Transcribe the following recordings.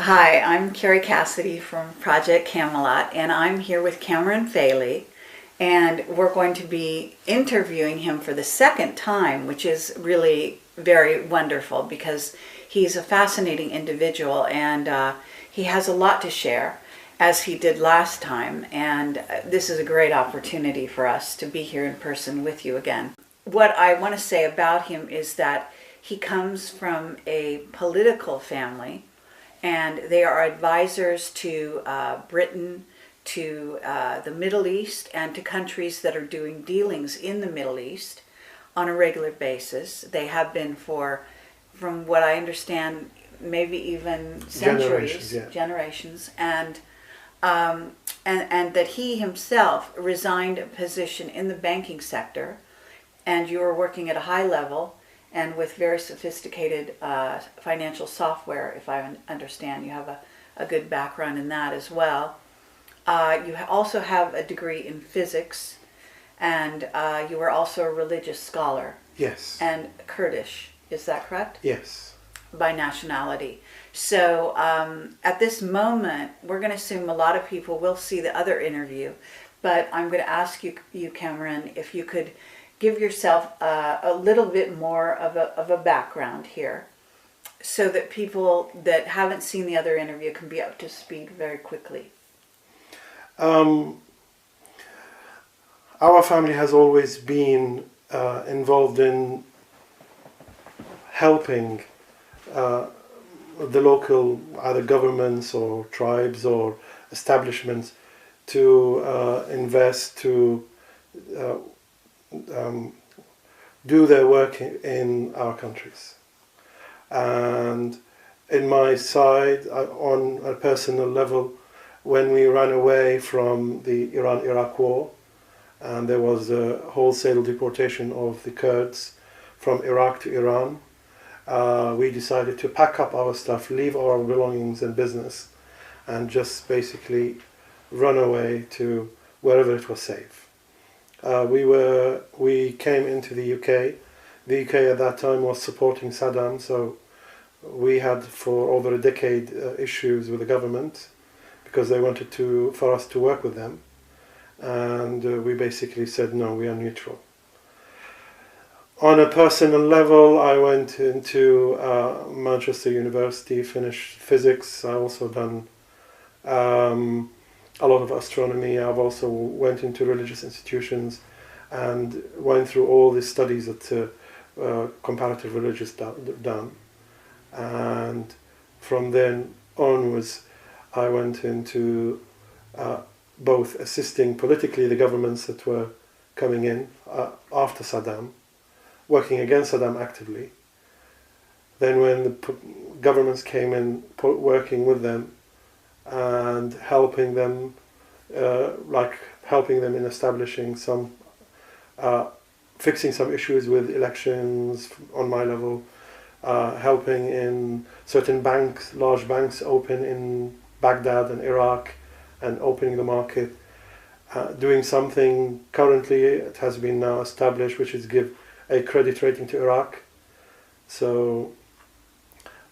Hi, I'm Carrie Cassidy from Project Camelot, and I'm here with Cameran Fally, and we're going to be interviewing him for the second time, which is really very wonderful because he's a fascinating individual and he has a lot to share, as he did last time, and this is a great opportunity for us to be here in person with you again. What I want to say about him is that he comes from a political family, and they are advisors to Britain, to the Middle East, and to countries that are doing dealings in the Middle East on a regular basis. They have been for, from what I understand, maybe even centuries, generations, and that he himself resigned a position in the banking sector, and you were working at a high level and with very sophisticated financial software, if I understand. You have a good background in that as well. You also have a degree in physics, and you were also a religious scholar. Yes. And Kurdish, is that correct? Yes. By nationality. So at this moment, we're going to assume a lot of people will see the other interview, but I'm going to ask you, Kameran, if you could give yourself a little bit more of a background here so that people that haven't seen the other interview can be up to speed very quickly. Our family has always been involved in helping the local either governments or tribes or establishments to invest, to do their work in our countries. And in my side, on a personal level, when we ran away from the Iran-Iraq war, and there was a wholesale deportation of the Kurds from Iraq to Iran, we decided to pack up our stuff, leave our belongings and business, and just basically run away to wherever it was safe. We came into the UK. The UK at that time was supporting Saddam, so we had for over a decade issues with the government because they wanted for us to work with them, and we basically said no, we are neutral. On a personal level, I went into Manchester University, finished physics. I also done a lot of astronomy. I've also went into religious institutions and went through all the studies that comparative religious done. And from then onwards, I went into both assisting politically the governments that were coming in after Saddam, working against Saddam actively. Then when the governments came in, working with them and helping them, helping them in establishing some, fixing some issues with elections on my level, helping in certain banks, large banks open in Baghdad and Iraq and opening the market, doing something currently it has been now established, which is give a credit rating to Iraq. So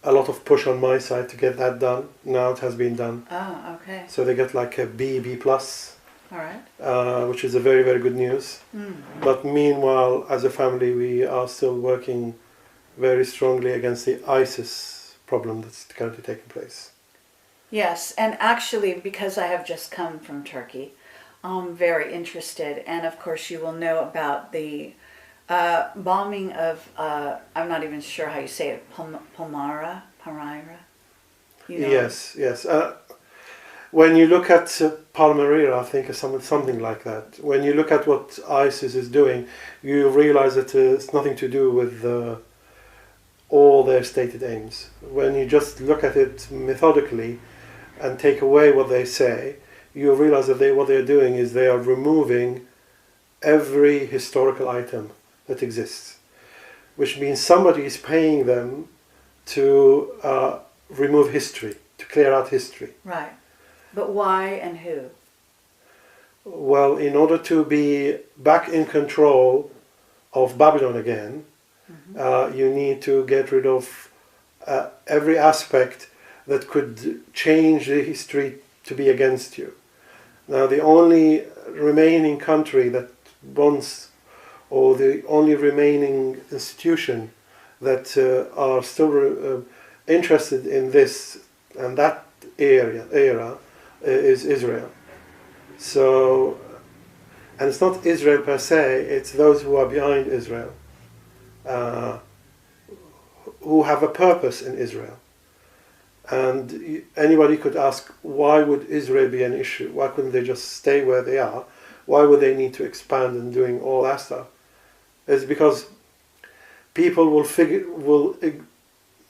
a lot of push on my side to get that done. Now it has been done. Oh, okay. So they get like a B+. All right. Which is a very, very good news. Mm-hmm. But meanwhile, as a family, we are still working very strongly against the ISIS problem that's currently taking place. Yes, and actually, because I have just come from Turkey, I'm very interested. And of course, you will know about the bombing of, I'm not even sure how you say it, Palmyra? You know? Yes. When you look at Palmyra, I think it's something like that. When you look at what ISIS is doing, you realize that it's nothing to do with all their stated aims. When you just look at it methodically and take away what they say, you realize that what they're doing is they are removing every historical item that exists, which means somebody is paying them to remove history, to clear out history. Right. But why and who? Well, in order to be back in control of Babylon again, you need to get rid of every aspect that could change the history to be against you. Now, the only remaining country that wants, or the only remaining institution that are still interested in this and that era is Israel. So, and it's not Israel per se, it's those who are behind Israel, who have a purpose in Israel. And anybody could ask, why would Israel be an issue? Why couldn't they just stay where they are? Why would they need to expand and doing all that stuff? It's because people will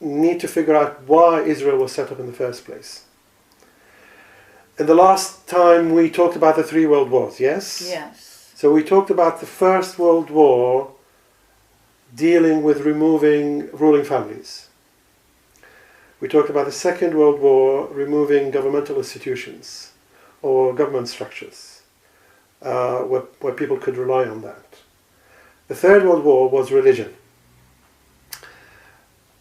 need to figure out why Israel was set up in the first place. In the last time we talked about the 3 world wars, yes? Yes. So we talked about the First World War dealing with removing ruling families. We talked about the Second World War removing governmental institutions or government structures where people could rely on that. The Third World War was religion.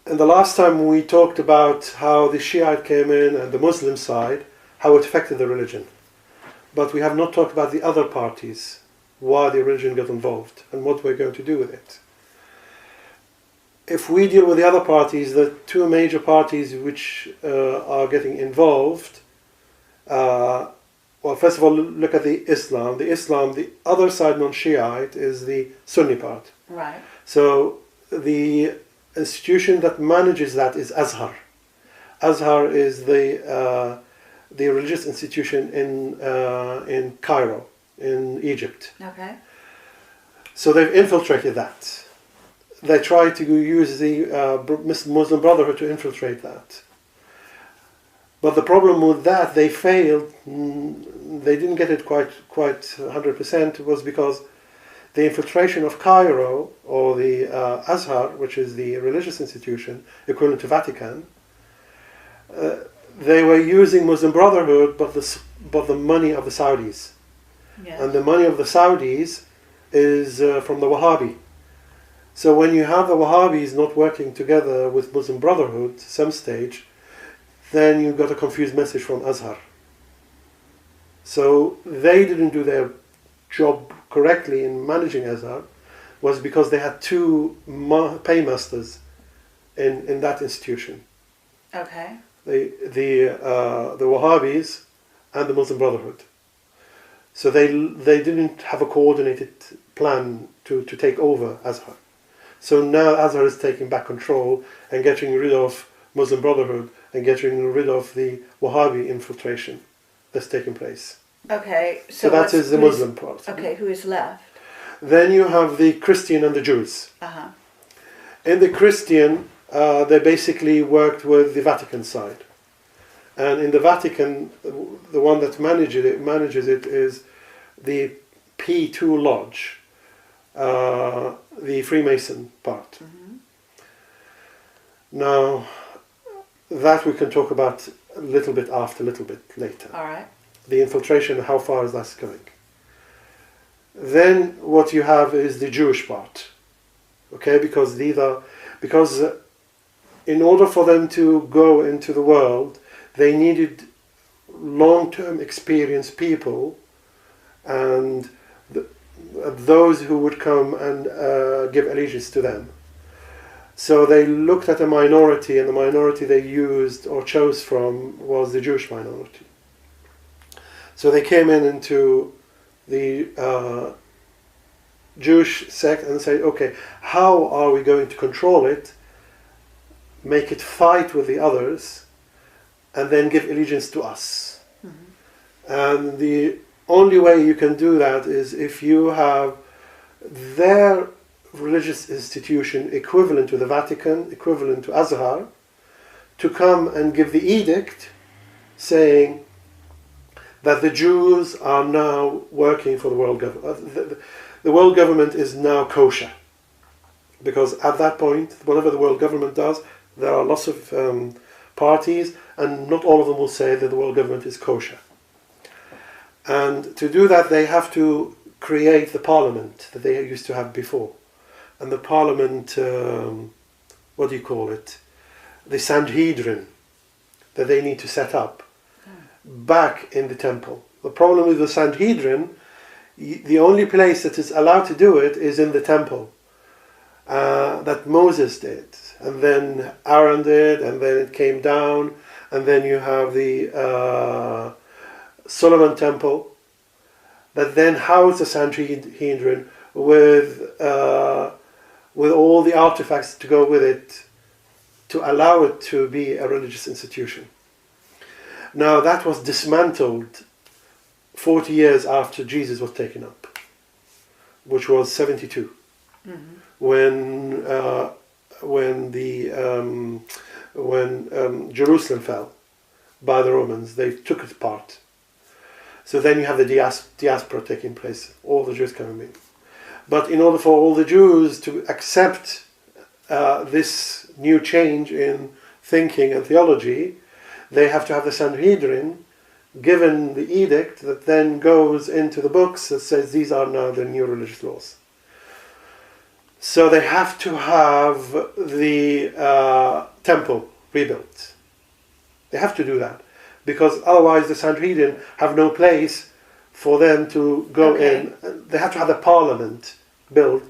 And the last time we talked about how the Shiite came in and the Muslim side, how it affected the religion. But we have not talked about the other parties, why the religion got involved and what we're going to do with it. If we deal with the other parties, the 2 major parties which are getting involved, well, first of all, look at the Islam. The other side, non-Shiite, is the Sunni part. Right. So the institution that manages that is Azhar. Azhar is the religious institution in Cairo, in Egypt. Okay. So they've infiltrated that. They tried to use the Muslim Brotherhood to infiltrate that. But the problem with that, they failed. They didn't get it quite 100%. Was because the infiltration of Cairo, or the Azhar, which is the religious institution equivalent to Vatican, they were using Muslim Brotherhood, but the money of the Saudis. Yes. And the money of the Saudis is from the Wahhabi. So when you have the Wahhabis not working together with Muslim Brotherhood at some stage, then you got a confused message from Azhar. So they didn't do their job correctly in managing Azhar, was because they had 2 paymasters in that institution. Okay. The Wahhabis and the Muslim Brotherhood. So they didn't have a coordinated plan to take over Azhar. So now Azhar is taking back control and getting rid of Muslim Brotherhood and getting rid of the Wahhabi infiltration that's taking place. Okay. So that is the Muslim part. Okay, who is left? Then you have the Christian and the Jews. Uh-huh. In the Christian, they basically worked with the Vatican side. And in the Vatican, the one that manages it is the P2 Lodge, the Freemason part. Mm-hmm. Now, that we can talk about a little bit later. All right. The infiltration, how far is that going? Then what you have is the Jewish part. Okay, because in order for them to go into the world, they needed long-term experienced people and those who would come and give allegiance to them. So they looked at a minority, and the minority they used or chose from was the Jewish minority. So they came into the Jewish sect and said, okay, how are we going to control it, make it fight with the others, and then give allegiance to us? Mm-hmm. And the only way you can do that is if you have their religious institution equivalent to the Vatican, equivalent to Azhar, to come and give the edict saying that the Jews are now working for the world government. The world government is now kosher. Because at that point, whatever the world government does, there are lots of parties, and not all of them will say that the world government is kosher. And to do that, they have to create the parliament that they used to have before. And the parliament, what do you call it? The Sanhedrin that they need to set up back in the temple. The problem with the Sanhedrin, the only place that is allowed to do it is in the temple. That Moses did, and then Aaron did, and then it came down, and then you have the Solomon temple that then housed the Sanhedrin with all the artifacts to go with it to allow it to be a religious institution. Now that was dismantled 40 years after Jesus was taken up, which was 72. Mm-hmm. When Jerusalem fell by the Romans, they took it apart. So then you have the diaspora taking place, all the Jews coming in. But in order for all the Jews to accept this new change in thinking and theology, they have to have the Sanhedrin given the edict that then goes into the books that says these are now the new religious laws. So they have to have the temple rebuilt. They have to do that, because otherwise the Sanhedrin have no place for them to go in. They have to have the parliament built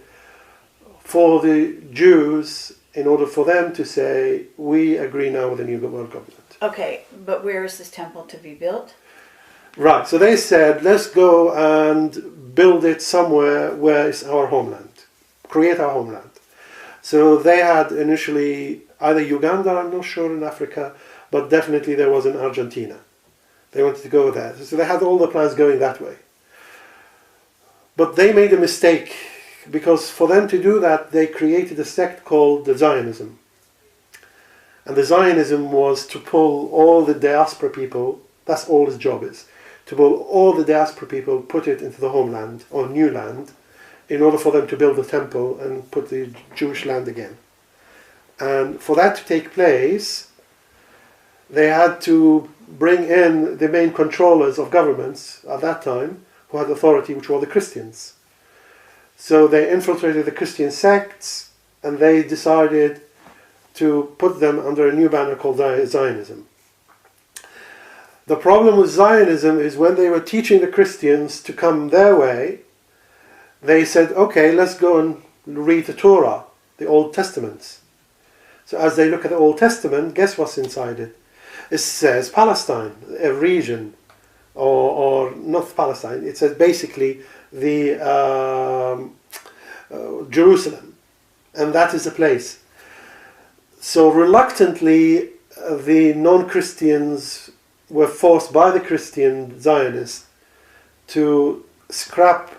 for the Jews in order for them to say, we agree now with the new world government. Okay, but where is this temple to be built? Right, so they said, let's go and build it somewhere where is our homeland. Create our homeland. So they had initially either Uganda, I'm not sure, in Africa, but definitely there was in Argentina. They wanted to go there. So they had all the plans going that way. But they made a mistake, because for them to do that, they created a sect called the Zionism. And the Zionism was to pull all the diaspora people, that's all his job is, to pull all the diaspora people, put it into the homeland, or new land, in order for them to build a temple and put the Jewish land again. And for that to take place, they had to bring in the main controllers of governments at that time, who had authority, which were the Christians. So they infiltrated the Christian sects, and they decided to put them under a new banner called Zionism. The problem with Zionism is when they were teaching the Christians to come their way, they said, okay, let's go and read the Torah, the Old Testaments. So as they look at the Old Testament, guess what's inside it? It says Palestine, a region, or not Palestine, it says basically the Jerusalem, and that is the place. So reluctantly, the non-Christians were forced by the Christian Zionists to scrap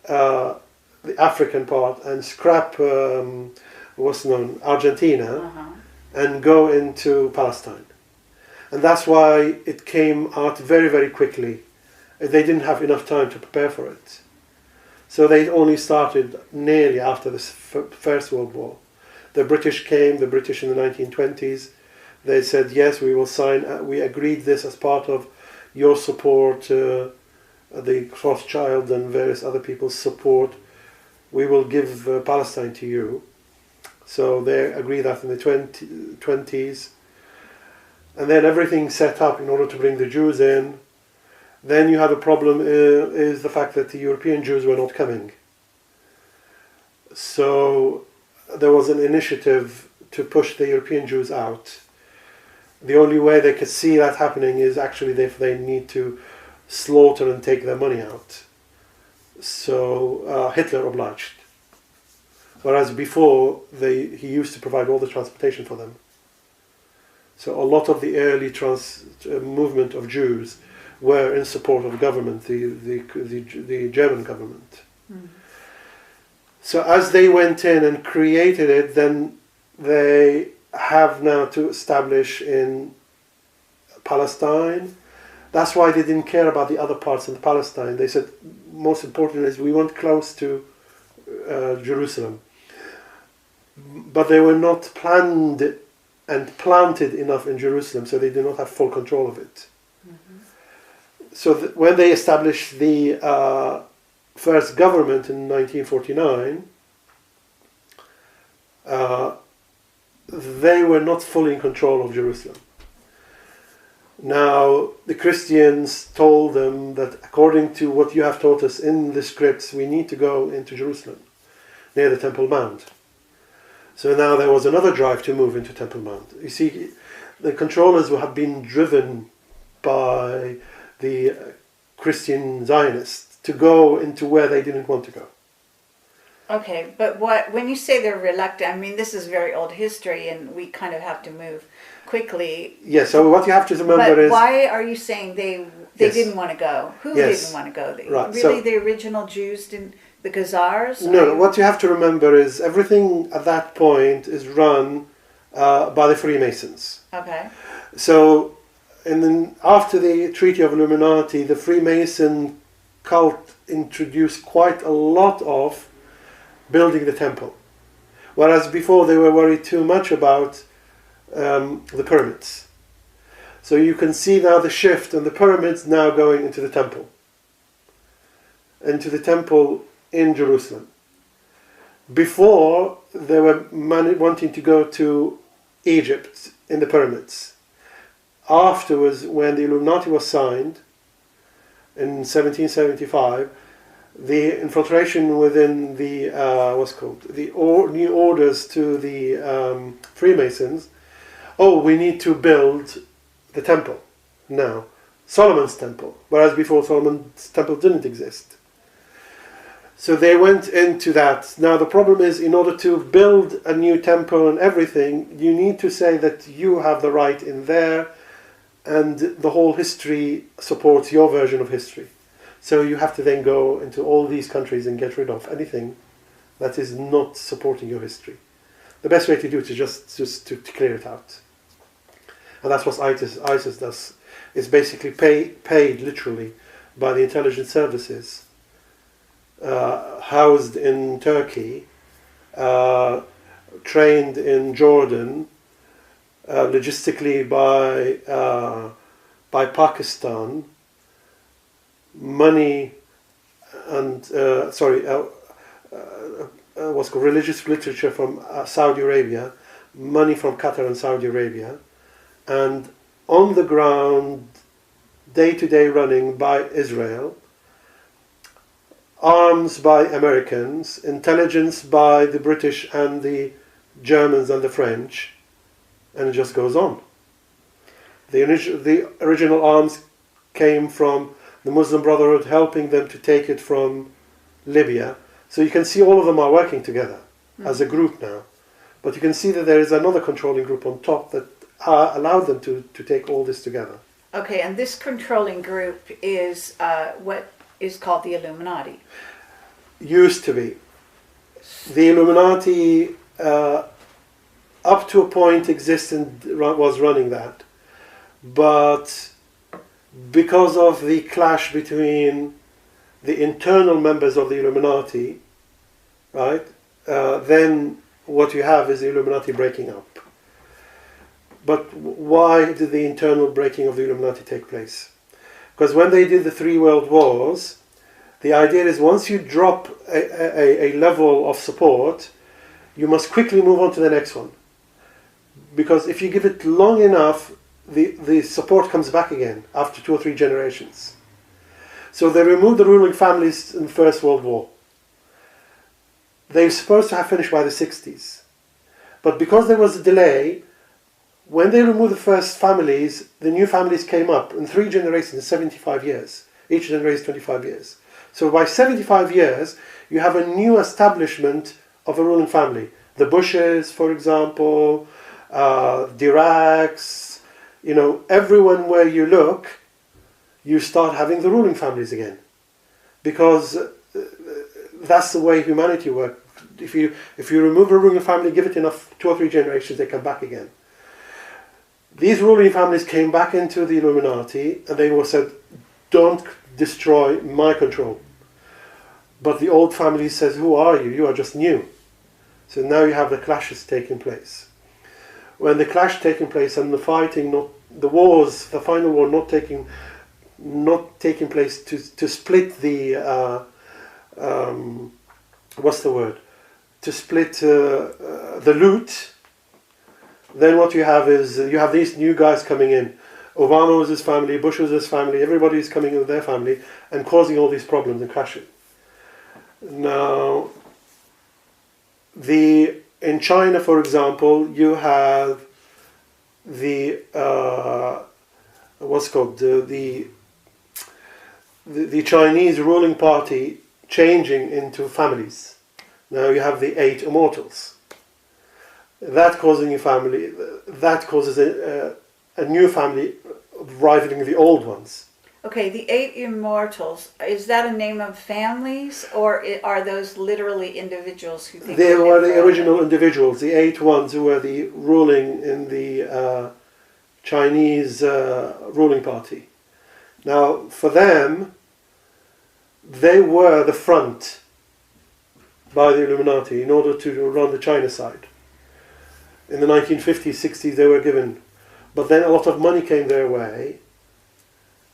the African part and scrap what's known Argentina and go into Palestine. And that's why it came out very, very quickly. They didn't have enough time to prepare for it. So they only started nearly after the First World War. The British came, the British in the 1920s, they said, yes, we will sign, we agreed this as part of your support, the Rothschild and various other people's support. We will give Palestine to you. So they agreed that in the 20s. And then everything set up in order to bring the Jews in. Then you have a problem is the fact that the European Jews were not coming. So there was an initiative to push the European Jews out. The only way they could see that happening is actually if they need to slaughter and take their money out. So Hitler obliged. Whereas before, he used to provide all the transportation for them. So a lot of the early movement of Jews were in support of government, the German government. Mm. So as they went in and created it, then they have now to establish in Palestine. That's why they didn't care about the other parts of Palestine. They said, most important is we want close to Jerusalem. But they were not planned and planted enough in Jerusalem, so they did not have full control of it. Mm-hmm. So when they established the first government in 1949, they were not fully in control of Jerusalem. Now, the Christians told them that according to what you have taught us in the scripts, we need to go into Jerusalem, near the Temple Mount. So now there was another drive to move into Temple Mount. You see, the controllers have been driven by the Christian Zionists to go into where they didn't want to go. Okay, but when you say they're reluctant, I mean, this is very old history and we kind of have to move quickly. Yeah, so what you have to remember is... why are you saying they Yes. didn't want to go? Who Yes. didn't want to go? Right, Really, so- the original Jews didn't... The Khazars? No, what you have to remember is everything at that point is run by the Freemasons. Okay. So, after the Treaty of Illuminati, the Freemason cult introduced quite a lot of building the temple. Whereas before they were worried too much about the pyramids. So you can see now the shift and the pyramids now going into the temple. Into the temple in Jerusalem. Before, they were wanting to go to Egypt in the pyramids. Afterwards, when the Illuminati was signed in 1775, the infiltration within the new orders to the Freemasons. Oh, we need to build the temple now, Solomon's temple, whereas before Solomon's temple didn't exist. So they went into that. Now the problem is, in order to build a new temple and everything, you need to say that you have the right in there, and the whole history supports your version of history. So you have to then go into all these countries and get rid of anything that is not supporting your history. The best way to do it is just to clear it out. And that's what ISIS does. It's basically paid literally by the intelligence services, housed in Turkey, trained in Jordan, logistically by Pakistan, money and what's called religious literature from Saudi Arabia, money from Qatar and Saudi Arabia, and on the ground, day-to-day running by Israel, arms by Americans, intelligence by the British and the Germans and the French, and it just goes on. The original arms came from the Muslim Brotherhood, helping them to take it from Libya. So you can see all of them are working together as a group now. But you can see that there is another controlling group on top that allowed them to take all this together. Okay, and this controlling group is what is called the Illuminati. Used to be. The Illuminati, up to a point, existed, was running that. But because of the clash between the internal members of the Illuminati, right, then what you have is the Illuminati breaking up. But why did the internal breaking of the Illuminati take place? Because when they did the 3 world wars, the idea is once you drop a level of support, you must quickly move on to the next one. Because if you give it long enough, the support comes back again after 2 or 3 generations. So they removed the ruling families in the First World War. They were supposed to have finished by the 60s. But because there was a delay, when they removed the first families, the new families came up in 3 generations, 75 years. Each generation 25 years. So by 75 years, you have a new establishment of a ruling family. The Bushes, for example, the Iraqs, everyone where you look, you start having the ruling families again. Because that's the way humanity works. If you remove a ruling family, give it enough 2 or 3 generations, they come back again. These ruling families came back into the Illuminati and they were said, don't destroy my control. But the old family says, who are you? You are just new. So now you have the clashes taking place. When the clash taking place and the fighting, the final war not taking place to split the to split the loot. Then what you have is you have these new guys coming in. Obama was his family, Bush was his family, everybody's coming in with their family and causing all these problems and crashing. Now, in China, for example, you have the what's called the Chinese ruling party changing into families. Now you have the 8 immortals. That causing a family, that causes a new family rivaling the old ones. Okay, the 8 immortals, is that a name of families, or are those literally individuals who think They were the forever? original individuals, the 8 ones who were the ruling in the Chinese ruling party. Now, for them, they were the front by the Illuminati in order to run the China side. In the 1950s, 60s, they were given. But then a lot of money came their way,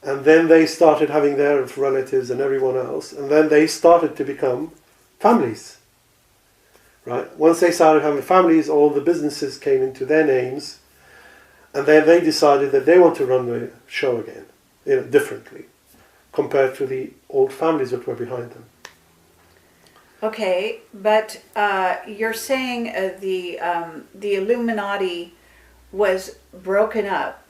and then they started having their relatives and everyone else, and then they started to become families. Right? Once they started having families, all the businesses came into their names, and then they decided that they want to run the show again, differently, compared to the old families that were behind them. Okay, but you're saying the Illuminati was broken up,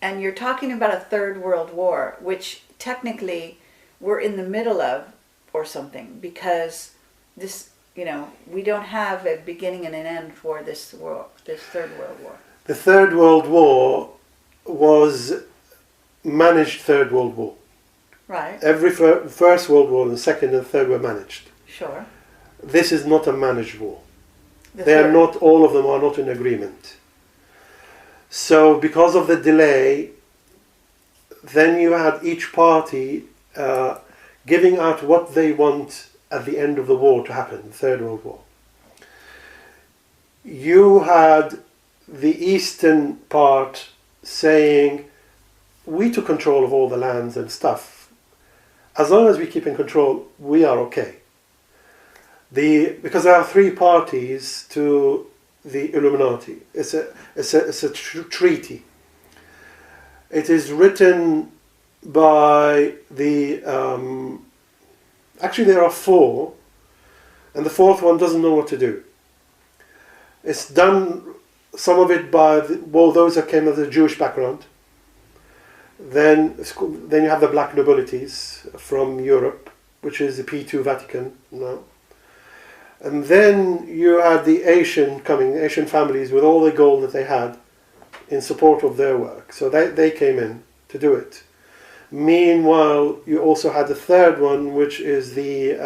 and you're talking about a third world war, which technically we're in the middle of, or something, because this, we don't have a beginning and an end for this third world war. The Third World War was managed Third World War. Right. Every First World War and Second and Third were managed. Sure. This is not a managed war. All of them are not in agreement. So because of the delay, then you had each party giving out what they want at the end of the war to happen, the Third World War. You had the eastern part saying, we took control of all the lands and stuff. As long as we keep in control, we are okay. Because there are 3 parties to the Illuminati. It's a treaty. It is written by actually there are 4, and the 4th one doesn't know what to do. It's done, some of it by those that came of the Jewish background. Then you have the black nobilities from Europe, which is the P2 Vatican now. And then you had the Asian families with all the gold that they had in support of their work. So they came in to do it. Meanwhile, you also had the third one, which is the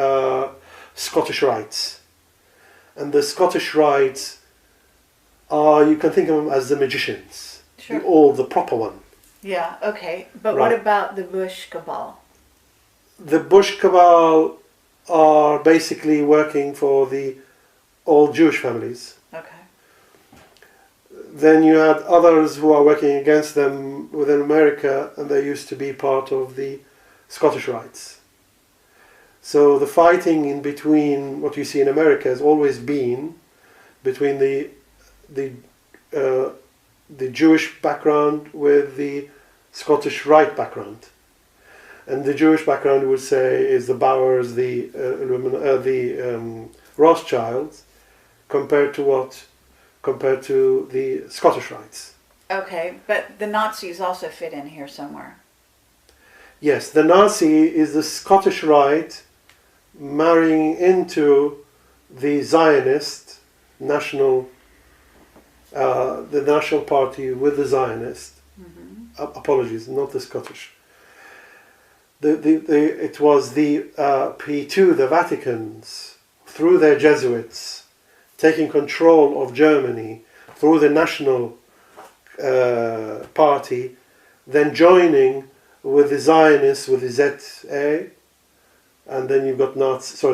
Scottish Rites. And the Scottish Rites you can think of them as the magicians. Sure. The proper one. Yeah, okay. But Right. what about the Bush cabal? The Bush cabal are basically working for the all Jewish families. Okay. Then you had others who are working against them within America, and they used to be part of the Scottish Rites. So the fighting in between what you see in America has always been between the Jewish background with the Scottish Rite background. And the Jewish background would say is the Bowers, the Rothschilds, compared to the Scottish Rites. Okay, but the Nazis also fit in here somewhere. Yes, the Nazi is the Scottish Rite marrying into the Zionist national, the National Party with the Zionist. Mm-hmm. Apologies, not the Scottish. It was the P2, the Vaticans, through their Jesuits, taking control of Germany through the National Party, then joining with the Zionists, with the ZA, and then you've got ZI,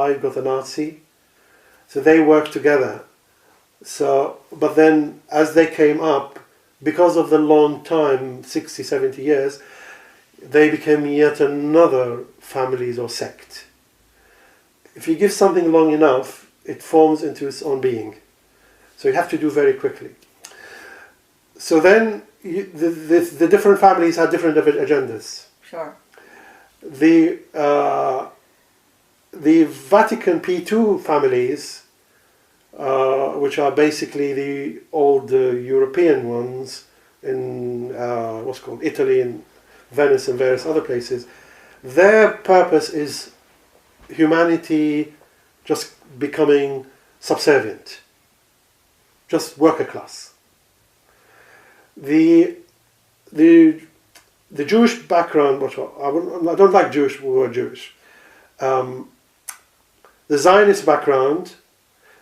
you've got the Nazi. So they worked together. So, but then as they came up, because of the long time, 60, 70 years, they became yet another families or sect. If you give something long enough, it forms into its own being. So you have to do very quickly. So then the different families had different agendas. Sure. The Vatican P2 families, which are basically the old European ones in what's called Italy and Venice and various other places, their purpose is humanity just becoming subservient, just worker class. The Jewish background, I don't like Jewish word Jewish. The Zionist background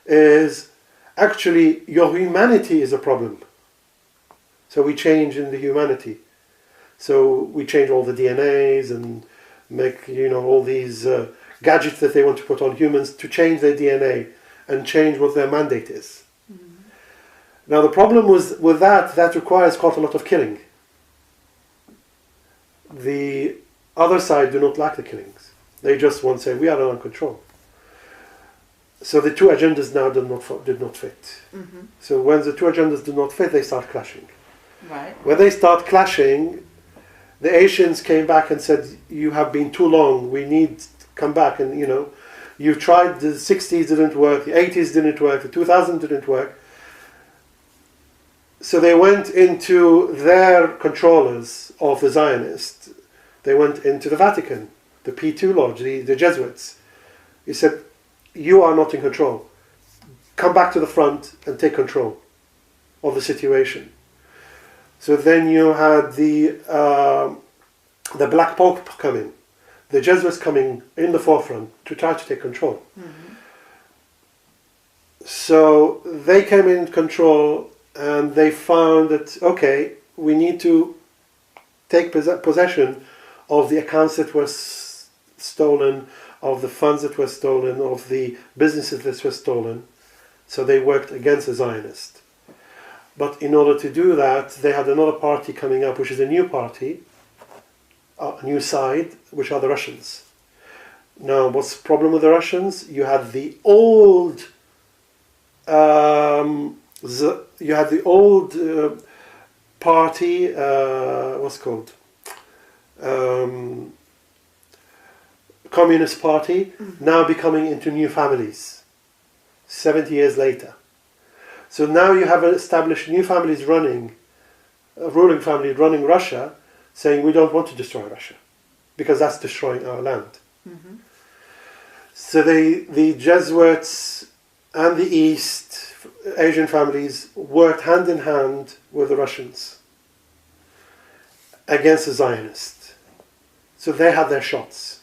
is actually your humanity is a problem. So we change in the humanity. So we change all the DNAs and make all these gadgets that they want to put on humans to change their DNA and change what their mandate is. Mm-hmm. Now the problem with that requires quite a lot of killing. The other side do not like the killings. They just want to say, we are under control. So the two agendas now did not fit. Mm-hmm. So when the two agendas do not fit, they start clashing. Right. When they start clashing, the Asians came back and said, you have been too long, we need to come back. And you tried, the 60s didn't work, the 80s didn't work, the 2000s didn't work. So they went into their controllers of the Zionists. They went into the Vatican, the P2 Lodge, the Jesuits. He said, you are not in control. Come back to the front and take control of the situation. So then you had the Black Pope coming, the Jesuits coming in the forefront to try to take control. Mm-hmm. So they came in control and they found that, okay, we need to take possession of the accounts that were stolen, of the funds that were stolen, of the businesses that were stolen. So they worked against the Zionists. But in order to do that, they had another party coming up, which is a new party, a new side, which are the Russians. Now, what's the problem with the Russians? You had the old, party. What's it called? Communist Party, now becoming into new families. 70 years later. So now you have established new families running, a ruling family running Russia, saying we don't want to destroy Russia, because that's destroying our land. Mm-hmm. So the Jesuits and the East Asian families worked hand in hand with the Russians against the Zionists. So they had their shots.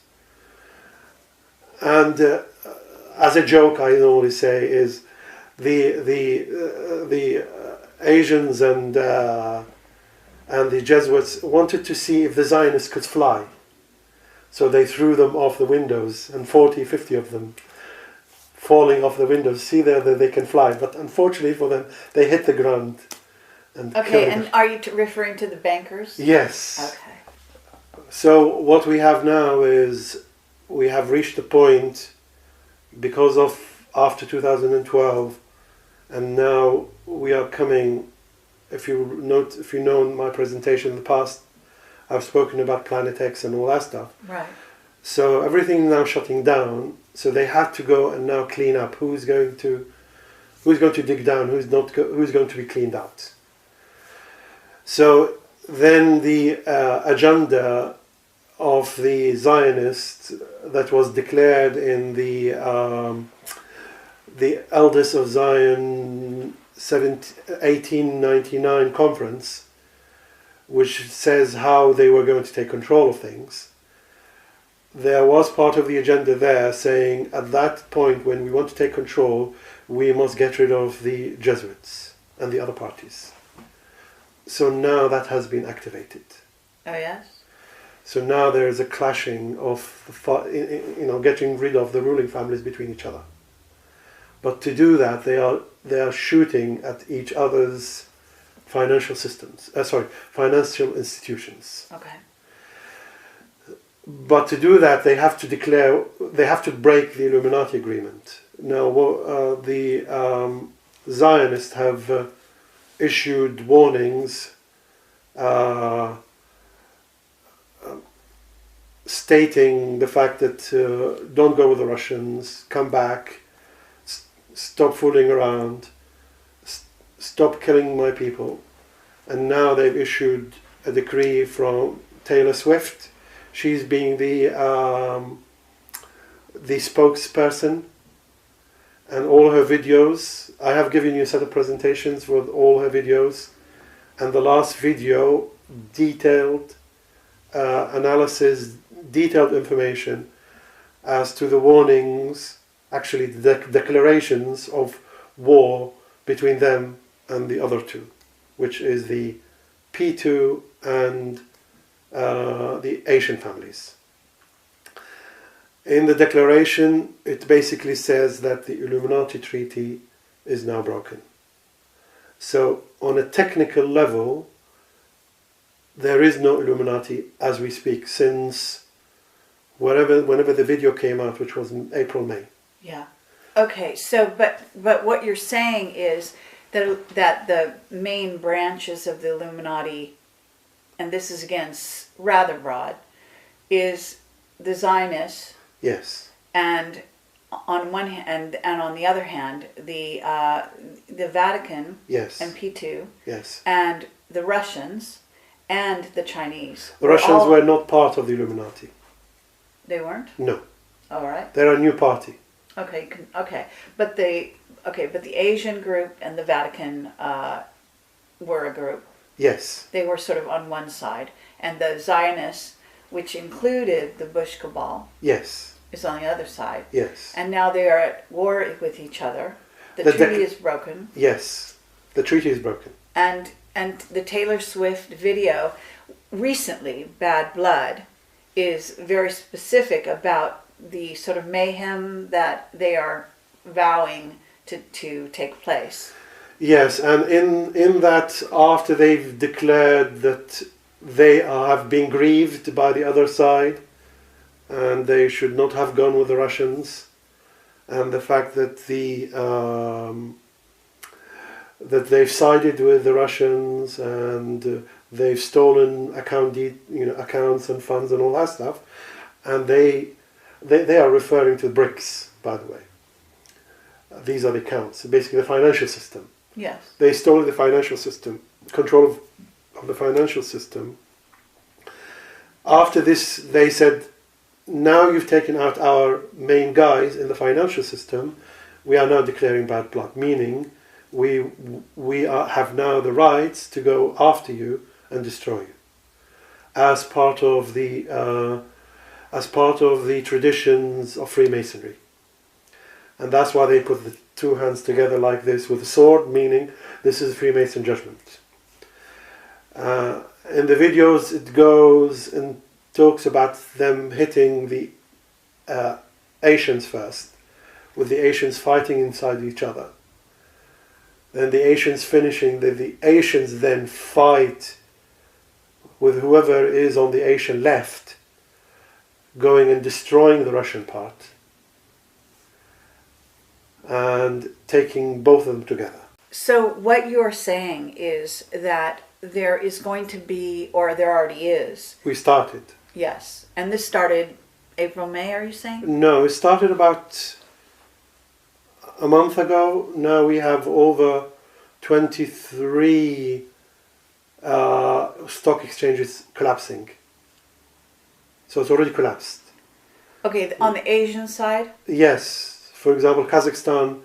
And as a joke, I normally say is the Asians and the Jesuits wanted to see if the Zionists could fly. So they threw them off the windows, and 40, 50 of them falling off the windows. See there that they can fly, but unfortunately for them, they hit the ground. And okay, and are you referring to the bankers? Yes. Okay. So what we have now is we have reached a point because of after 2012, and now we are coming. If you know my presentation in the past, I've spoken about Planet X and all that stuff. Right. So everything now shutting down. So they have to go and now clean up. Who's going to dig down? Who's going to be cleaned out? So then the agenda of the Zionists that was declared in the Elders of Zion 1899 conference, which says how they were going to take control of things. There was part of the agenda there saying at that point when we want to take control, we must get rid of the Jesuits and the other parties. So now that has been activated. Oh yes? So now there is a clashing of, getting rid of the ruling families between each other. But to do that, they are shooting at each other's financial financial institutions. Okay. But to do that, they have to break the Illuminati agreement. Now, the Zionists have issued warnings uh, stating the fact that don't go with the Russians, come back, stop fooling around, stop killing my people. And now they've issued a decree from Taylor Swift. She's being the spokesperson, and all her videos. I have given you a set of presentations with all her videos, and the last video detailed analysis, detailed information as to the warnings, actually the declarations of war between them and the other two, which is the P2 and the Asian families. In the declaration, it basically says that the Illuminati treaty is now broken. So on a technical level, there is no Illuminati as we speak since whenever the video came out, which was in April, May. Yeah. Okay. So, but what you're saying is that the main branches of the Illuminati, and this is again rather broad, is the Zionists. Yes. And on one hand, and on the other hand, the Vatican. Yes. And P2. Yes. And the Russians and the Chinese. The Russians were not part of the Illuminati. They weren't? No. All right. They're a new party. Okay. But the Asian group and the Vatican were a group. Yes. They were sort of on one side, and the Zionists, which included the Bush cabal, yes, is on the other side. Yes. And now they are at war with each other. The treaty is broken. Yes, the treaty is broken. And the Taylor Swift video recently, Bad Blood, is very specific about the sort of mayhem that they are vowing to take place. Yes, and in that, after they've declared that they have been grieved by the other side and they should not have gone with the Russians, and the fact that that they've sided with the Russians and they've stolen accounts and funds and all that stuff, and they are referring to BRICS, by the way. These are the accounts, basically the financial system. Yes. They stole the financial system, control of the financial system. After this, they said, now you've taken out our main guys in the financial system, we are now declaring bad blood, meaning we have now the rights to go after you and destroy you, as part of the traditions of Freemasonry. And that's why they put the two hands together like this with a sword, meaning this is a Freemason judgment. In the videos it goes and talks about them hitting the Asians first, with the Asians fighting inside each other. Then the Asians finishing, the Asians then fight with whoever is on the Asian left, going and destroying the Russian part and taking both of them together. So what you're saying is that there is going to be, or there already is. We started. Yes. And this started April, May, are you saying? No, it started about a month ago. Now we have over 23 stock exchanges collapsing. So it's already collapsed. Okay, on the Asian side? Yes. For example, Kazakhstan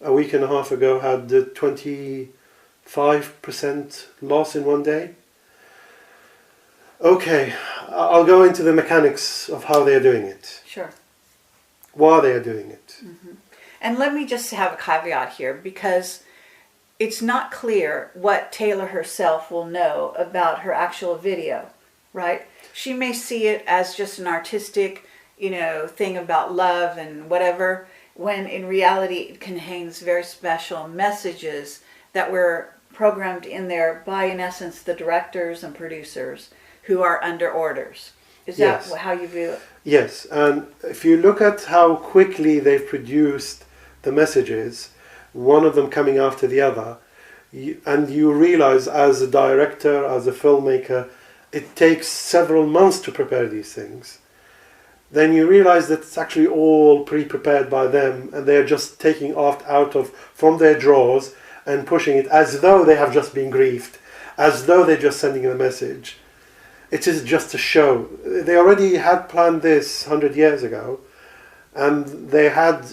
a week and a half ago had 25% loss in one day. Okay, I'll go into the mechanics of how they are doing it. Sure. Why they are doing it. Mm-hmm. And let me just have a caveat here, because it's not clear what Taylor herself will know about her actual video, right? She may see it as just an artistic, thing about love and whatever, when in reality it contains very special messages that were programmed in there by, in essence, the directors and producers who are under orders. Is that how you view it? Yes, and if you look at how quickly they've produced the messages, one of them coming after the other, and you realize as a director, as a filmmaker, it takes several months to prepare these things. Then you realize that it's actually all pre-prepared by them, and they're just taking art out of from their drawers and pushing it as though they have just been grieved, as though they're just sending a message. It is just a show. They already had planned this 100 years ago, and they had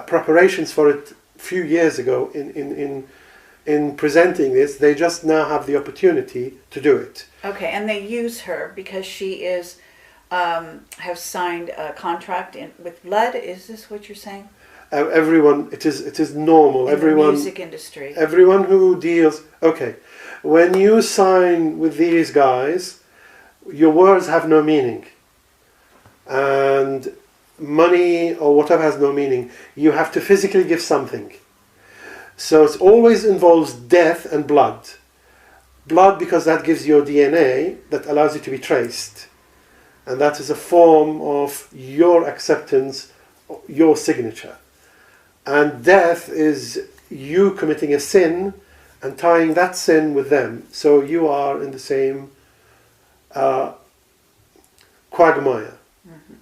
preparations for it a few years ago in presenting this. They just now have the opportunity to do it. Okay, and they use her because she is have signed a contract with Blood. Is this what you're saying? Everyone, it is normal. In everyone, the music industry. Everyone who deals. Okay, when you sign with these guys, your words have no meaning, and money or whatever has no meaning. You have to physically give something. So it always involves death and blood. Blood because that gives your DNA that allows you to be traced. And that is a form of your acceptance, your signature. And death is you committing a sin and tying that sin with them. So you are in the same quagmire. Mm-hmm.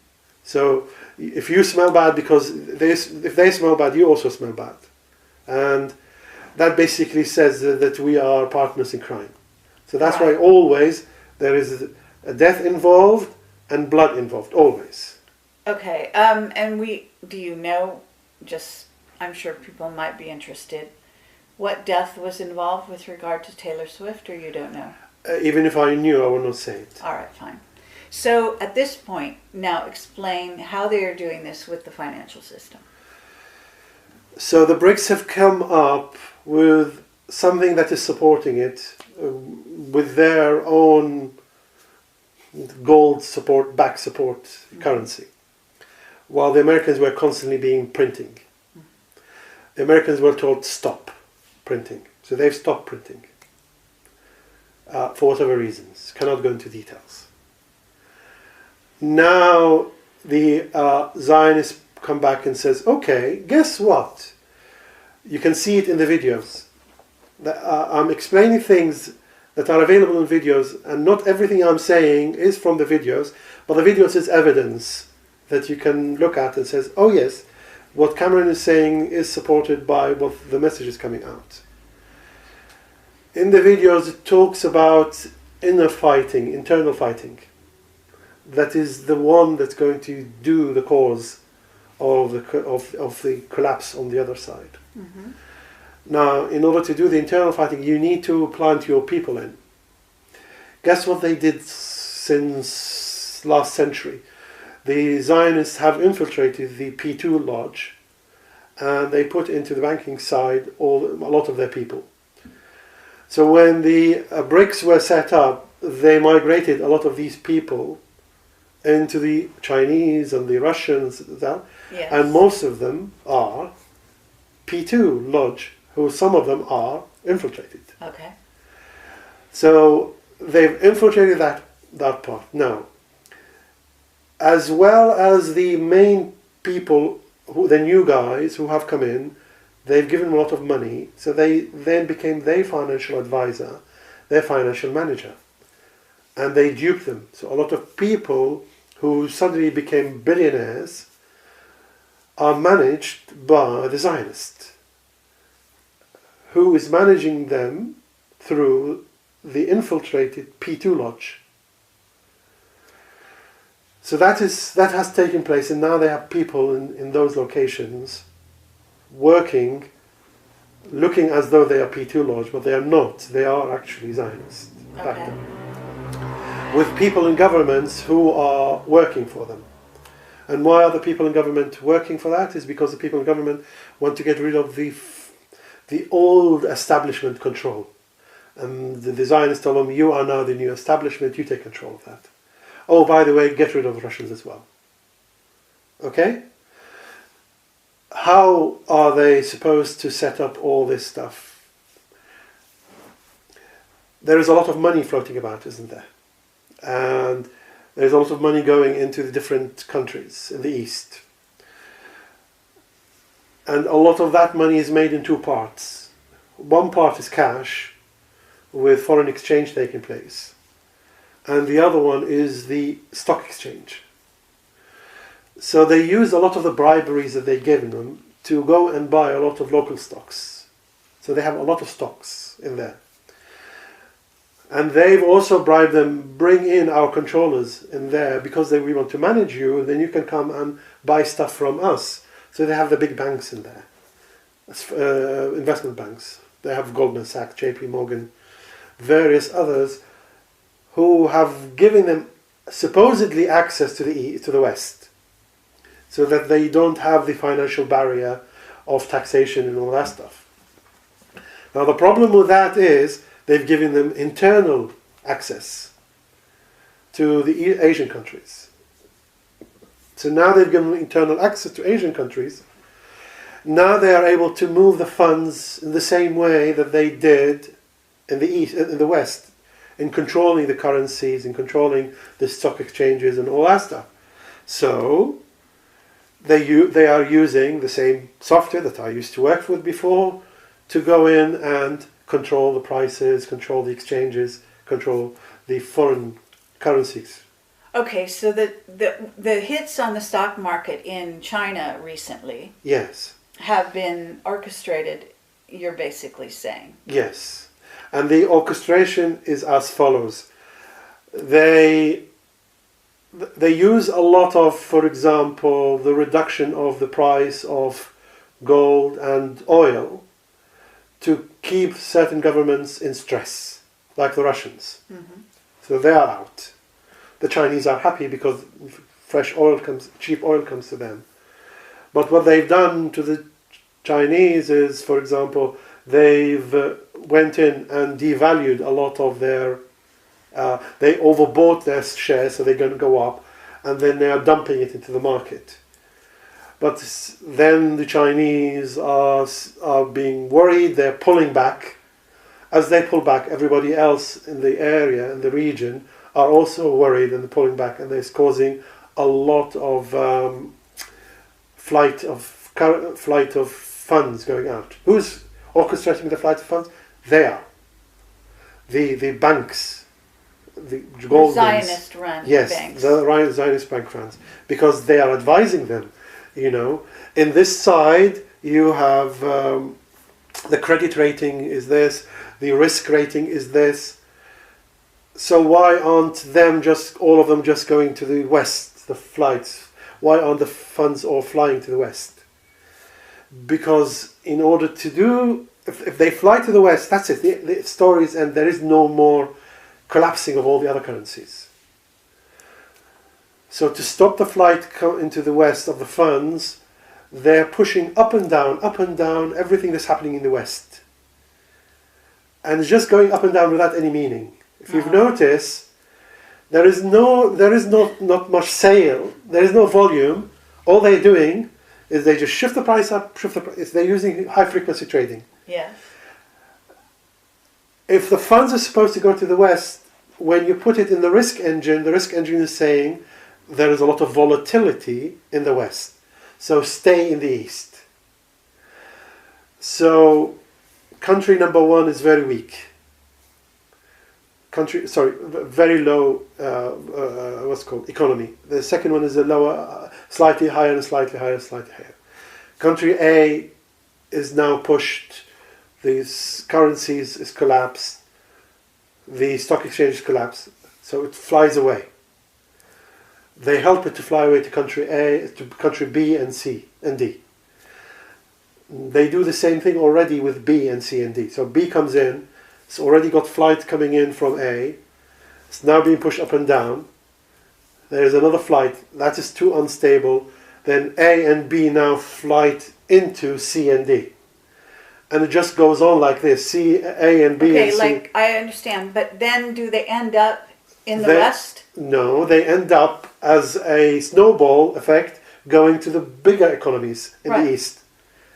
So if you smell bad because if they smell bad, you also smell bad. And that basically says that we are partners in crime. So that's why always there is a death involved and blood involved, always. Okay, and do you know, just, I'm sure people might be interested, what death was involved with regard to Taylor Swift, or you don't know? Even if I knew, I would not say it. All right, fine. So at this point, now explain how they are doing this with the financial system. So the BRICS have come up with something that is supporting it with their own gold support, back support currency, while the Americans were constantly being printing. The Americans were told stop printing, so they've stopped printing for whatever reasons. Cannot go into details. Now the Zionists come back and says, okay, guess what? You can see it in the videos. I'm explaining things that are available in videos, and not everything I'm saying is from the videos, but the videos is evidence that you can look at and says, oh yes, what Kameran is saying is supported by what the message is coming out. In the videos it talks about inner fighting, internal fighting. That is the one that's going to do the cause of the collapse on the other side. Mm-hmm. Now, in order to do the internal fighting, you need to plant your people in. Guess what they did since last century? The Zionists have infiltrated the P2 lodge, and they put into the banking side a lot of their people. So when the BRICS were set up, they migrated a lot of these people into the Chinese and the Russians, yes. And most of them are P2 lodge, who some of them are infiltrated. Okay. So they've infiltrated that part. Now, as well as the main people, the new guys who have come in, they've given them a lot of money, so they then became their financial advisor, their financial manager. And they duped them. So a lot of people who suddenly became billionaires are managed by the Zionist, who is managing them through the infiltrated P2 lodge. So that has taken place, and now they have people in those locations working, looking as though they are P2 lodge, but they are not. They are actually Zionists. Okay. With people in governments who are working for them. And why are the people in government working for that? Is because the people in government want to get rid of the old establishment control. And the Zionists tell them, you are now the new establishment, you take control of that. Oh, by the way, get rid of the Russians as well. Okay? How are they supposed to set up all this stuff? There is a lot of money floating about, isn't there? And there's a lot of money going into the different countries in the East. And a lot of that money is made in two parts. one part is cash with foreign exchange taking place, and the other one is the stock exchange. So they use a lot of the briberies that they've given them to go and buy a lot of local stocks. So they have a lot of stocks in there. And they've also bribed them, bring in our controllers in there because we want to manage you, and then you can come and buy stuff from us. So they have the big banks in there, investment banks. They have Goldman Sachs, JP Morgan, various others who have given them supposedly access to the West, so that they don't have the financial barrier of taxation and all that stuff. Now the problem with that is they've given them internal access to the Asian countries. So now they've given them internal access to Asian countries. Now they are able to move the funds in the same way that they did in the East, in the West, in controlling the currencies, in controlling the stock exchanges and all that stuff. So they are using the same software that I used to work with before to go in and control the prices, control the exchanges, control the foreign currencies. Okay, so the hits on the stock market in China recently, yes, have been orchestrated, you're basically saying. Yes. And the orchestration is as follows. They use a lot of, for example, the reduction of the price of gold and oil to keep certain governments in stress, like the Russians. Mm-hmm. So they are out. The Chinese are happy because cheap oil comes to them. But what they've done to the Chinese is, for example, they've went in and devalued a lot of their, they overbought their shares, so they're going to go up, and then they are dumping it into the market. But then the Chinese are being worried, they're pulling back. As they pull back, everybody else in the area, in the region, are also worried and pulling back, and it's causing a lot of flight of funds going out. Who's orchestrating the flight of funds? They are. The banks, the gold Zionist-run Yes, banks. the Zionist bank funds, because they are advising them. You know, in this side you have the credit rating is this, the risk rating is this. So why aren't all of them just going to the West, the flights? Why aren't the funds all flying to the West? Because in order to do, if they fly to the West, that's it. The stories, and there is no more collapsing of all the other currencies. So to stop the flight into the West of the funds, they're pushing up and down, everything that's happening in the West. And it's just going up and down without any meaning. If you've noticed, there is not much sale, there is no volume. All they're doing is they just shift the price up, they're using high frequency trading. Yes. If the funds are supposed to go to the West, when you put it in the risk engine is saying there is a lot of volatility in the West. So stay in the East. So country number one is very weak. Very low, economy. The second one is a lower, slightly higher and slightly higher, slightly higher. Country A is now pushed, the currencies is collapsed, the stock exchange is collapsed, so it flies away. They help it to fly away to country A, to country B and C and D. They do the same thing already with B and C and D. So B comes in, it's already got flight coming in from A, it's now being pushed up and down. There's another flight, that is too unstable. Then A and B now flight into C and D. And it just goes on like this, A and B and C. Okay, I understand, but then do they end up in the West? No, they end up as a snowball effect going to the bigger economies in the East.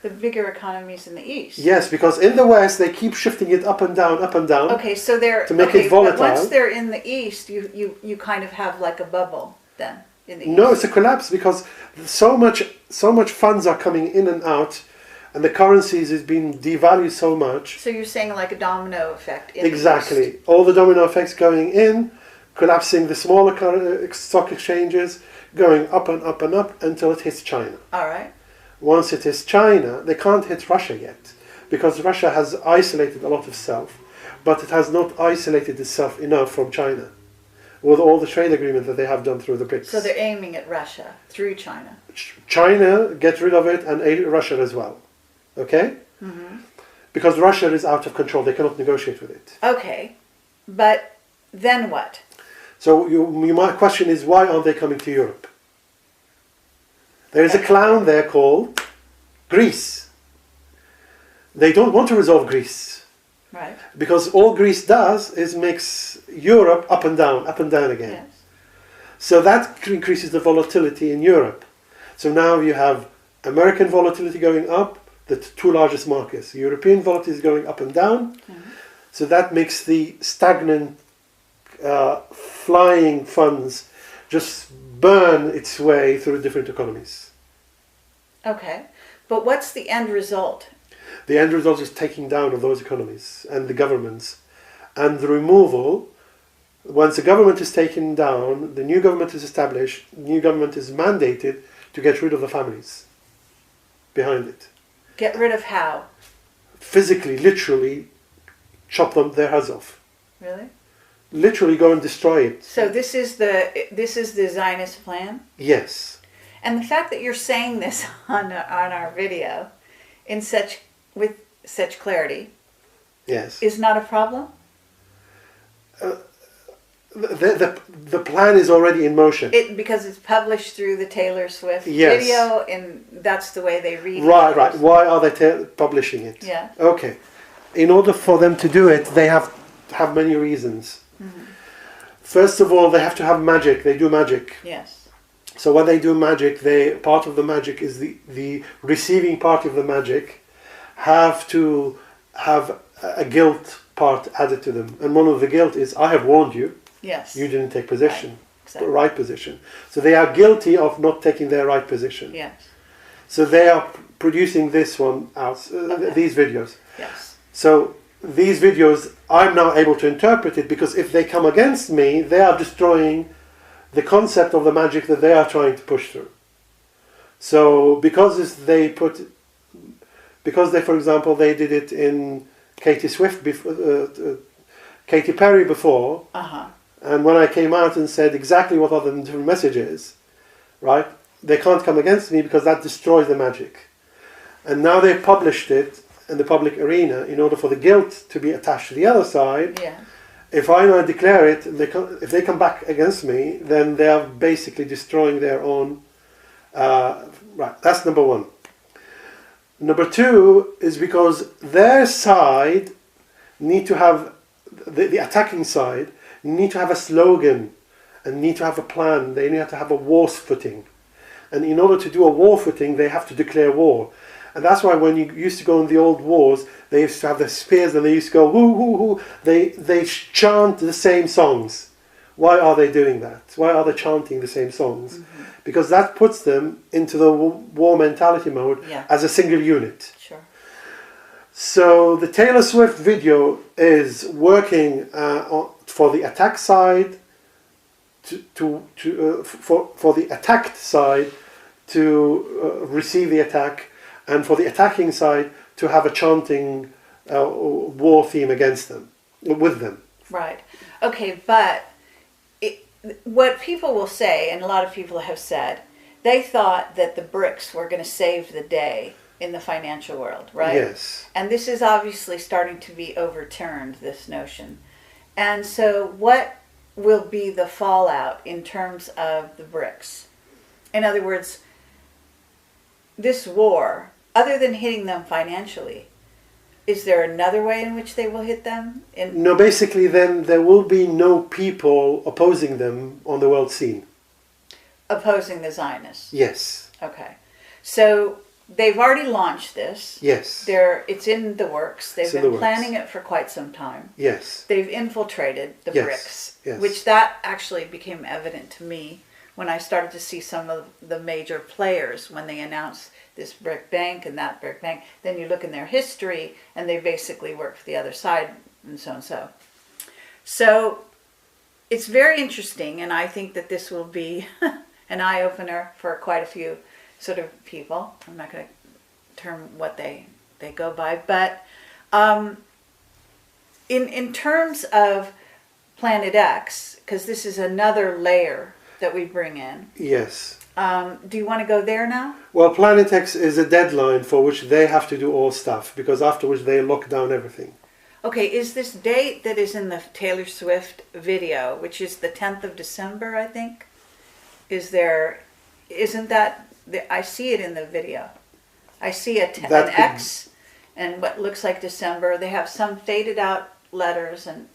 The bigger economies in the East. Yes, because in the West they keep shifting it up and down, up and down. Okay, so they're to make it volatile. But once they're in the East, you kind of have like a bubble then in the East. No, it's a collapse because so much funds are coming in and out, and the currencies has been devalued so much. So you're saying like a domino effect. Exactly. All the domino effects going in, collapsing the smaller stock exchanges, going up and up and up until it hits China. All right. Once it hits China, they can't hit Russia yet, because Russia has isolated a lot of itself, but it has not isolated itself enough from China, with all the trade agreement that they have done through the BRICS. So they're aiming at Russia through China. China, get rid of it, and Russia as well. Okay? Mm-hmm. Because Russia is out of control. They cannot negotiate with it. Okay. But then what? So my question is, why aren't they coming to Europe? There is a clown there called Greece. They don't want to resolve Greece. Right. Because all Greece does is makes Europe up and down again. Yes. So that increases the volatility in Europe. So now you have American volatility going up, the two largest markets. European volatility is going up and down. Mm-hmm. So that makes the stagnant flying funds just burn its way through different economies. Okay. But what's the end result? The end result is taking down of those economies and the governments. And the removal, once the government is taken down, the new government is established, new government is mandated to get rid of the families behind it. Get rid of how? Physically, literally, chop their heads off. Really? Literally go and destroy it. So this is the Zionist plan? Yes. And the fact that you're saying this on our video with such clarity, Yes, is not a problem? The plan is already in motion. Because it's published through the Taylor Swift Yes. video, and that's the way they read it. Right. Why are they publishing it? Yeah. Okay. In order for them to do it, they have many reasons. Mm-hmm. First of all, they have to have magic. They do magic. Yes. So when they do magic, part of the magic is the receiving part of the magic have to have a guilt part added to them. And one of the guilt is, I have warned you. Yes. You didn't take position. Right. Exactly. Right position. So they are guilty of not taking their right position. Yes. So they are producing this one out, Okay. these videos. Yes. So these videos, I'm now able to interpret it, because if they come against me, they are destroying the concept of the magic that they are trying to push through. So because they, for example, they did it in Katy Perry before, Uh-huh. and when I came out and said exactly what are the different messages, right, they can't come against me because that destroys the magic. And now they've published it in the public arena in order for the guilt to be attached to the other side. Yeah. If I now declare it, if they come back against me, then they are basically destroying their own. Right, that's number one. Number two is because their side need to have, the attacking side, need to have a slogan and need to have a plan. They need to have a war footing. And in order to do a war footing, they have to declare war. And that's why when you used to go in the old wars, they used to have their spears and they used to go, whoo, whoo, whoo. They chant the same songs. Why are they doing that? Why are they chanting the same songs? Mm-hmm. Because that puts them into the war mentality mode as a single unit. Sure. So the Taylor Swift video is working for the attack side, for the attacked side to receive the attack, and for the attacking side to have a chanting war theme against them, with them. Right. Okay, but what people will say, and a lot of people have said, they thought that the BRICS were going to save the day in the financial world, right? Yes. And this is obviously starting to be overturned, this notion. And so what will be the fallout in terms of the BRICS? In other words, this war, other than hitting them financially, is there another way in which they will hit them? No, basically then there will be no people opposing them on the world scene. Opposing the Zionists? Yes. Okay. So they've already launched this. Yes. It's in the works. They've been planning it for quite some time. Yes. They've infiltrated the BRICS, yes. which that actually became evident to me when I started to see some of the major players when they announced this brick bank and that brick bank. Then you look in their history, and they basically work for the other side, and so and so. So it's very interesting, and I think that this will be an eye-opener for quite a few sort of people. I'm not going to term what they go by, but in terms of Planet X, because this is another layer that we bring in. Yes. Do you want to go there now? Well, Planet X is a deadline for which they have to do all stuff, because afterwards they lock down everything. Okay, is this date that is in the Taylor Swift video, which is the 10th of December, I think? Isn't that, I see it in the video. I see an X and what looks like December. They have some faded out letters and,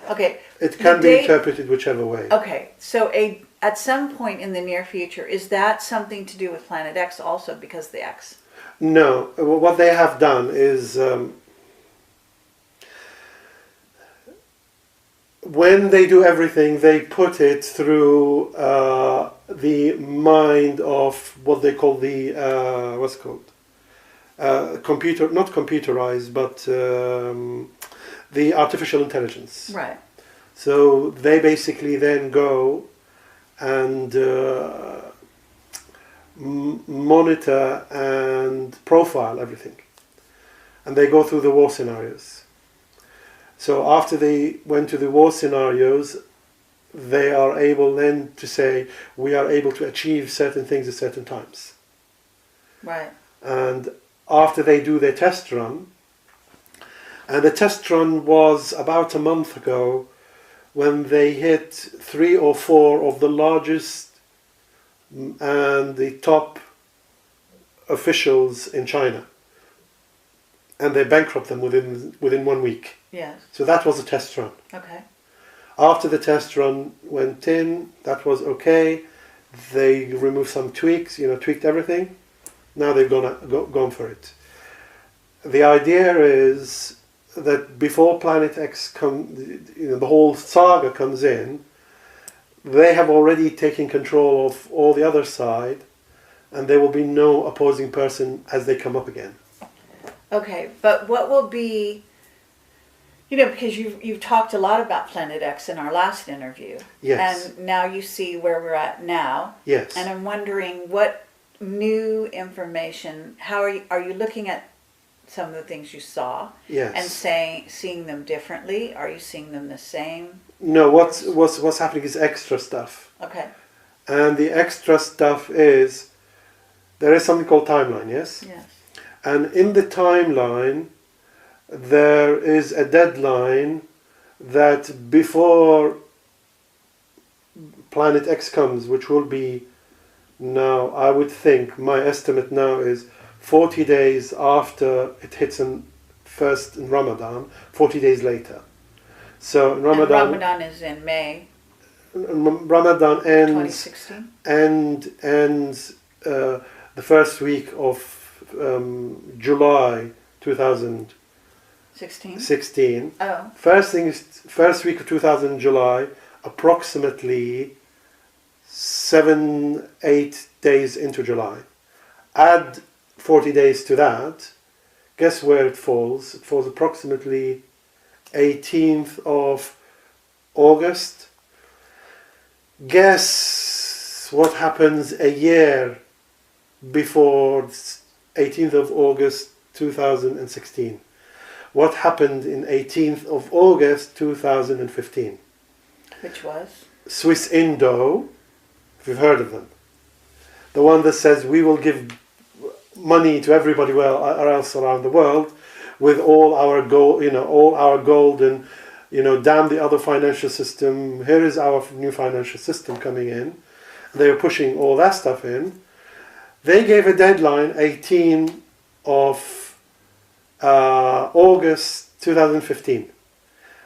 okay. It can be interpreted whichever way. Okay, so at some point in the near future, is that something to do with Planet X also, because the X? No, what they have done is when they do everything, they put it through the mind of what they call the what's it called, computer, not computerized, but the artificial intelligence. Right. So they basically then go and monitor and profile everything, and they go through the war scenarios. So after they went to the war scenarios, they are able then to say, we are able to achieve certain things at certain times. Right. And after they do their test run, and the test run was about a month ago, when they hit 3 or 4 of the largest and the top officials in China. And they bankrupt them within 1 week. Yes. So that was a test run. Okay. After the test run went in, that was okay. They removed some tweaks, tweaked everything. Now they've gone for it. The idea is that before Planet X the whole saga comes in, they have already taken control of all the other side, and there will be no opposing person as they come up again. Okay, but what will be, because you've talked a lot about Planet X in our last interview. Yes. And now you see where we're at now. Yes. And I'm wondering what new information, how are you looking at some of the things you saw? Yes. And seeing them differently? Are you seeing them the same? No, what's happening is extra stuff. Okay. And the extra stuff is, there is something called timeline, yes? Yes. And in the timeline, there is a deadline that before Planet X comes, which will be now, I would think, my estimate now is 40 days after it hits first in Ramadan, 40 days later. So in Ramadan... And Ramadan is in May. Ramadan ends... 2016? Ends the first week of July 2016. Oh. First week of 2000 July, approximately 7-8 days into July. Add 40 days to that. Guess where it falls? It falls approximately 18th of August. Guess what happens a year before 18th of August 2016. What happened in 18th of August 2015? Which was? Swiss Indo, if you've heard of them. The one that says we will give money to everybody else around the world with all our gold, and damn the other financial system. Here is our new financial system coming in. They were pushing all that stuff in. They gave a deadline, 18th of August 2015.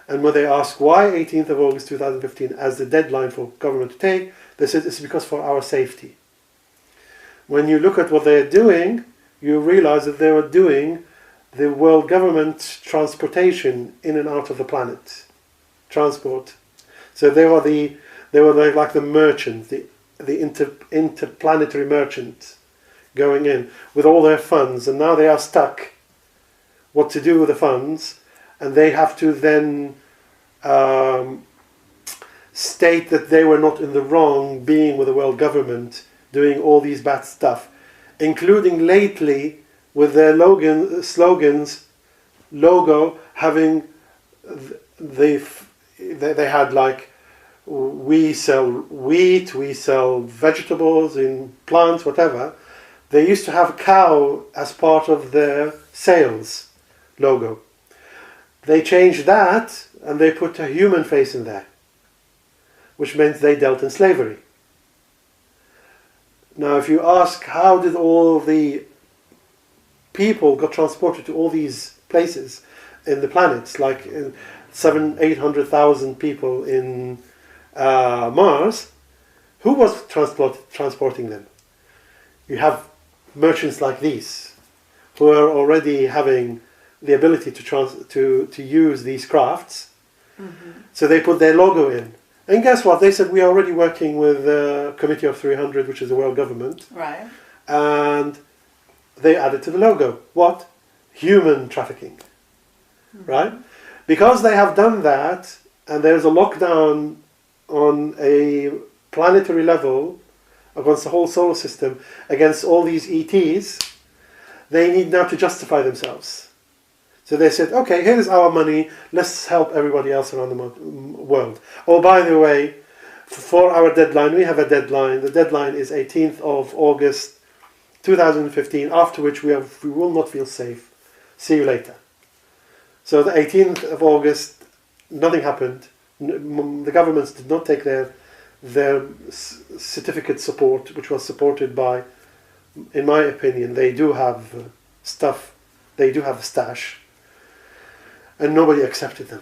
And when they asked why 18th of August 2015 as the deadline for government to take, they said it's because for our safety. When you look at what they're doing, you realize that they were doing the world government transportation in and out of the planet. Transport. So they were like the merchants, the the interplanetary merchant going in with all their funds, and now they are stuck what to do with the funds, and they have to then state that they were not in the wrong being with the world government doing all these bad stuff, including lately with their logo having they had like, we sell wheat, we sell vegetables in plants, whatever. They used to have a cow as part of their sales logo. They changed that and they put a human face in there, which meant they dealt in slavery. Now, if you ask how did all the people got transported to all these places in the planets, like 800,000 people in Mars, who was transporting them? You have merchants like these who are already having the ability to use these crafts. Mm-hmm. So they put their logo in. And guess what? They said, we are already working with the Committee of 300, which is the world government. Right. And they added to the logo. What? Human trafficking. Mm-hmm. Right? Because they have done that, and there's a lockdown on a planetary level against the whole solar system, against all these ETs, they need now to justify themselves. So they said, okay, here's our money, let's help everybody else around the world. Oh, by the way, for our deadline, we have a deadline. The deadline is 18th of August 2015, after which we will not feel safe. See you later. So the 18th of August, nothing happened. The governments did not take their certificate support, which was supported by, in my opinion, they do have stuff, they do have a stash, and nobody accepted them.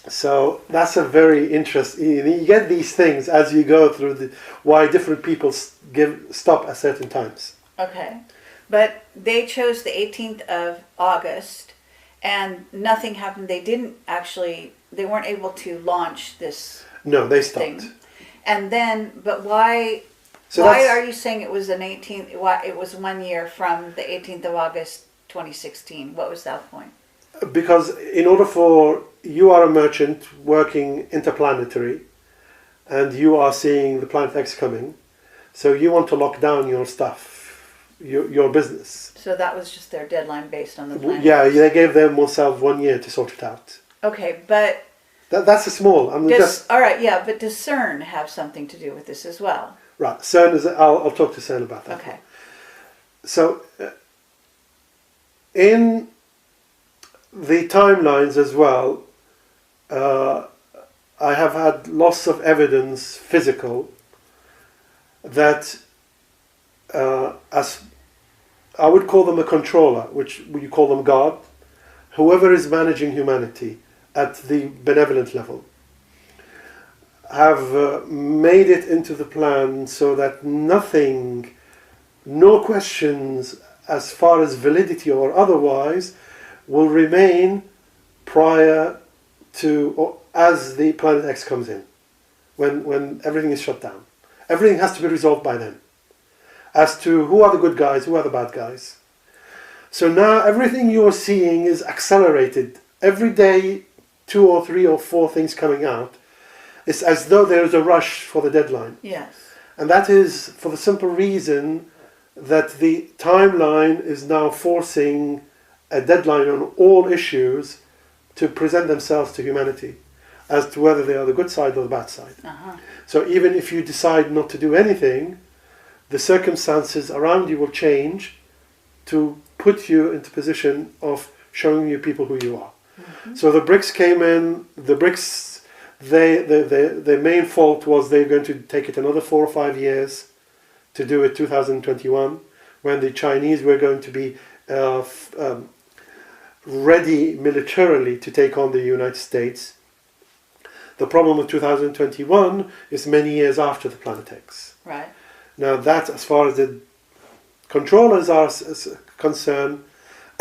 So that's a very interesting, you get these things as you go through why different people stop at certain times. Okay, but they chose the 18th of August and nothing happened. They weren't able to launch this. No, they stopped. Thing. And then, but why are you saying it was an 18th, it was 1 year from the 18th of August 2016? What was that point? Because in order you are a merchant working interplanetary, and you are seeing the Planet X coming, so you want to lock down your stuff, your business. So that was just their deadline based on the Planet Yeah, X. they gave themselves 1 year to sort it out. Okay, but... That's a small... all right, yeah, but does CERN have something to do with this as well? Right, CERN is... I'll talk to CERN about that. Okay. So, in the timelines as well, I have had lots of evidence, physical, that as I would call them a controller, which you call them God, whoever is managing humanity at the benevolent level, have made it into the plan so that nothing, no questions as far as validity or otherwise, will remain prior to, or as the Planet X comes in, when everything is shut down. Everything has to be resolved by then, as to who are the good guys, who are the bad guys. So now everything you're seeing is accelerated. Every day, 2 or 3 or 4 things coming out. It's as though there is a rush for the deadline. Yes. And that is for the simple reason that the timeline is now forcing a deadline on all issues to present themselves to humanity as to whether they are the good side or the bad side. Uh-huh. So even if you decide not to do anything, the circumstances around you will change to put you into position of showing you people who you are. Mm-hmm. So the BRICS came in, the BRICS, the main fault was they're going to take it another 4 or 5 years to do it 2021, when the Chinese were going to be ready militarily to take on the United States. The problem with 2021 is many years after the Planet X. Right. Now that, as far as the controllers are concerned,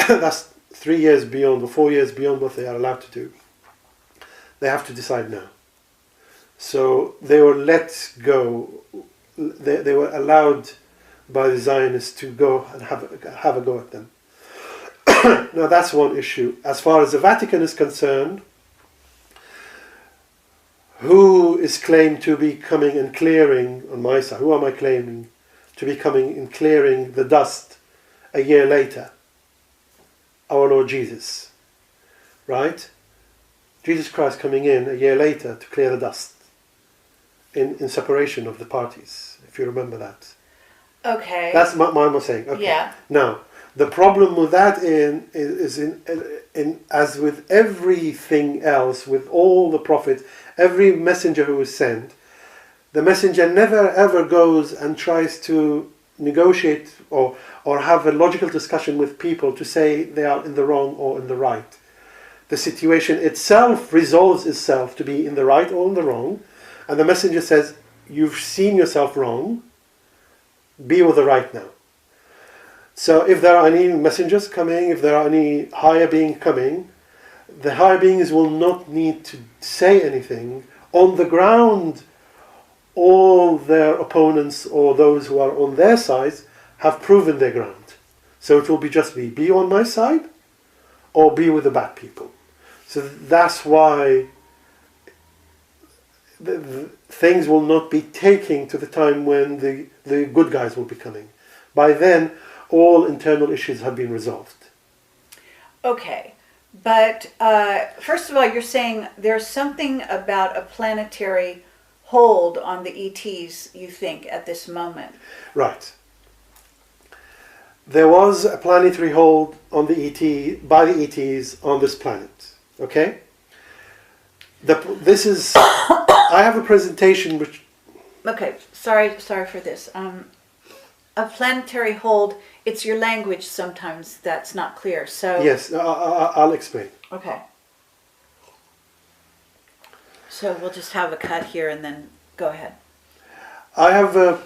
that's 3 years beyond or 4 years beyond what they are allowed to do. They have to decide now. So they were let go. They were allowed by the Zionists to go and have a go at them. Now that's one issue. As far as the Vatican is concerned, who is claimed to be coming and clearing on my side? Who am I claiming to be coming and clearing the dust a year later? Our Lord Jesus, right? Jesus Christ coming in a year later to clear the dust in separation of the parties, if you remember that. Okay. That's what I was saying. Okay. Yeah. Now, the problem with that is as with everything else, with all the prophets, every messenger who is sent, the messenger never ever goes and tries to negotiate or have a logical discussion with people to say they are in the wrong or in the right. The situation itself resolves itself to be in the right or in the wrong, and the messenger says, you've seen yourself wrong, be with the right now. So if there are any messengers coming, if there are any higher beings coming, the higher beings will not need to say anything. On the ground, all their opponents or those who are on their sides have proven their ground. So it will just be on my side or be with the bad people. So that's why the things will not be taking to the time when the good guys will be coming. By then, all internal issues have been resolved. Okay. But first of all, you're saying there's something about a planetary hold on the ETs, you think, at this moment. Right. There was a planetary hold on the ET by the ETs on this planet. Okay? This is... I have a presentation which... Okay, sorry for this. A planetary hold, it's your language sometimes that's not clear. So yes, I'll explain. Okay. So we'll just have a cut here and then go ahead. I have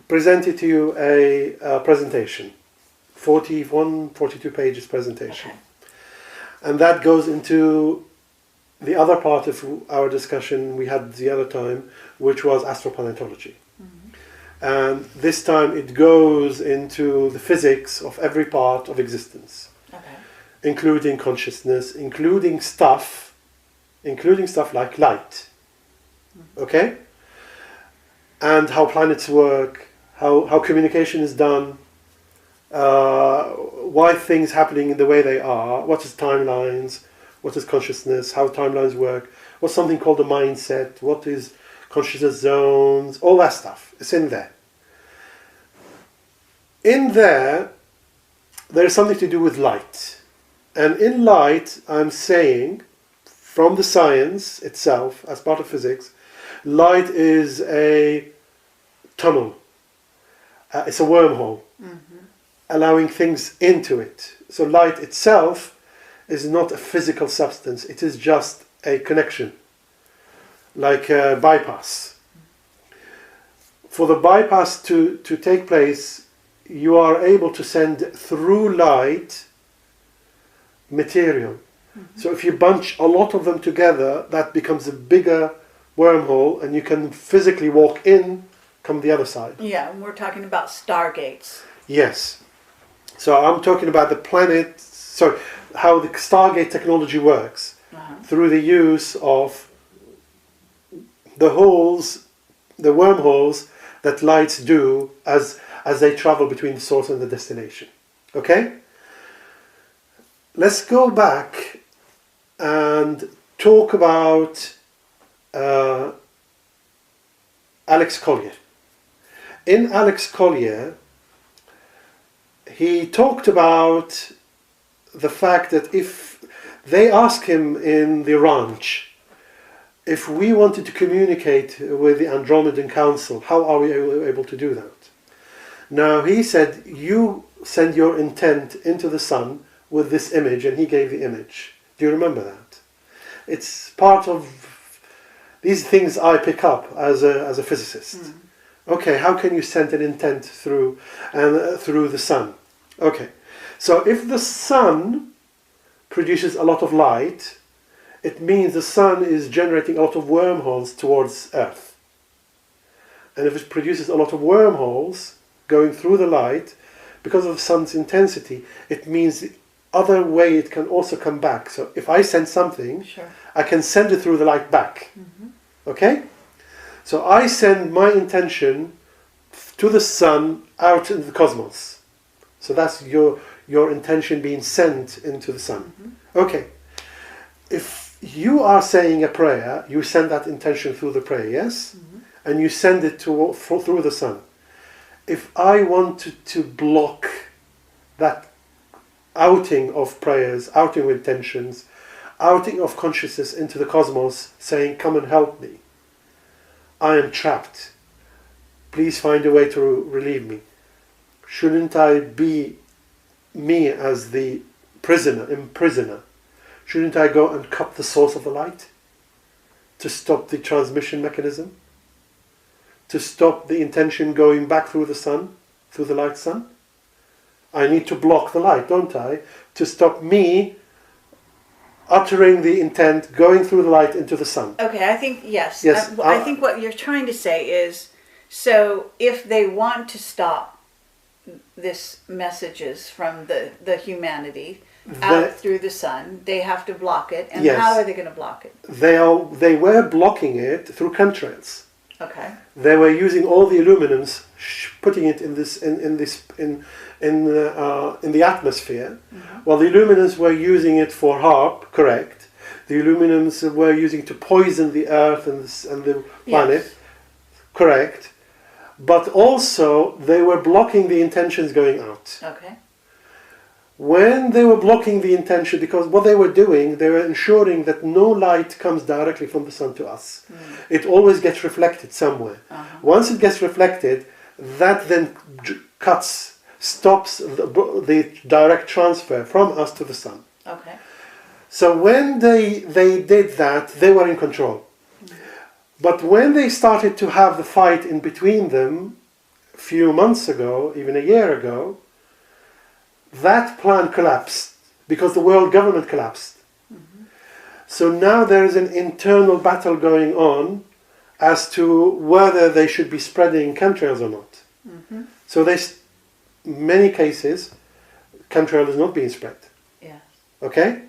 presented to you a presentation, 42 pages presentation. Okay. And that goes into the other part of our discussion we had the other time, which was astroplanetology. And this time it goes into the physics of every part of existence, Okay. including consciousness, including stuff like light. Okay? And how planets work, how communication is done, why things happening in the way they are, what is timelines, what is consciousness, how timelines work, what's something called a mindset, what is consciousness zones, all that stuff. It's in there. In there is something to do with light. And in light, I'm saying, from the science itself, as part of physics, light is a tunnel. It's a wormhole, allowing things into it. So light itself is not a physical substance. It is just a connection, like a bypass. For the bypass to take place, you are able to send through light material. So if you bunch a lot of them together, that becomes a bigger wormhole, and you can physically walk in, come the other side. Yeah, and we're talking about stargates. Yes. So I'm talking about the planet, so how the Stargate technology works through the use of the holes, the wormholes that lights do as they travel between the source and the destination. Okay? Let's go back and talk about Alex Collier. In Alex Collier, he talked about the fact that if they asked him in the ranch, if we wanted to communicate with the Andromedan Council, how are we able to do that? Now he said, you send your intent into the sun with this image, and he gave the image. Do you remember that? It's part of these things I pick up as a physicist. Okay, how can you send an intent through the sun? Okay, so if the sun produces a lot of light, it means the sun is generating a lot of wormholes towards Earth. And if it produces a lot of wormholes going through the light, because of the sun's intensity, it means the other way it can also come back. So if I send something, Sure. I can send it through the light back. Mm-hmm. Okay? So I send my intention to the sun out into the cosmos. So that's your intention being sent into the sun. Mm-hmm. Okay. If you are saying a prayer, you send that intention through the prayer, yes? Mm-hmm. And you send it through the sun. If I wanted to block that outing of prayers, outing of intentions, outing of consciousness into the cosmos, saying, come and help me, I am trapped, please find a way to relieve me. Shouldn't I be me as the imprisoner? Shouldn't I go and cut the source of the light to stop the transmission mechanism? To stop the intention going back through the sun, through the light sun? I need to block the light, don't I? To stop me uttering the intent, going through the light into the sun. Okay, I think, yes. Yes, I think what you're trying to say is, so if they want to stop this messages from the humanity out through the sun, they have to block it. And yes, how are they going to block it? They were blocking it through chemtrails. Okay. They were using all the aluminums, putting it in the atmosphere. Mm-hmm. While the aluminums were using it for harp, correct. The aluminums were using to poison the earth and the planet, Yes. correct. But also they were blocking the intentions going out. Okay. When they were blocking the intention, because what they were doing, they were ensuring that no light comes directly from the sun to us. Mm. It always gets reflected somewhere. Uh-huh. Once it gets reflected, that then stops the direct transfer from us to the sun. Okay. So when they did that, they were in control. Mm. But when they started to have the fight in between them, a few months ago, even a year ago, that plan collapsed because the world government collapsed. Mm-hmm. So now there is an internal battle going on as to whether they should be spreading chemtrails or not. Mm-hmm. So many cases, chemtrail is not being spread. Yeah. Okay?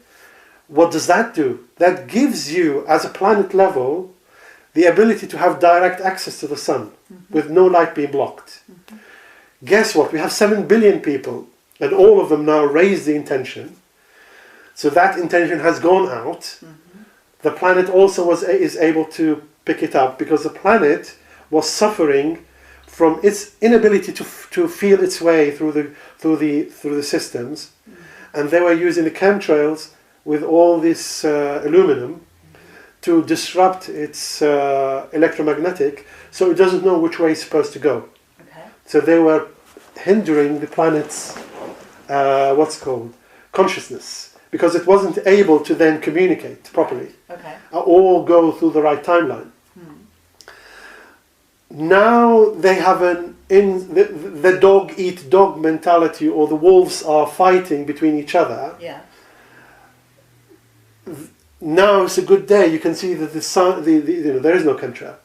What does that do? That gives you, as a planet level, the ability to have direct access to the sun, mm-hmm, with no light being blocked. Mm-hmm. Guess what? We have 7 billion people. And all of them now raise the intention. So that intention has gone out. Mm-hmm. The planet also is able to pick it up because the planet was suffering from its inability to feel its way through the systems. Mm-hmm. And they were using the chemtrails with all this aluminum, mm-hmm, to disrupt its electromagnetic, so it doesn't know which way it's supposed to go. Okay. So they were hindering the planet's consciousness, because it wasn't able to then communicate properly, okay, or go through the right timeline. Now they have the dog eat dog mentality, or the wolves are fighting between each other. Yeah. Now it's a good day. You can see that there is no chemtrail,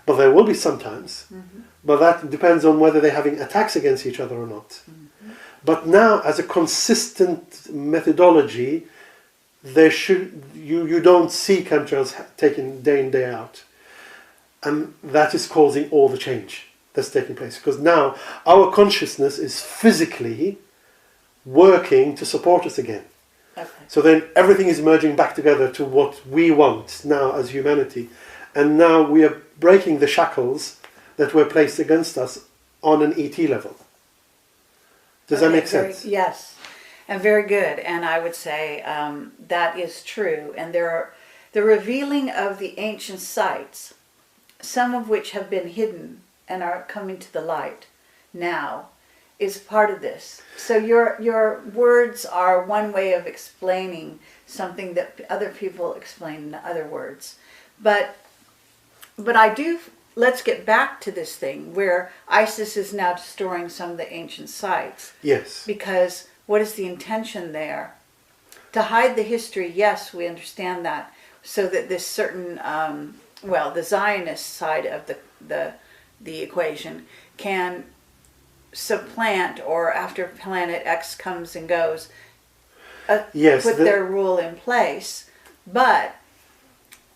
but there will be sometimes. Mm-hmm. But that depends on whether they're having attacks against each other or not. Mm-hmm. But now, as a consistent methodology, you don't see chemtrails taken day in, day out. And that is causing all the change that's taking place. Because now our consciousness is physically working to support us again. Okay. So then everything is merging back together to what we want now as humanity. And now we are breaking the shackles that were placed against us on an ET level. Does that make sense? Yes, and very good. And I would say that is true. And the revealing of the ancient sites, some of which have been hidden and are coming to the light now, is part of this. So your words are one way of explaining something that other people explain in other words. But let's get back to this thing where ISIS is now destroying some of the ancient sites. Yes. Because what is the intention there? To hide the history, yes, we understand that. so that this certain, the Zionist side of the equation can supplant, or after Planet X comes and goes, Yes, put their rule in place. But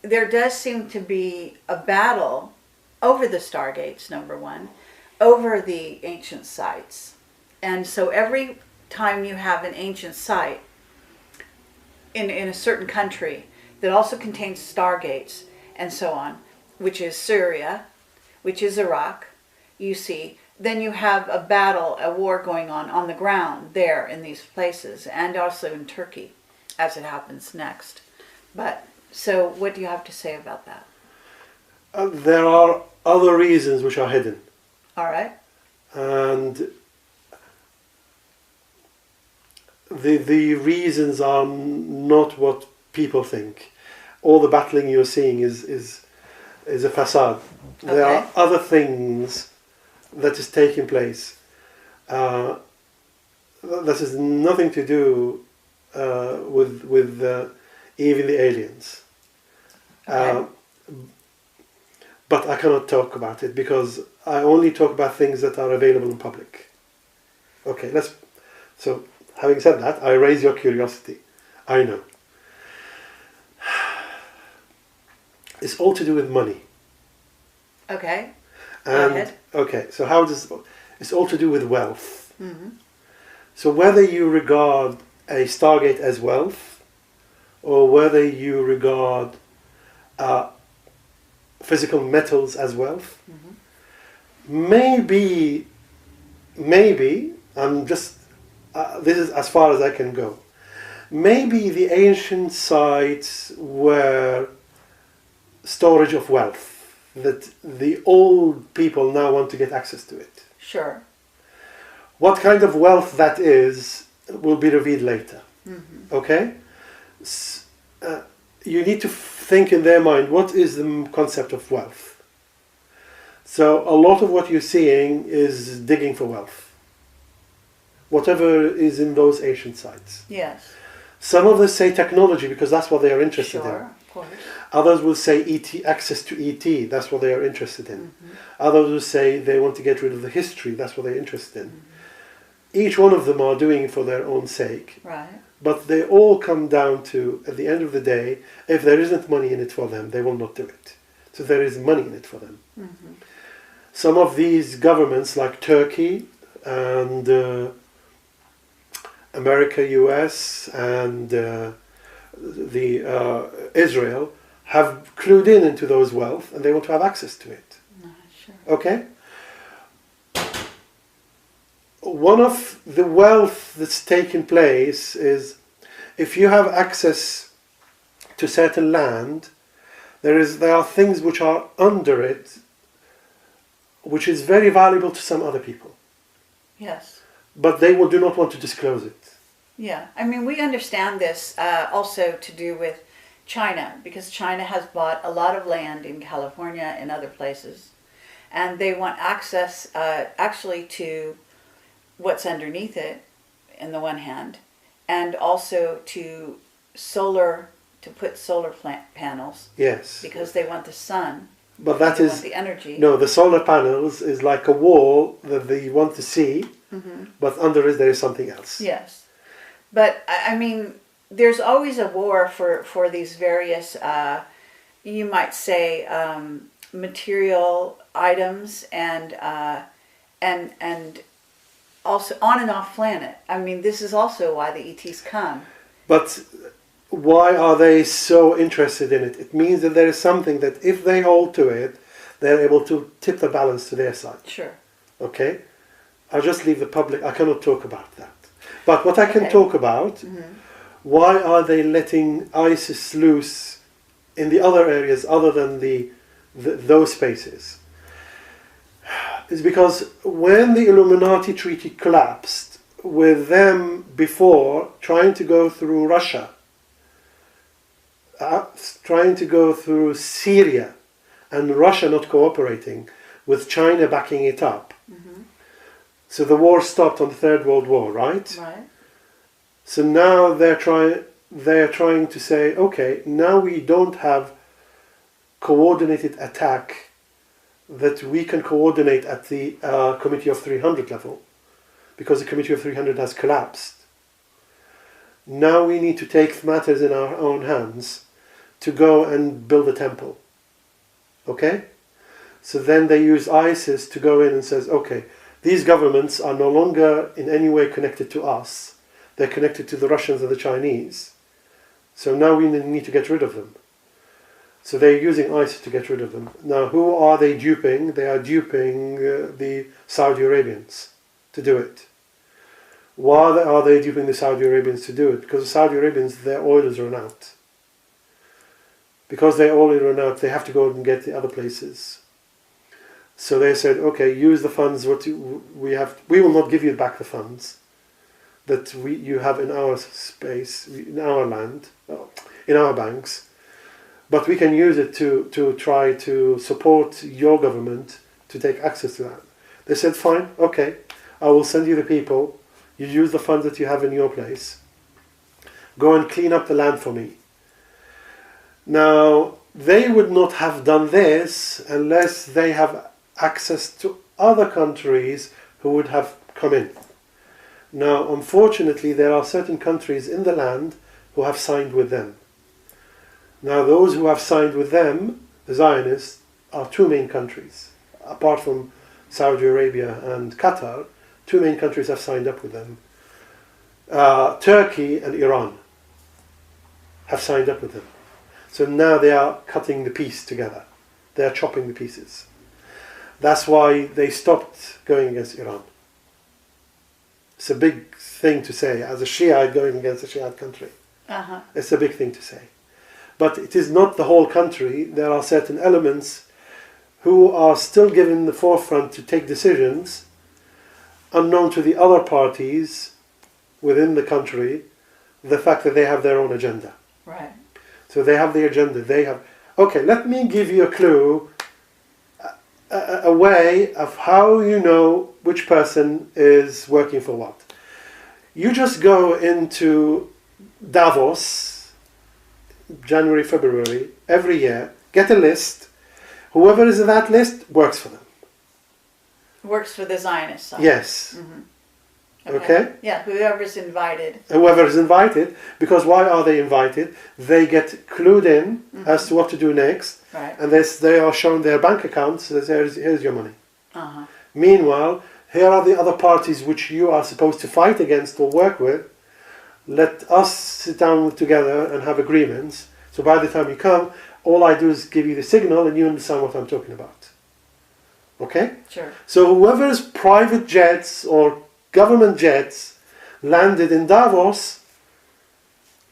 there does seem to be a battle over the Stargates, number one, over the ancient sites. And so every time you have an ancient site in a certain country that also contains Stargates and so on, which is Syria, which is Iraq, you see, then you have a battle, a war going on the ground there in these places, and also in Turkey, as it happens next. But, so what do you have to say about that? There are other reasons which are hidden. All right. And the reasons are not what people think. All the battling you're seeing is a facade. Okay. There are other things that is taking place. That has nothing to do with even the aliens. Okay. But I cannot talk about it because I only talk about things that are available in public. Okay, so having said that, I raise your curiosity. I know. It's all to do with money. Okay. Go And ahead. okay, so it's all to do with wealth. Mm-hmm. So whether you regard a Stargate as wealth, or whether you regard physical metals as wealth, Mm-hmm. maybe I'm just this is as far as I can go. Maybe the ancient sites were storage of wealth that the old people now want to get access to it. Sure. What kind of wealth that is will be revealed later. Mm-hmm. Okay? You need to think in their mind, what is the concept of wealth? So a lot of what you're seeing is digging for wealth. Whatever is in those ancient sites. Yes. Some of us say technology because that's what they are interested in. Sure, of course. Others will say ET, access to ET, that's what they are interested in. Mm-hmm. Others will say they want to get rid of the history, that's what they're interested in. Mm-hmm. Each one of them are doing it for their own sake. Right. But they all come down to, at the end of the day, if there isn't money in it for them, they will not do it. So there is money in it for them. Mm-hmm. Some of these governments, like Turkey and America, US, and Israel, have clued into those wealth and they want to have access to it. Sure. Okay? One of the wealth that's taken place is if you have access to certain land, there are things which are under it which is very valuable to some other people. Yes. But they do not want to disclose it. Yeah. I mean, we understand this also to do with China, because China has bought a lot of land in California and other places, and they want access actually to what's underneath it, in the one hand, and also to put solar panels. Yes. Because they want the sun. But that they is want the energy. No, the solar panels is like a wall that they want to see, but under it there is something else. Yes. But I mean, there's always a war for these various, you might say, material items and also on and off planet. I mean, this is also why the ETs come. But why are they so interested in it? It means that there is something that if they hold to it, they're able to tip the balance to their side. Sure. Okay? I'll just leave the public. I cannot talk about that. But what I can talk about, why are they letting ISIS loose in the other areas other than those spaces? Is because when the Illuminati treaty collapsed, with them before trying to go through Russia, trying to go through Syria, and Russia not cooperating, with China backing it up. So the war stopped on the Third World War, right? Right. So now they're trying, they're trying to say, okay, now we don't have coordinated attack that we can coordinate at the Committee of 300 level, because the Committee of 300 has collapsed. Now we need to take matters in our own hands to go and build a temple. Okay? So then they use ISIS to go in and says, okay, these governments are no longer in any way connected to us. They're connected to the Russians and the Chinese. So now we need to get rid of them. So they're using ISIS to get rid of them. Now, who are they duping? They are duping the Saudi Arabians to do it. Why are they duping the Saudi Arabians to do it? Because the Saudi Arabians, their oil is run out. Because their oil is run out, they have to go and get the other places. So they said, okay, use the funds. We will not give you back the funds that you have in our space, in our land, in our banks. But we can use it to try to support your government to take access to that. They said, fine, okay, I will send you the people. You use the funds that you have in your place. Go and clean up the land for me. Now, they would not have done this unless they have access to other countries who would have come in. Now, unfortunately, there are certain countries in the land who have signed with them. Now, those who have signed with them, the Zionists, are two main countries. Apart from Saudi Arabia and Qatar, two main countries have signed up with them. Turkey and Iran have signed up with them. So now they are cutting the piece together. They are chopping the pieces. That's why they stopped going against Iran. It's a big thing to say, as a Shiite going against a Shiite country. Uh-huh. It's a big thing to say. But it is not the whole country. There are certain elements who are still given the forefront to take decisions unknown to the other parties within the country, the fact that they have their own agenda. Right. So they have the agenda. They have... Okay, let me give you a clue, a way of how you know which person is working for what. You just go into Davos, January, February, every year, get a list. Whoever is in that list works for them. Works for the Zionist side. Yes. Mm-hmm. Okay? Yeah, whoever's invited. Whoever is invited, because why are they invited? They get clued in as to what to do next, Right. and they are shown their bank accounts. Here's your money. Uh-huh. Meanwhile, here are the other parties which you are supposed to fight against or work with. Let us sit down together and have agreements. So by the time you come, all I do is give you the signal and you understand what I'm talking about. Okay? Sure. So whoever's private jets or government jets landed in Davos,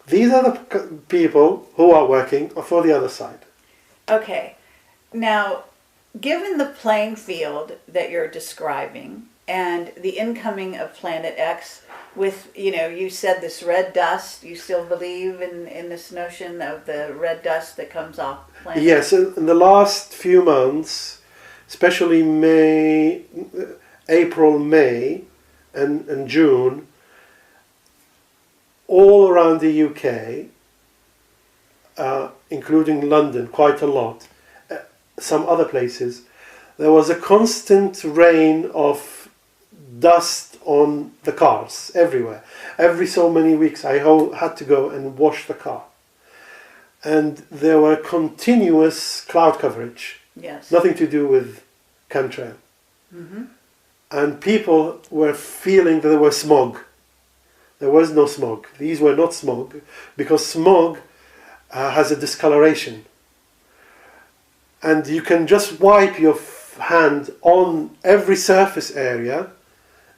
these are the people who are working for the other side. Okay. Now, given the playing field that you're describing and the incoming of Planet X with, you said this red dust, you still believe in this notion of the red dust that comes off Planet Yes, X? in the last few months, especially April, May, and June, all around the UK, including London, quite a lot, some other places, there was a constant rain of dust on the cars everywhere. Every so many weeks I had to go and wash the car. And there were continuous cloud coverage. Yes. Nothing to do with chemtrail. Mm-hmm. And people were feeling that there was smog. There was no smog. These were not smog, because smog has a discoloration. And you can just wipe your hand on every surface area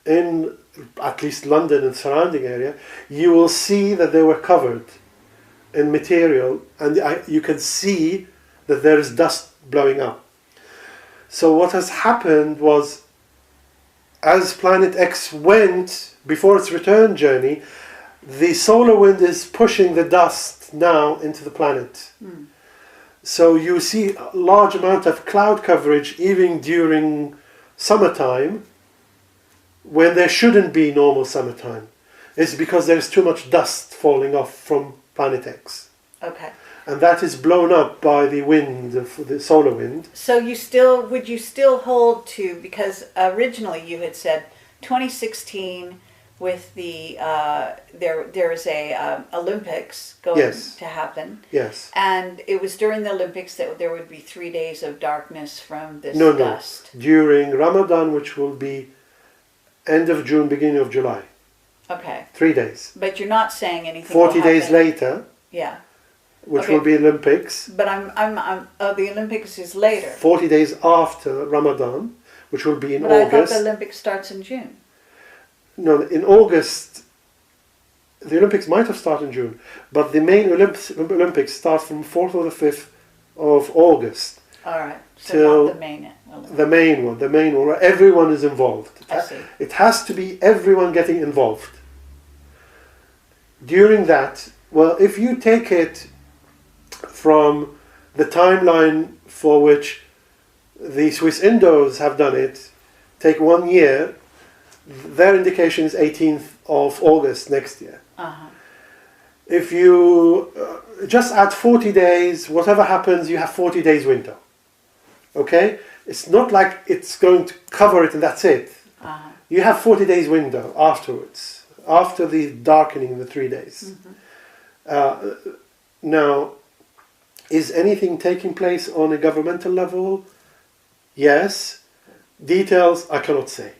in at least London and surrounding area. You will see that they were covered in material, and you can see that there is dust blowing up. So what has happened was, as Planet X went before its return journey, the solar wind is pushing the dust now into the planet. Mm. So you see a large amount of cloud coverage even during summertime, when there shouldn't be normal summertime. It's because there's too much dust falling off from Planet X. Okay. And that is blown up by the wind, the solar wind. So would you still hold to, because originally you had said 2016 with the there is a Olympics going Yes. to happen. Yes. And it was during the Olympics that there would be 3 days of darkness from this No. dust. During Ramadan, which will be end of June, beginning of July. Okay. 3 days. But you're not saying anything. 40 will days happen. later, Yeah. which Okay. will be Olympics. But I'm the Olympics is later. 40 days after Ramadan, which will be in But I thought August. the Olympics starts in June. No, in August, the Olympics might have started in June, but the main Olympics start from 4th or the 5th of August. All right. So Till not the main Olympics. The main one, where everyone is involved. I see. It has to be everyone getting involved. During that, well, if you take it from the timeline for which the Swiss Indos have done it, take 1 year, their indication is 18th of August next year. Uh-huh. If you just add 40 days, whatever happens, you have 40 days window. Okay? It's not like it's going to cover it and that's it. Uh-huh. You have 40 days window afterwards, after the darkening, the 3 days. Mm-hmm. Now, is anything taking place on a governmental level? Yes. Details, I cannot say.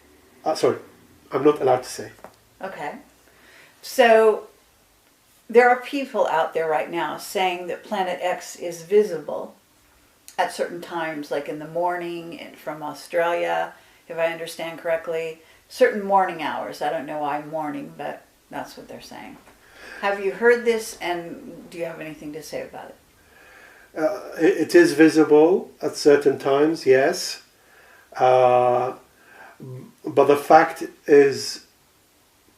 Sorry, I'm not allowed to say. Okay. So there are people out there right now saying that Planet X is visible at certain times, like in the morning and from Australia, if I understand correctly. Certain morning hours. I don't know why morning, but that's what they're saying. Have you heard this, and do you have anything to say about it? It is visible at certain times, yes. But the fact is,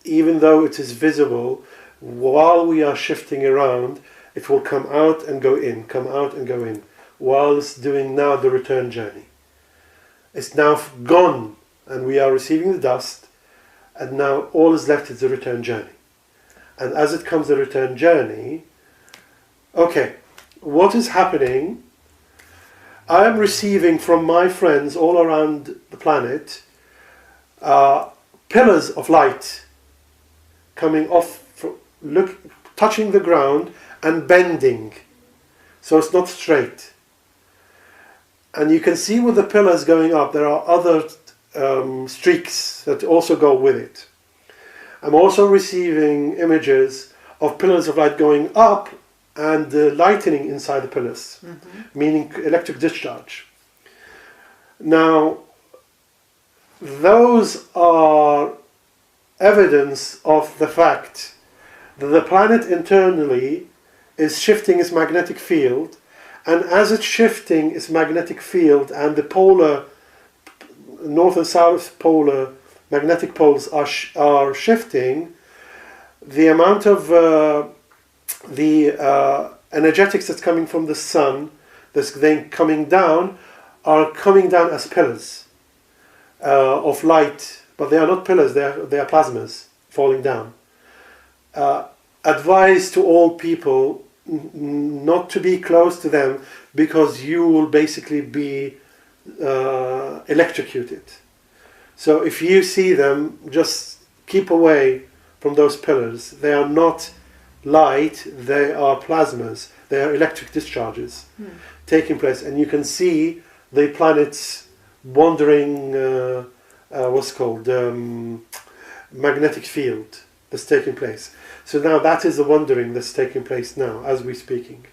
even though it is visible, while we are shifting around, it will come out and go in, come out and go in, whilst doing now the return journey. It's now gone, and we are receiving the dust, and now all is left is the return journey. And as it comes the return journey, okay, what is happening? I am receiving from my friends all around the planet pillars of light coming off, touching the ground and bending, so it's not straight. And you can see with the pillars going up, there are other streaks that also go with it. I'm also receiving images of pillars of light going up and lightening inside the pillars, meaning electric discharge. Now, those are evidence of the fact that the planet internally is shifting its magnetic field, and as it's shifting its magnetic field and the polar, north and south polar magnetic poles are shifting, the amount of energetics that's coming from the sun, that's then coming down, are coming down as pillars of light, but they are not pillars, they are plasmas falling down. Advise to all people not to be close to them, because you will basically be electrocuted. So if you see them, just keep away from those pillars. They are not light, they are plasmas, they are electric discharges taking place, and you can see the planets wandering what's called magnetic field that's taking place. So now that is the wandering that's taking place now as we're speaking.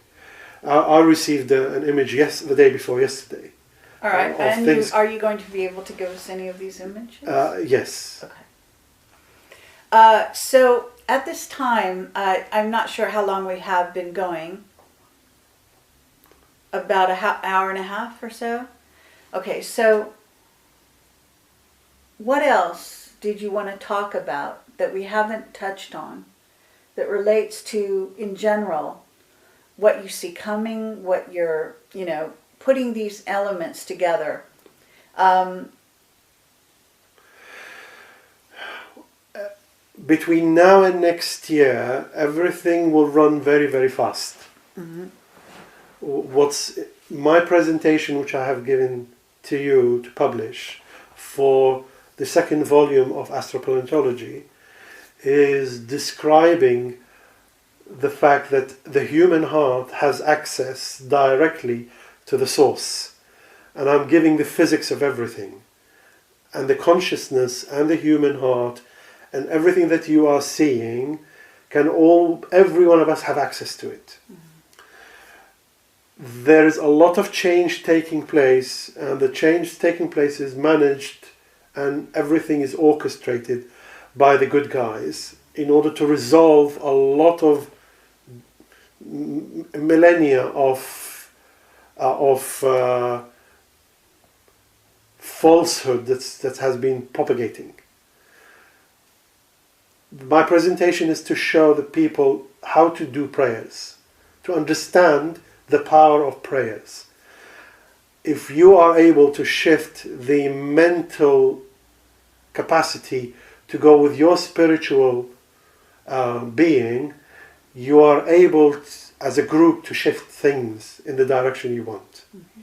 I received an image the day before yesterday. All right, and are you going to be able to give us any of these images? Yes. Okay. So at this time, I'm not sure how long we have been going. About an hour and a half or so? Okay, so what else did you want to talk about that we haven't touched on that relates to, in general, what you see coming, what you're, putting these elements together? between now and next year, everything will run very, very fast. Mm-hmm. What's my presentation, which I have given to you to publish for the second volume of Astropaleontology, is describing the fact that the human heart has access directly to the source. And I'm giving the physics of everything. And the consciousness and the human heart and everything that you are seeing every one of us have access to it. Mm-hmm. There is a lot of change taking place, and the change taking place is managed and everything is orchestrated by the good guys in order to resolve a lot of millennia of falsehood that has been propagating. My presentation is to show the people how to do prayers, to understand the power of prayers. If you are able to shift the mental capacity to go with your spiritual being, you are able as a group to shift things in the direction you want. Mm-hmm.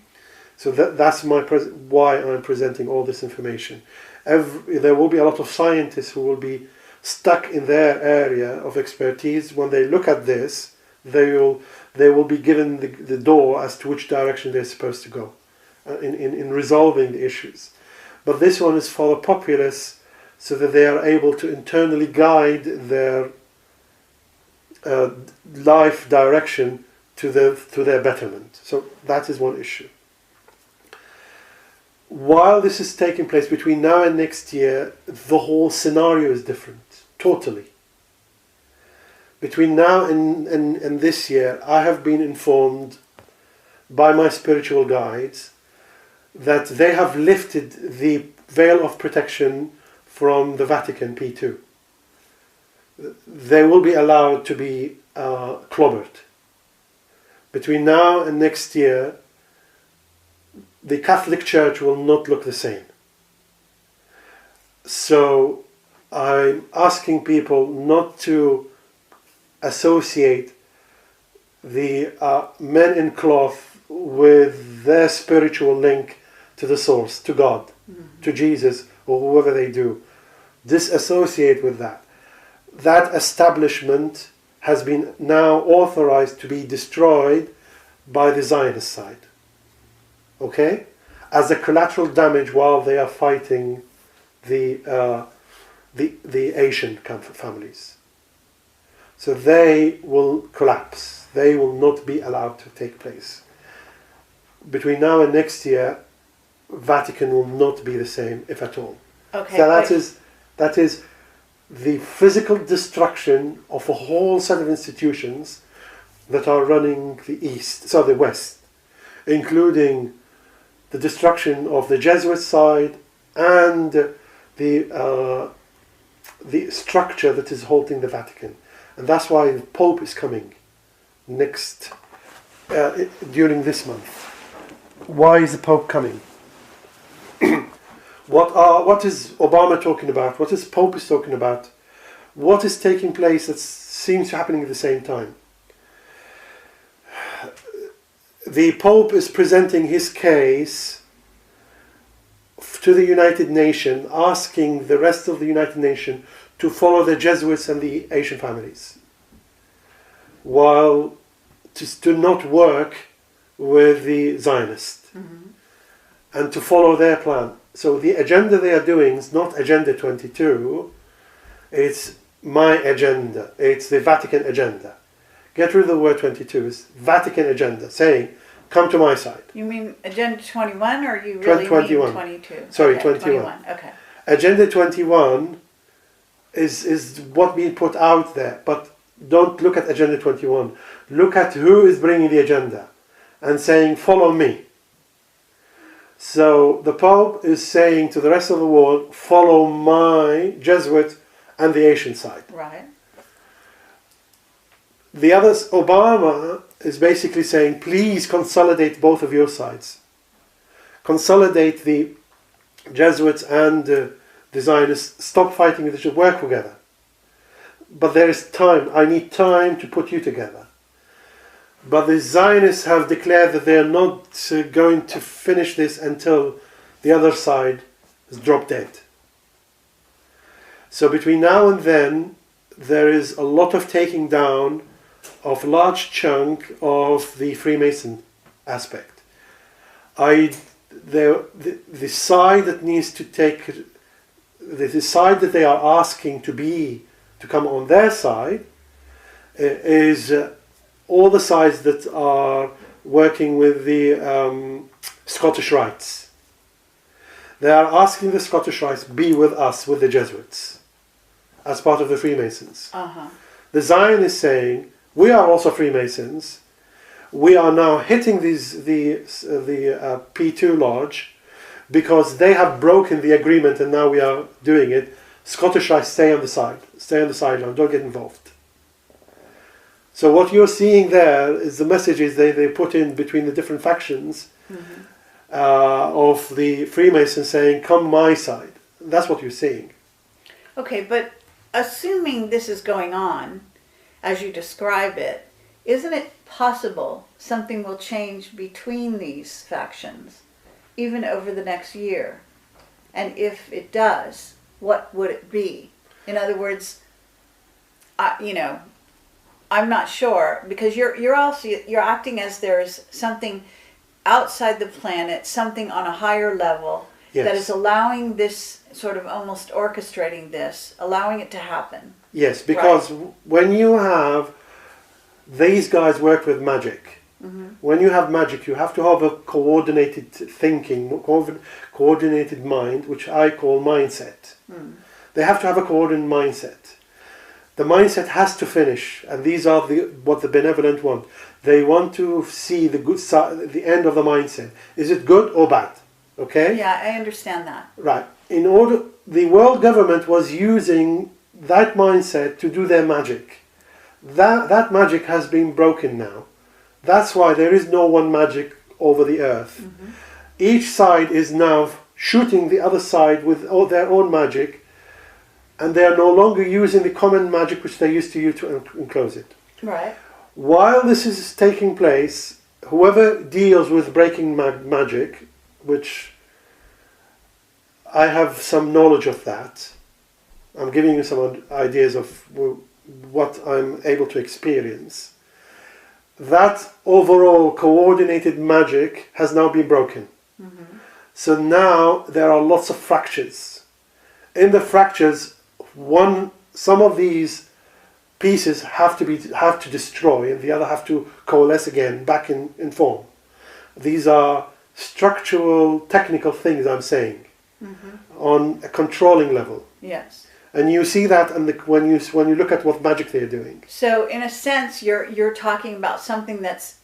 So that's why I'm presenting all this information. There will be a lot of scientists who will be stuck in their area of expertise. When they look at this, they will be given the door as to which direction they're supposed to go in resolving the issues. But this one is for the populace, so that they are able to internally guide their life direction to their betterment. So that is one issue. While this is taking place between now and next year, the whole scenario is different, totally. Between now and this year, I have been informed by my spiritual guides that they have lifted the veil of protection from the Vatican P2. They will be allowed to be clobbered. Between now and next year, the Catholic Church will not look the same. So I'm asking people not to associate the men in cloth with their spiritual link to the source, to God, to Jesus, or whoever they do. Disassociate with that. That establishment has been now authorized to be destroyed by the Zionist side. Okay? As a collateral damage while they are fighting the Asian families. So they will collapse. They will not be allowed to take place. Between now and next year, Vatican will not be the same, if at all. Okay. So that is the physical destruction of a whole set of institutions that are running the West, including the destruction of the Jesuit side and the structure that is holding the Vatican. And that's why the Pope is coming during this month. Why is the Pope coming? What is Obama talking about? What is Pope is talking about? What is taking place that seems to be happening at the same time? The Pope is presenting his case to the United Nations, asking the rest of the United Nations to follow the Jesuits and the Asian families, while to not work with the Zionists, and to follow their plan. So the agenda they are doing is not Agenda 22, it's my agenda, it's the Vatican agenda. Get rid of the word 22, it's Vatican agenda, saying, come to my side. You mean Agenda 21, or you really 21. mean 22? Sorry, okay, 21. Okay. Agenda 21 is what being put out there, but don't look at Agenda 21. Look at who is bringing the agenda and saying, follow me. So the Pope is saying to the rest of the world, follow my Jesuit and the Asian side. Right. The others, Obama is basically saying, please consolidate both of your sides. Consolidate the Jesuits and the Zionists. Stop fighting, they should work together. but there is time. I need time to put you together. But the Zionists have declared that they are not going to finish this until the other side is drop dead. So between now and then, there is a lot of taking down of a large chunk of the Freemason aspect. The side that needs to take, the side that they are asking to come on their side, is all the sides that are working with the Scottish Rites. They are asking the Scottish Rites be with us, with the Jesuits, as part of the Freemasons. Uh-huh. The Zion is saying, we are also Freemasons. We are now hitting the P2 Lodge because they have broken the agreement and now we are doing it. Scottish Rites stay on the sideline, don't get involved. So what you're seeing there is the messages they put in between the different factions of the Freemasons saying, come my side. That's what you're seeing. Okay, but assuming this is going on, as you describe it, isn't it possible something will change between these factions, even over the next year? And if it does, what would it be? In other words, I'm not sure, because you're acting as there's something outside the planet, something on a higher level, yes, that is allowing this, sort of almost orchestrating this, allowing it to happen. Yes, because when you have, these guys work with magic. Mm-hmm. When you have magic, you have to have a coordinated thinking, coordinated mind, which I call mindset. Mm. They have to have a coordinated mindset. The mindset has to finish, and these are what the benevolent want. They want to see the good side, the end of the mindset. Is it good or bad? Okay? Yeah, I understand that. Right. The world government was using that mindset to do their magic. That magic has been broken now. That's why there is no one magic over the earth. Mm-hmm. Each side is now shooting the other side with their own magic, and they are no longer using the common magic which they used to use to enclose it. Right. While this is taking place, whoever deals with breaking magic, which I have some knowledge of that, I'm giving you some ideas of what I'm able to experience. That overall coordinated magic has now been broken. Mm-hmm. So now there are lots of fractures. In the fractures, some of these pieces have to destroy, and the other have to coalesce again back in form. These are structural, technical things I'm saying, mm-hmm, on a controlling level. Yes. And you see that when you look at what magic they're doing. So in a sense, you're talking about something that's,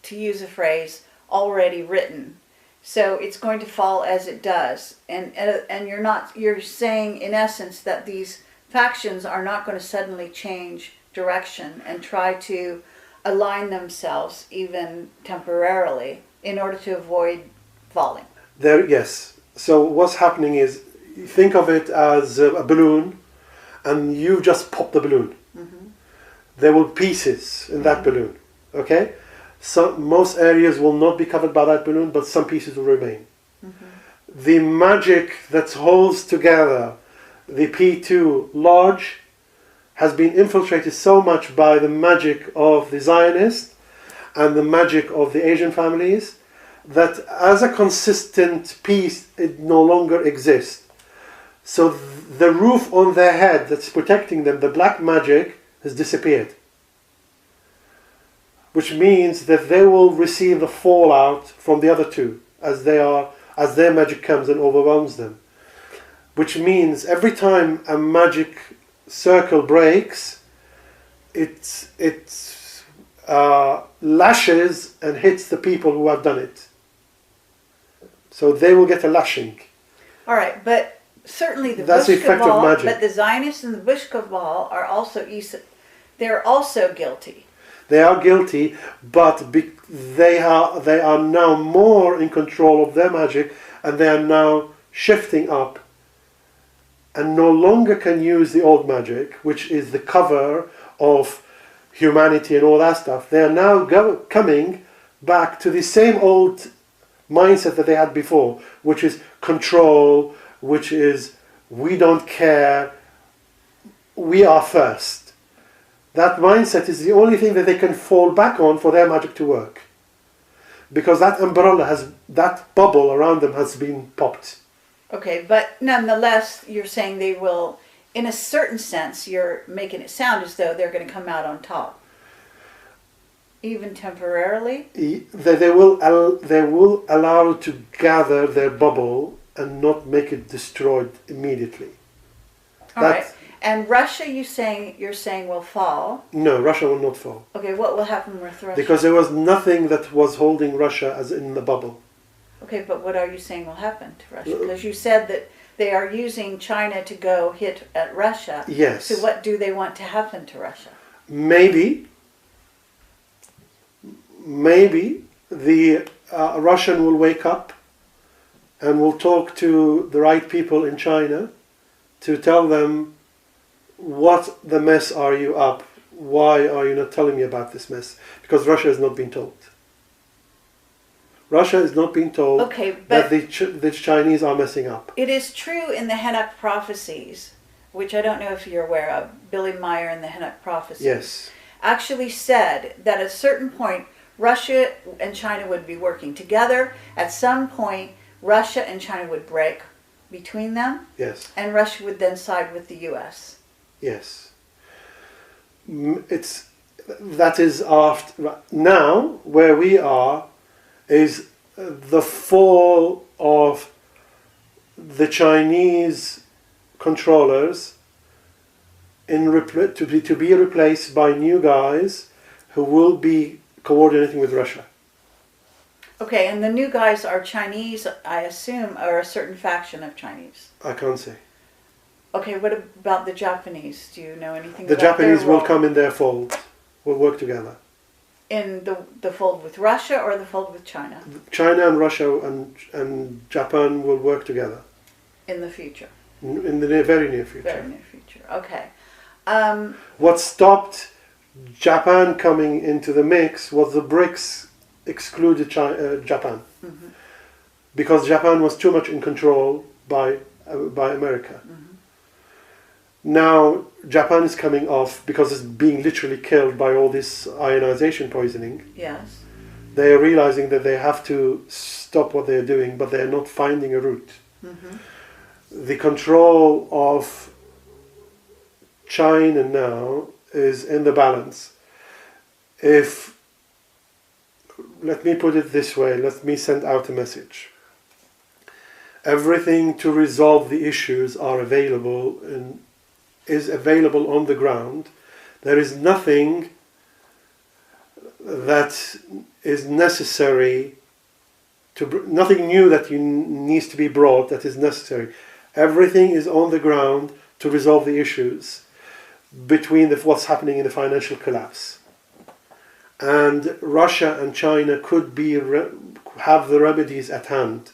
to use a phrase, already written. So it's going to fall as it does, and you're saying in essence that these factions are not going to suddenly change direction and try to align themselves even temporarily in order to avoid falling. Yes. So what's happening is, think of it as a balloon, and you've just popped the balloon. Mm-hmm. There will be pieces in that, mm-hmm, balloon. Okay? Most areas will not be covered by that balloon, but some pieces will remain. Mm-hmm. The magic that holds together the P2 Lodge has been infiltrated so much by the magic of the Zionists and the magic of the Asian families that as a consistent piece it no longer exists. So the roof on their head that's protecting them, the black magic, has disappeared. Which means that they will receive the fallout from the other two as their magic comes and overwhelms them. Which means every time a magic circle breaks, it lashes and hits the people who have done it. So they will get a lashing. All right, but certainly the Bush Cabal, but the Zionists and the Bush Cabal are also guilty. They are guilty, but they are now more in control of their magic, and they are now shifting up and no longer can use the old magic, which is the cover of humanity and all that stuff. They are now coming back to the same old mindset that they had before, which is control, which is we don't care, we are first. That mindset is the only thing that they can fall back on for their magic to work. Because that umbrella that bubble around them has been popped. Okay, but nonetheless, you're saying they will, in a certain sense, you're making it sound as though they're going to come out on top. Even temporarily? They will allow to gather their bubble and not make it destroyed immediately. All right. And Russia, you're saying will fall. No, Russia will not fall. Okay, what will happen with Russia? Because there was nothing that was holding Russia as in the bubble. Okay, but what are you saying will happen to Russia? Because you said that they are using China to go hit at Russia. Yes. So what do they want to happen to Russia? Maybe the Russian will wake up and will talk to the right people in China to tell them, what the mess are you up? Why are you not telling me about this mess? Because Russia has not been told. Russia is not being told that the Chinese are messing up. It is true in the Enoch prophecies, which I don't know if you're aware of. Billy Meyer in the Enoch prophecies Yes. actually said that at a certain point Russia and China would be working together. At some point Russia and China would break between them. Yes. And Russia would then side with the U.S. Yes. That is after. Now, where we are is the fall of the Chinese controllers to be replaced by new guys who will be coordinating with Russia. Okay, and the new guys are Chinese, I assume, or a certain faction of Chinese. I can't say. Okay, what about the Japanese? Do you know anything The about their Japanese will role? come in their fold. We'll work together. In the fold with Russia or the fold with China? China and Russia and Japan will work together. In the future? In the very near future. Very near future, okay. What stopped Japan coming into the mix was the BRICS excluded Japan. Mm-hmm. Because Japan was too much in control by America. Mm-hmm. Now Japan is coming off because it's being literally killed by all this ionization poisoning. Yes. They are realizing that they have to stop what they're doing, but they're not finding a route. Mm-hmm. The control of China now is in the balance. Let me put it this way, let me send out a message. Everything to resolve the issues is available on the ground. There is nothing that is necessary nothing new that needs to be brought that is necessary. Everything is on the ground to resolve the issues between what's happening in the financial collapse. And Russia and China could have the remedies at hand.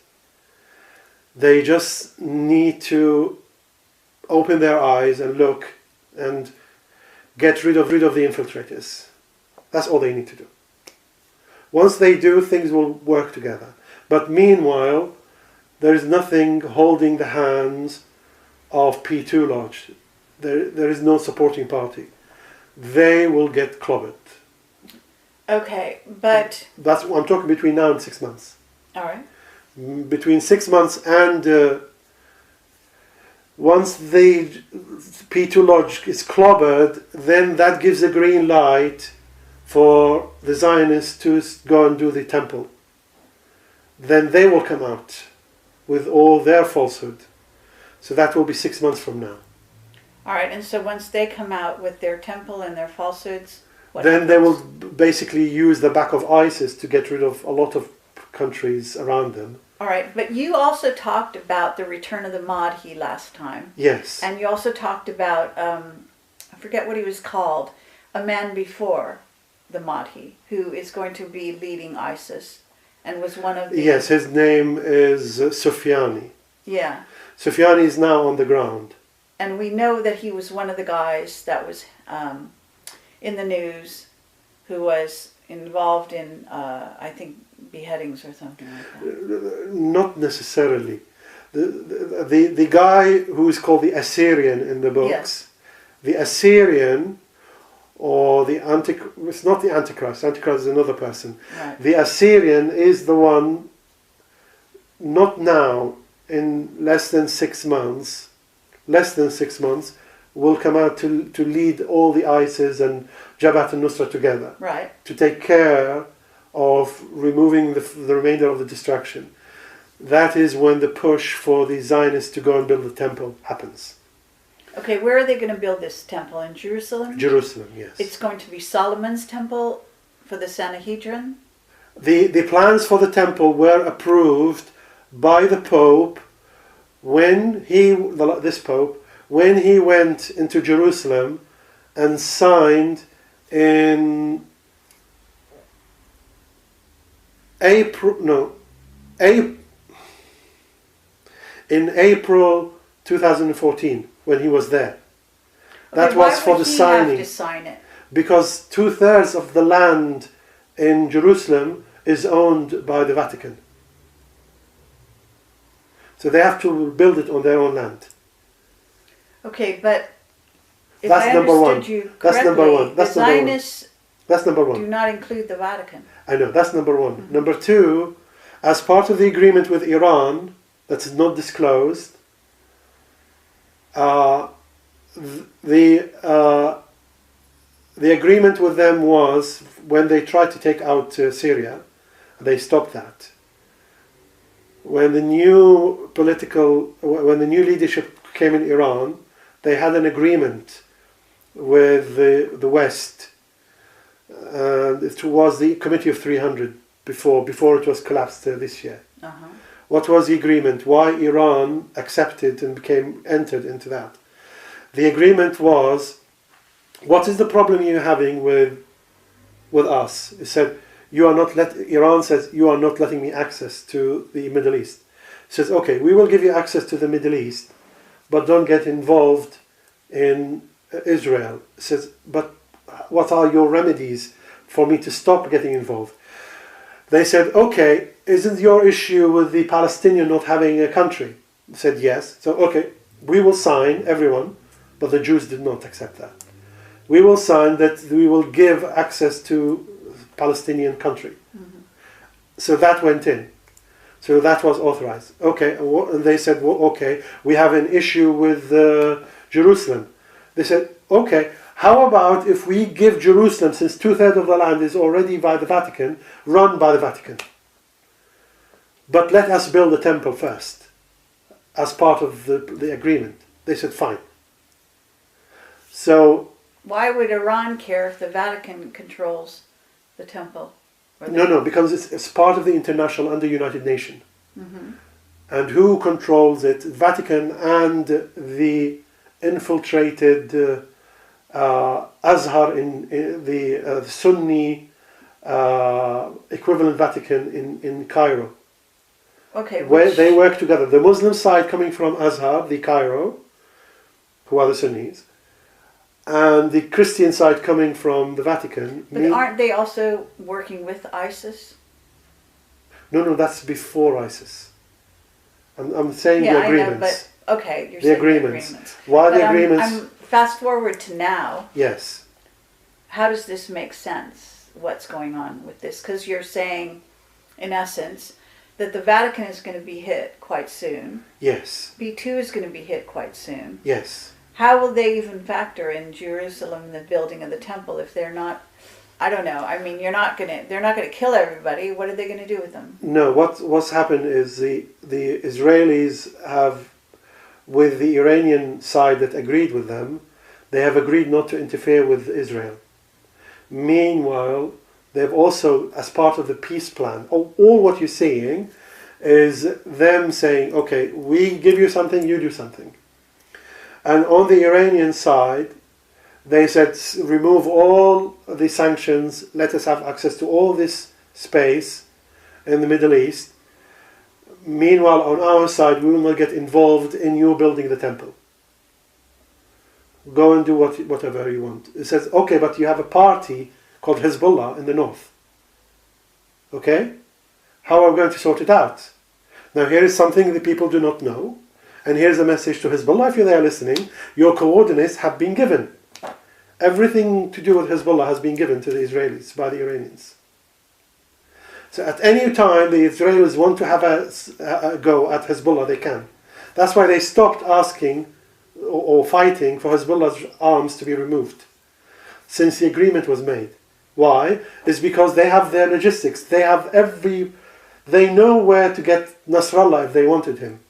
They just need to open their eyes and look and get rid of the infiltrators. That's all they need to do. Once they do, things will work together. But meanwhile, there is nothing holding the hands of P2 Lodge. There is no supporting party. They will get clobbered. Okay, but... I'm talking between now and 6 months. All right. Between 6 months and... once the P2 Lodge is clobbered, then that gives a green light for the Zionists to go and do the temple. Then they will come out with all their falsehood. So that will be 6 months from now. All right, and so once they come out with their temple and their falsehoods, what then happens? they will basically use the back of ISIS to get rid of a lot of countries around them. All right, but you also talked about the return of the Mahdi last time. Yes. And you also talked about, I forget what he was called, a man before the Mahdi, who is going to be leading ISIS, and was one of the... Yes, his name is Sufyani. Yeah. Sufyani is now on the ground. and we know that he was one of the guys that was in the news who was involved in, I think, beheadings or something like that. Not necessarily. The guy who is called the Assyrian in the books, Yes. the Assyrian, or it's not the Antichrist. Antichrist is another person. Right. The Assyrian is the one, not now, in less than 6 months, will come out to lead all the ISIS and Jabhat al-Nusra together. Right. To take care of removing the remainder of the destruction. That is when the push for the Zionists to go and build the temple happens. Okay, where are they going to build this temple? In Jerusalem? Jerusalem, yes. It's going to be Solomon's temple for the Sanhedrin? The plans for the temple were approved by the Pope when this Pope, when he went into Jerusalem and signed in April 2014, when he was there. That Okay, was for the signing. Why would he have to sign it? Because 2/3 of the land in Jerusalem is owned by the Vatican. So they have to build it on their own land. Okay, but if That's I number one. understood you That's correctly, number one. That's the number one. Zionists That's number do one. not include the Vatican. I know, that's number one. Number two, as part of the agreement with Iran, that's not disclosed, the agreement with them was when they tried to take out Syria, they stopped that. When the new leadership came in Iran, they had an agreement with the West. It was the Committee of 300 before it was collapsed this year. Uh-huh. What was the agreement? Why Iran accepted and entered into that? The agreement was, what is the problem you're having with us? It said, Iran says, you are not letting me access to the Middle East. It says, okay, we will give you access to the Middle East, but don't get involved in Israel. It says, but what are your remedies for me to stop getting involved? They said, okay, isn't your issue with the Palestinian not having a country? They said, yes. So, okay, we will sign, everyone, but the Jews did not accept that. We will sign that we will give access to Palestinian country. Mm-hmm. So that went in. So that was authorized. Okay, and they said, well, okay, we have an issue with Jerusalem. They said, okay, how about if we give Jerusalem, since 2/3 of the land is already by the Vatican, run by the Vatican? But let us build a temple first, as part of the agreement. They said, fine. So... Why would Iran care if the Vatican controls the temple? No, because it's part of the international under United Nations. Mm-hmm. And who controls it? Vatican and the infiltrated Azhar in the Sunni equivalent Vatican in Cairo. Okay. Where they work together. The Muslim side coming from Azhar, the Cairo, who are the Sunnis, and the Christian side coming from the Vatican. But aren't they also working with ISIS? No, that's before ISIS. I'm saying the agreements. I know, but okay, you're the saying agreements. the agreements. Why but the agreements? I'm fast forward to now. Yes. How does this make sense? What's going on with this? Because you're saying, in essence, that the Vatican is going to be hit quite soon. Yes. B2 is going to be hit quite soon. Yes. How will they even factor in Jerusalem, the building of the temple, if they're not? I don't know. I mean, they're not going to kill everybody. What are they going to do with them? No. What's happened is the Israelis have, with the Iranian side that agreed with them, they have agreed not to interfere with Israel. Meanwhile, they've also, as part of the peace plan, all what you're seeing is them saying, okay, we give you something, you do something. And on the Iranian side, they said, remove all the sanctions, let us have access to all this space in the Middle East. Meanwhile, on our side, we will not get involved in you building the temple. go and do whatever you want. It says, okay, but you have a party called Hezbollah in the north. Okay? How are we going to sort it out? Now here is something that people do not know. And here's a message to Hezbollah, if you're there listening. Your coordinates have been given. Everything to do with Hezbollah has been given to the Israelis by the Iranians. So at any time the Israelis want to have a go at Hezbollah, they can. That's why they stopped asking or fighting for Hezbollah's arms to be removed since the agreement was made. Why? It's because they have their logistics. They know where to get Nasrallah if they wanted him.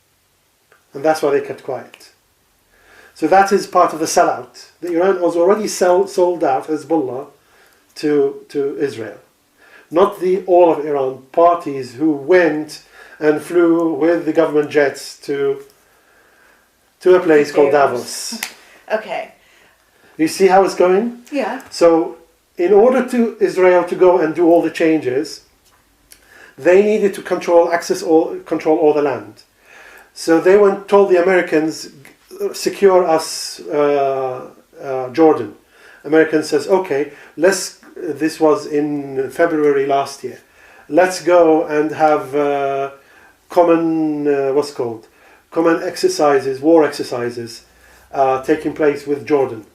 And that's why they kept quiet. So that is part of the sellout. The Iran was already sold out Hezbollah to Israel. Not all of Iran, parties who went and flew with the government jets to a place called Davos. Okay. You see how it's going? Yeah. So in order to Israel to go and do all the changes, they needed to control all the land. So they told the Americans, secure us Jordan. Americans says, okay, this was in February last year. Let's go and have common exercises, war exercises taking place with Jordan.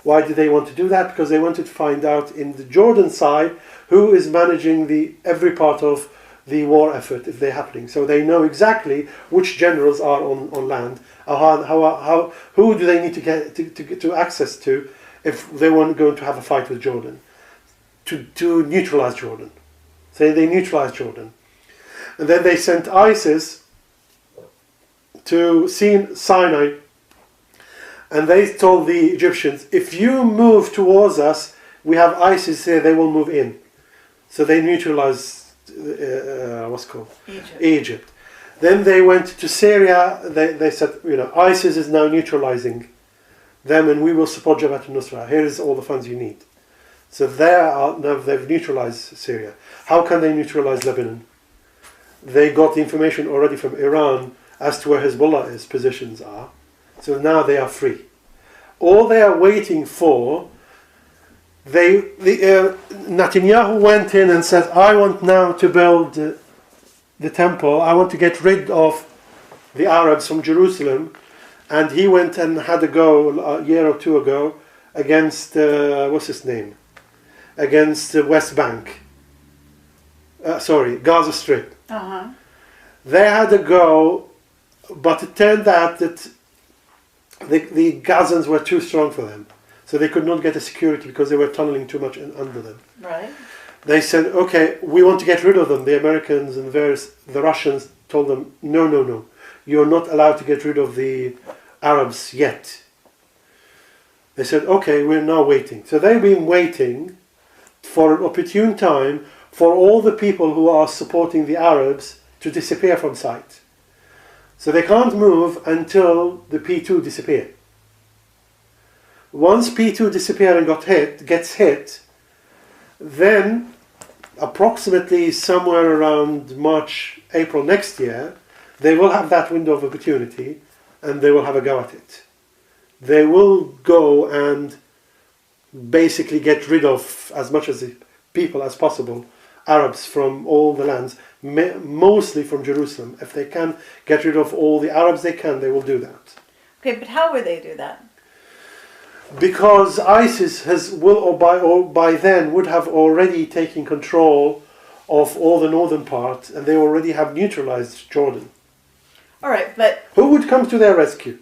Why did they want to do that? Because they wanted to find out in the Jordan side who is managing every part of the war effort if they're happening. So they know exactly which generals are on land. Who do they need to get to access to if they weren't going to have a fight with Jordan? To neutralize Jordan. So they neutralized Jordan. And then they sent ISIS to Sinai, and they told the Egyptians, if you move towards us, we have ISIS here, they will move in. So they neutralized Egypt. Then they went to Syria. They said, ISIS is now neutralizing them, and we will support Jabhat al-Nusra. Here is all the funds you need. So now they've neutralized Syria. How can they neutralize Lebanon? They got the information already from Iran as to where Hezbollah's positions are. So now they are free. All they are waiting for, Netanyahu went in and said, I want now to build the temple. I want to get rid of the Arabs from Jerusalem. And he went and had a go a year or two ago against, against the West Bank. Gaza Strip. Uh-huh. They had a go, but it turned out that the Gazans were too strong for them. So they could not get the security because they were tunneling too much under them. Right. They said, okay, we want to get rid of them. The Americans and the Russians told them, no. You're not allowed to get rid of the Arabs yet. They said, okay, we're now waiting. So they've been waiting for an opportune time for all the people who are supporting the Arabs to disappear from sight. So they can't move until the P2 disappear. Once P2 disappear and gets hit, then approximately somewhere around March, April next year, they will have that window of opportunity and they will have a go at it. They will go and basically get rid of as much as the people as possible, Arabs from all the lands, mostly from Jerusalem. If they can get rid of all the Arabs they will do that. Okay, but how will they do that? Because ISIS by then would have already taken control of all the northern part, and they already have neutralized Jordan. All right, but who would come to their rescue?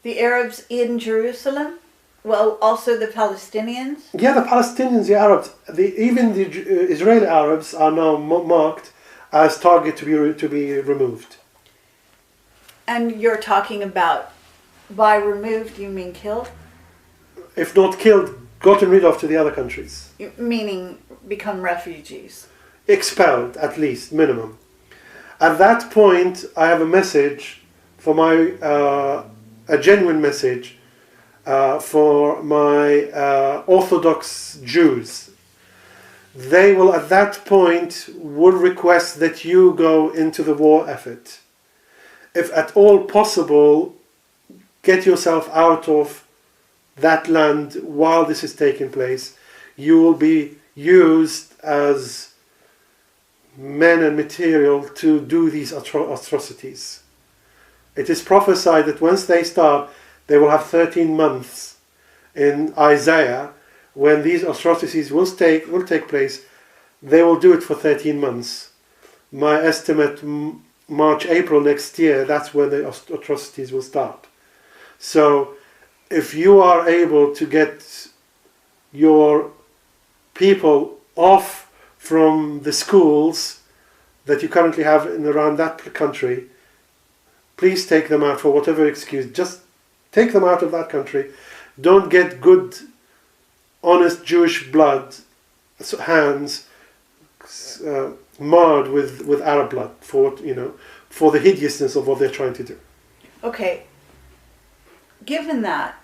The Arabs in Jerusalem? Well, also the Palestinians? Yeah, the Palestinians, the Arabs, even the Israeli Arabs are now marked as target to be removed. And you're talking about, by removed, you mean killed? If not killed, gotten rid of to the other countries. Meaning become refugees? Expelled, at least, minimum. At that point, I have a message for a genuine message for my Orthodox Jews. They will, at that point, would request that you go into the war effort. If at all possible, get yourself out of that land, while this is taking place, you will be used as men and material to do these atrocities. It is prophesied that once they start, they will have 13 months in Isaiah when these atrocities will take place. They will do it for 13 months. My estimate, March, April next year, that's when the atrocities will start. So if you are able to get your people off from the schools that you currently have in around that country, please take them out for whatever excuse. Just take them out of that country. Don't get good, honest Jewish blood, hands marred with Arab blood for the hideousness of what they're trying to do. Okay. Given that,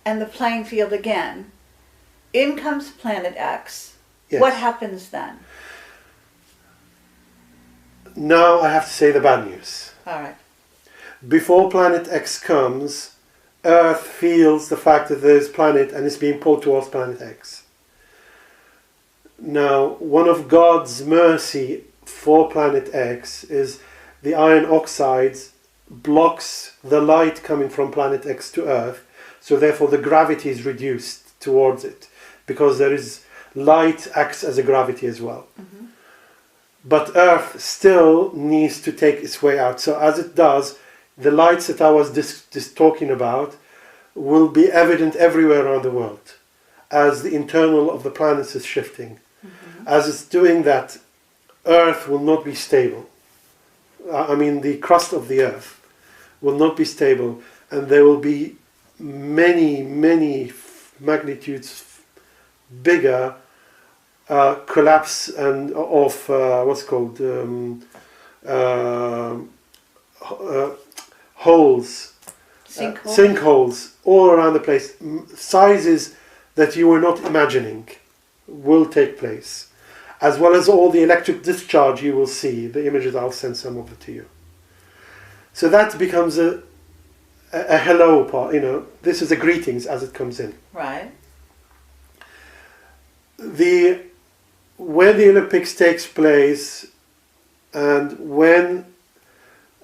and the playing field again, in comes Planet X. Yes. What happens then? Now I have to say the bad news. All right. Before Planet X comes, Earth feels the fact that there's planet and it's being pulled towards Planet X. Now, one of God's mercy for Planet X is the iron oxides blocks the light coming from Planet X to Earth, so therefore the gravity is reduced towards it, because there is light acts as a gravity as well. Mm-hmm. But Earth still needs to take its way out. So as it does, the lights that I was just talking about will be evident everywhere around the world as the internal of the planets is shifting. Mm-hmm. As it's doing that, Earth will not be stable. I mean, the crust of the Earth will not be stable, and there will be many magnitudes bigger collapse and of what's called holes, sinkholes all around the place. Sizes that you were not imagining will take place, as well as all the electric discharge you will see. The images, I'll send some of it to you. So that becomes a hello part. This is a greetings as it comes in. Right. When the Olympics takes place, and when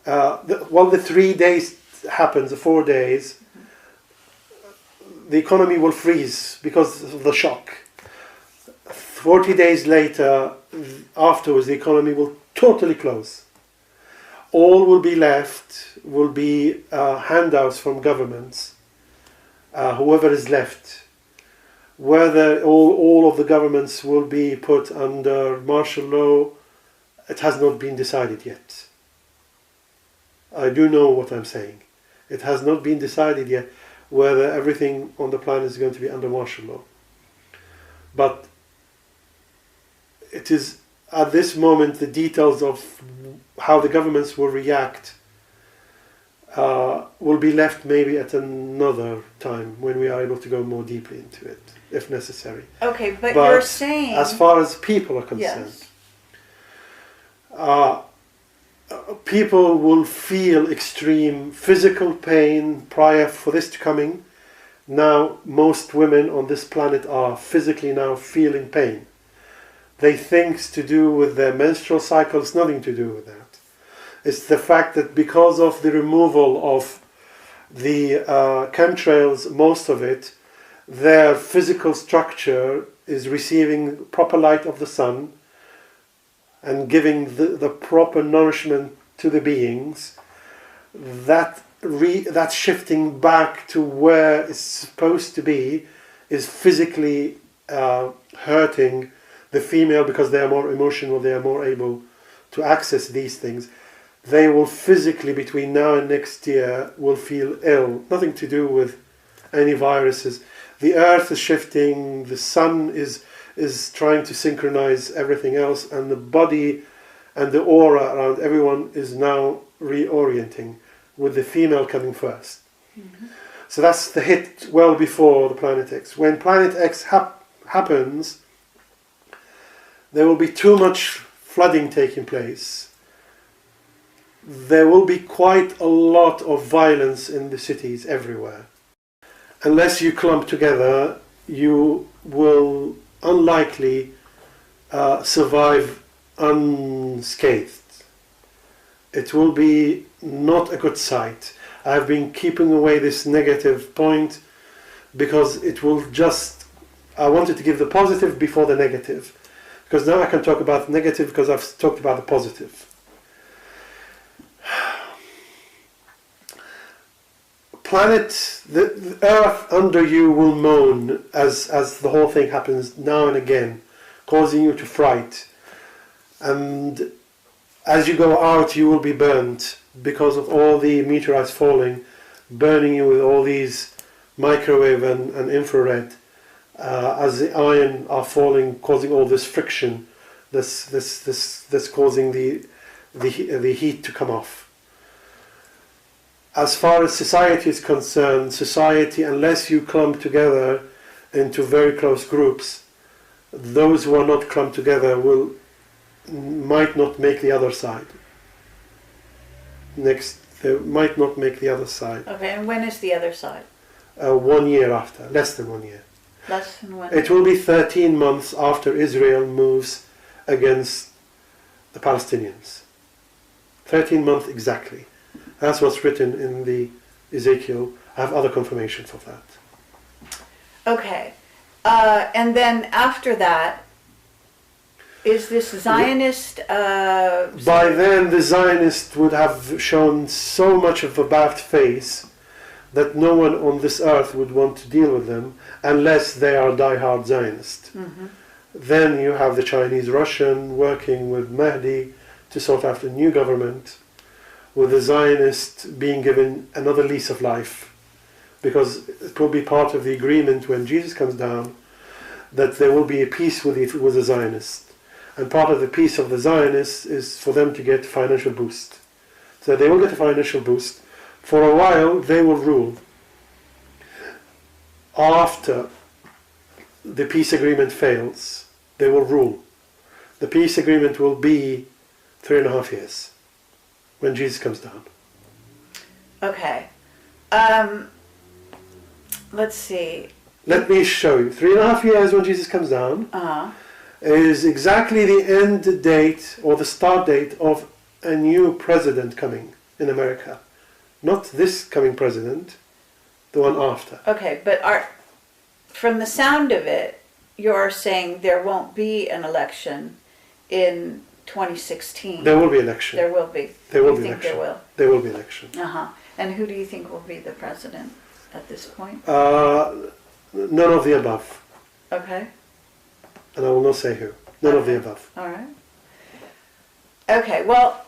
the 3 days happens, the 4 days, the economy will freeze because of the shock. 40 days later, afterwards, the economy will totally close. All will be left will be handouts from governments, whoever is left. Whether all of the governments will be put under martial law, it has not been decided yet. I do know what I'm saying. It has not been decided yet whether everything on the planet is going to be under martial law. But it is at this moment the details of how the governments will react will be left maybe at another time when we are able to go more deeply into it, if necessary. Okay, but you're saying, as far as people are concerned, yes, people will feel extreme physical pain prior for this to coming. Now, most women on this planet are physically now feeling pain. They think it's to do with their menstrual cycles, nothing to do with that. It's the fact that because of the removal of the chemtrails, most of it, their physical structure is receiving proper light of the sun and giving the proper nourishment to the beings. That shifting back to where it's supposed to be is physically hurting the female, because they are more emotional, they are more able to access these things. They will physically, between now and next year, will feel ill. Nothing to do with any viruses. The earth is shifting, the sun is trying to synchronize everything else, and the body and the aura around everyone is now reorienting, with the female coming first. Mm-hmm. So that's the hit well before the Planet X. When Planet X happens, there will be too much flooding taking place. There will be quite a lot of violence in the cities everywhere. unless you clump together, you will unlikely survive unscathed. It will be not a good sight. I've been keeping away this negative point because it will just, I wanted to give the positive before the negative, because now I can talk about the negative because I've talked about the positive. Planet, the earth under you will moan as the whole thing happens now and again, causing you to fright. And as you go out, you will be burnt because of all the meteorites falling, burning you with all these microwave and infrared, as the iron are falling, causing all this friction, that's causing the heat to come off. As far as society is concerned, society, unless you clump together into very close groups, those who are not clumped together might not make the other side. They might not make the other side. Okay, and when is the other side? 1 year after, less than 1 year. Less than 1 It will be 13 months after Israel moves against the Palestinians. 13 months exactly. That's what's written in the Ezekiel. I have other confirmation for that. Okay. And then after that, is this Zionist... By then the Zionists would have shown so much of a bad face that no one on this earth would want to deal with them unless they are die-hard Zionists. Mm-hmm. Then you have the Chinese-Russian working with Mahdi to sort out a new government, with the Zionists being given another lease of life, because it will be part of the agreement when Jesus comes down that there will be a peace with the Zionists. And part of the peace of the Zionists is for them to get financial boost. So they will get a financial boost. For a while they will rule. After the peace agreement fails, they will rule. The peace agreement will be 3.5 years when Jesus comes down. Okay. Let's see. Let me show you. 3.5 years when Jesus comes down is exactly the end date or the start date of a new president coming in America. Not this coming president, the one after. Okay, but from the sound of it, you're saying there won't be an election in 2016. There will be election. There will be. There will you be think election. There will. There will be election. And who do you think will be the president at this point? None of the above. Okay. And I will not say who. None of the above. All right. Okay, well,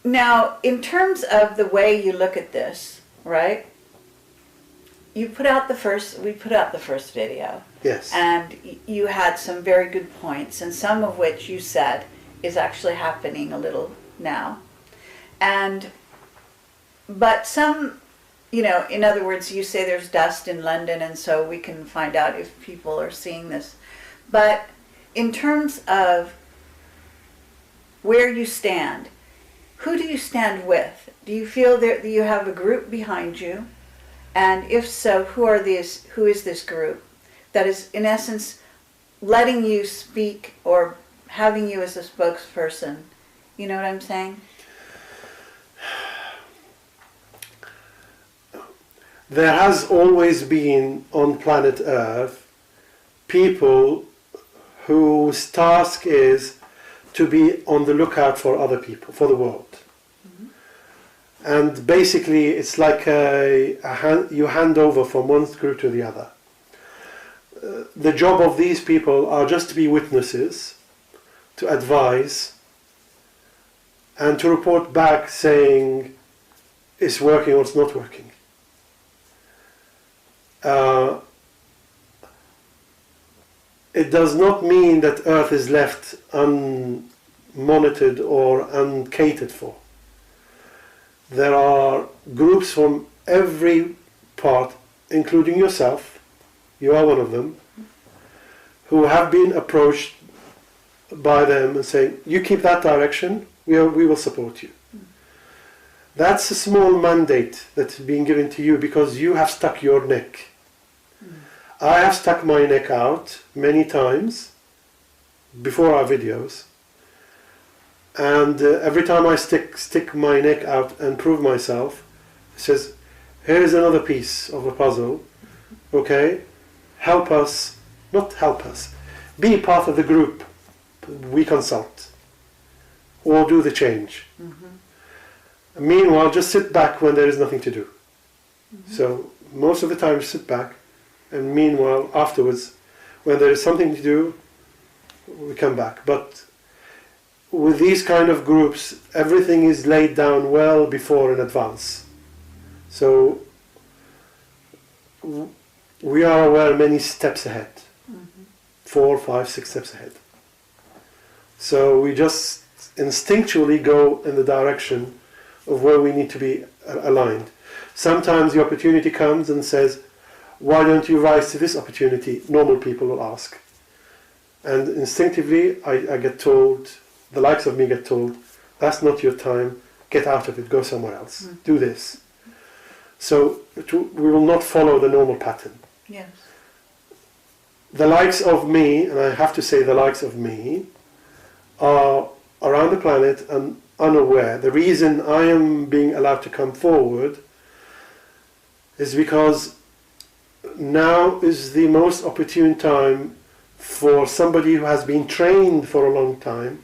now in terms of the way you look at this, right? We put out the first video. Yes. And you had some very good points, and some of which you said is actually happening a little now. But some, in other words, you say there's dust in London, and so we can find out if people are seeing this. But in terms of where you stand, who do you stand with? Do you feel that you have a group behind you? And if so, who is this group that is, in essence, letting you speak or having you as a spokesperson? You know what I'm saying? There has always been on planet Earth people whose task is to be on the lookout for other people, for the world. And basically it's like you hand over from one group to the other. The job of these people are just to be witnesses, to advise, and to report back saying it's working or it's not working. It does not mean that Earth is left unmonitored or uncatered for. There are groups from every part, including yourself, you are one of them, who have been approached by them and saying, you keep that direction, we will support you. That's a small mandate that's being given to you because you have stuck your neck. I have stuck my neck out many times before our videos, and every time I stick my neck out and prove myself, it says, here's another piece of a puzzle, okay? Help us, not help us, be part of the group we consult, or do the change. Meanwhile, just sit back when there is nothing to do. So most of the time sit back, and meanwhile afterwards, when there is something to do, we come back. But with these kind of groups, everything is laid down well before in advance. So we are aware many steps ahead, 4, 5, 6 steps ahead. So we just instinctually go in the direction of where we need to be aligned. Sometimes the opportunity comes and says, why don't you rise to this opportunity? Normal people will ask. And instinctively I get told, the likes of me get told, that's not your time, get out of it, go somewhere else, do this. So we will not follow the normal pattern. Yes. The likes of me, and I have to say the likes of me, are around the planet and unaware. The reason I am being allowed to come forward is because now is the most opportune time for somebody who has been trained for a long time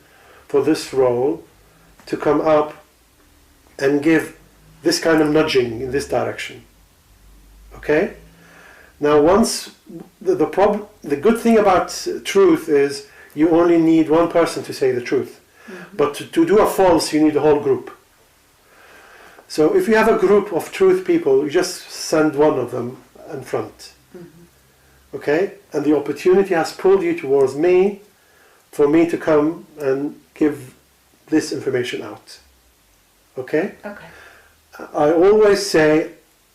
for this role to come up and give this kind of nudging in this direction. Okay? Now once, the good thing about truth is you only need one person to say the truth. But to do a false, you need the whole group. So if you have a group of truth people, you just send one of them in front. Okay? And the opportunity has pulled you towards me for me to come and give this information out. Okay? Okay. I always say,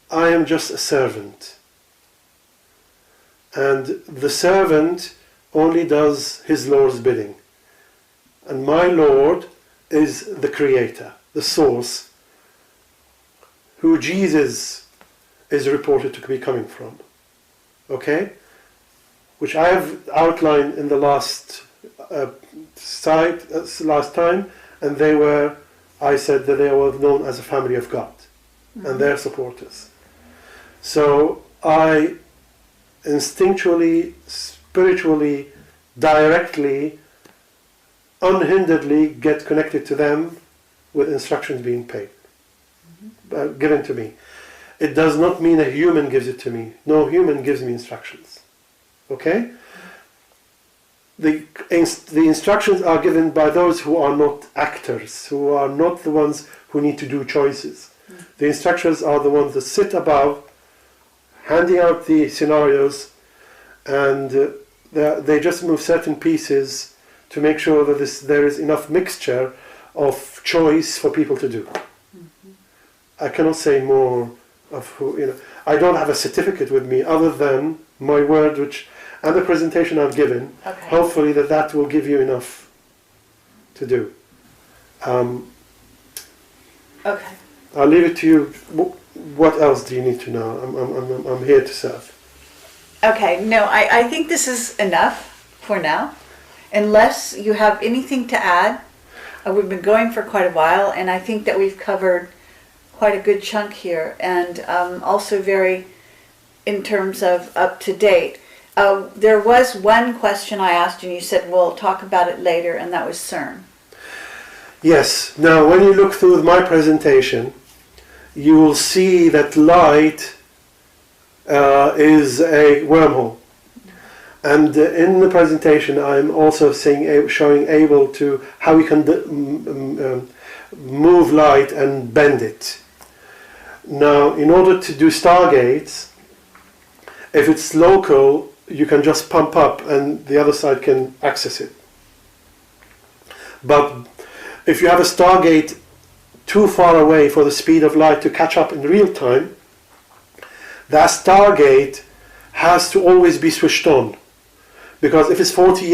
I am just a servant. And the servant only does his Lord's bidding. And my Lord is the Creator, the Source, who Jesus is reported to be coming from. Okay? Which I have outlined in the last last time, and I said that they were known as a family of God, and their supporters. So I instinctually, spiritually, directly, unhinderedly get connected to them with instructions being given to me. It does not mean a human gives it to me. No human gives me instructions. Okay? The instructions are given by those who are not actors, who are not the ones who need to do choices. The instructions are the ones that sit above, handing out the scenarios, and they just move certain pieces to make sure that there is enough mixture of choice for people to do. I cannot say more of who, I don't have a certificate with me other than my word, and the presentation I've given. Okay. Hopefully that will give you enough to do. Okay. I'll leave it to you. What else do you need to know? I'm here to serve. Okay, no, I think this is enough for now. Unless you have anything to add. We've been going for quite a while, and I think that we've covered quite a good chunk here, and also very in terms of up to date. There was one question I asked you, and you said we'll talk about it later, and that was CERN. Yes. Now, when you look through my presentation, you will see that light is a wormhole. And in the presentation, I'm also showing able to how we can move light and bend it. Now, in order to do stargates, if it's local, you can just pump up and the other side can access it. But if you have a stargate too far away for the speed of light to catch up in real time, that stargate has to always be switched on. Because if it's 40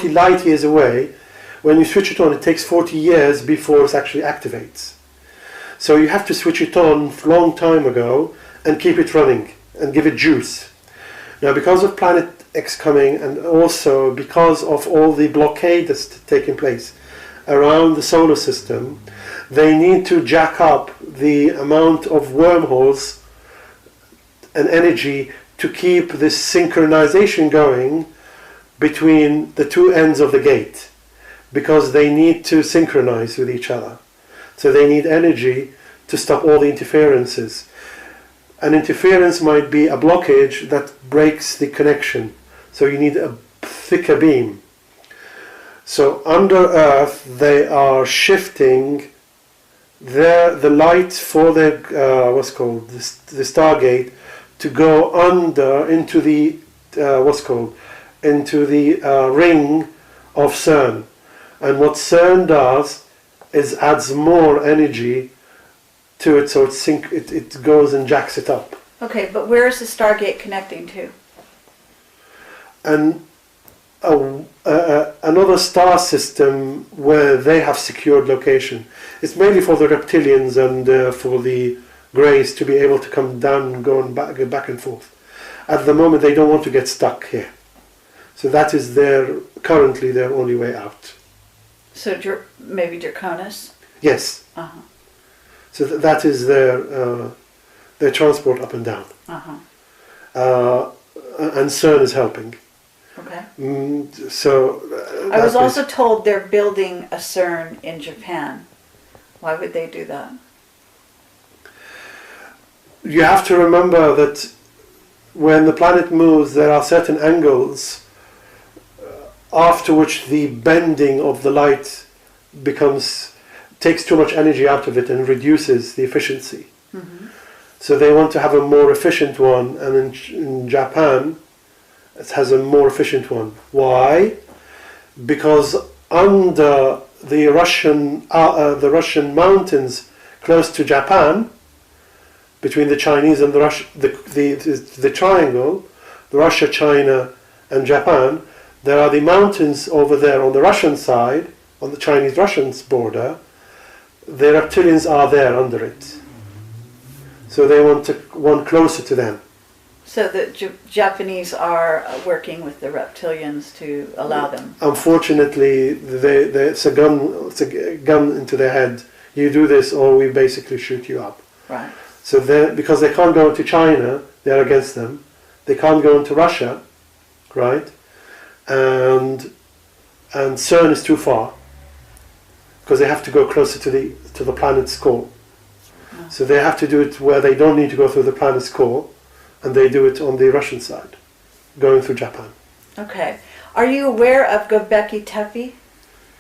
light years away, when you switch it on, it takes 40 years before it actually activates. So you have to switch it on a long time ago and keep it running and give it juice. Now, because of Planet X coming, and also because of all the blockade that's taking place around the solar system, they need to jack up the amount of wormholes and energy to keep this synchronization going between the two ends of the gate, because they need to synchronize with each other. So they need energy to stop all the interferences. An interference might be a blockage that breaks the connection. So you need a thicker beam. So under Earth, they are shifting the light for the the Stargate to go under into the ring of CERN. And what CERN does is adds more energy to it, so it goes and jacks it up. Okay, but where is the Stargate connecting to? And another star system where they have secured location. It's mainly for the reptilians and for the greys to be able to come down and go back and forth. At the moment, they don't want to get stuck here. So that is currently their only way out. So maybe Draconis? Yes. Uh-huh. So that is their transport up and down. Uh-huh. And CERN is helping. Okay. I was also told they're building a CERN in Japan. Why would they do that? You have to remember that when the planet moves, there are certain angles after which the bending of the light takes too much energy out of it and reduces the efficiency. Mm-hmm. So they want to have a more efficient one, and in Japan it has a more efficient one. Why? Because under the Russian mountains close to Japan, between the Chinese and the triangle, the Russia, China and Japan, there are the mountains over there on the Russian side, on the Chinese-Russian border. The reptilians are there under it. So they want one closer to them. So the Japanese are working with the reptilians to allow them. Unfortunately, it's a gun into their head. You do this, or we basically shoot you up. Right. So because they can't go into China, they're against them. They can't go into Russia, right? And CERN is too far, because they have to go closer to the planet's core. Oh. So they have to do it where they don't need to go through the planet's core, and they do it on the Russian side, going through Japan. Okay. Are you aware of Göbekli Tepe?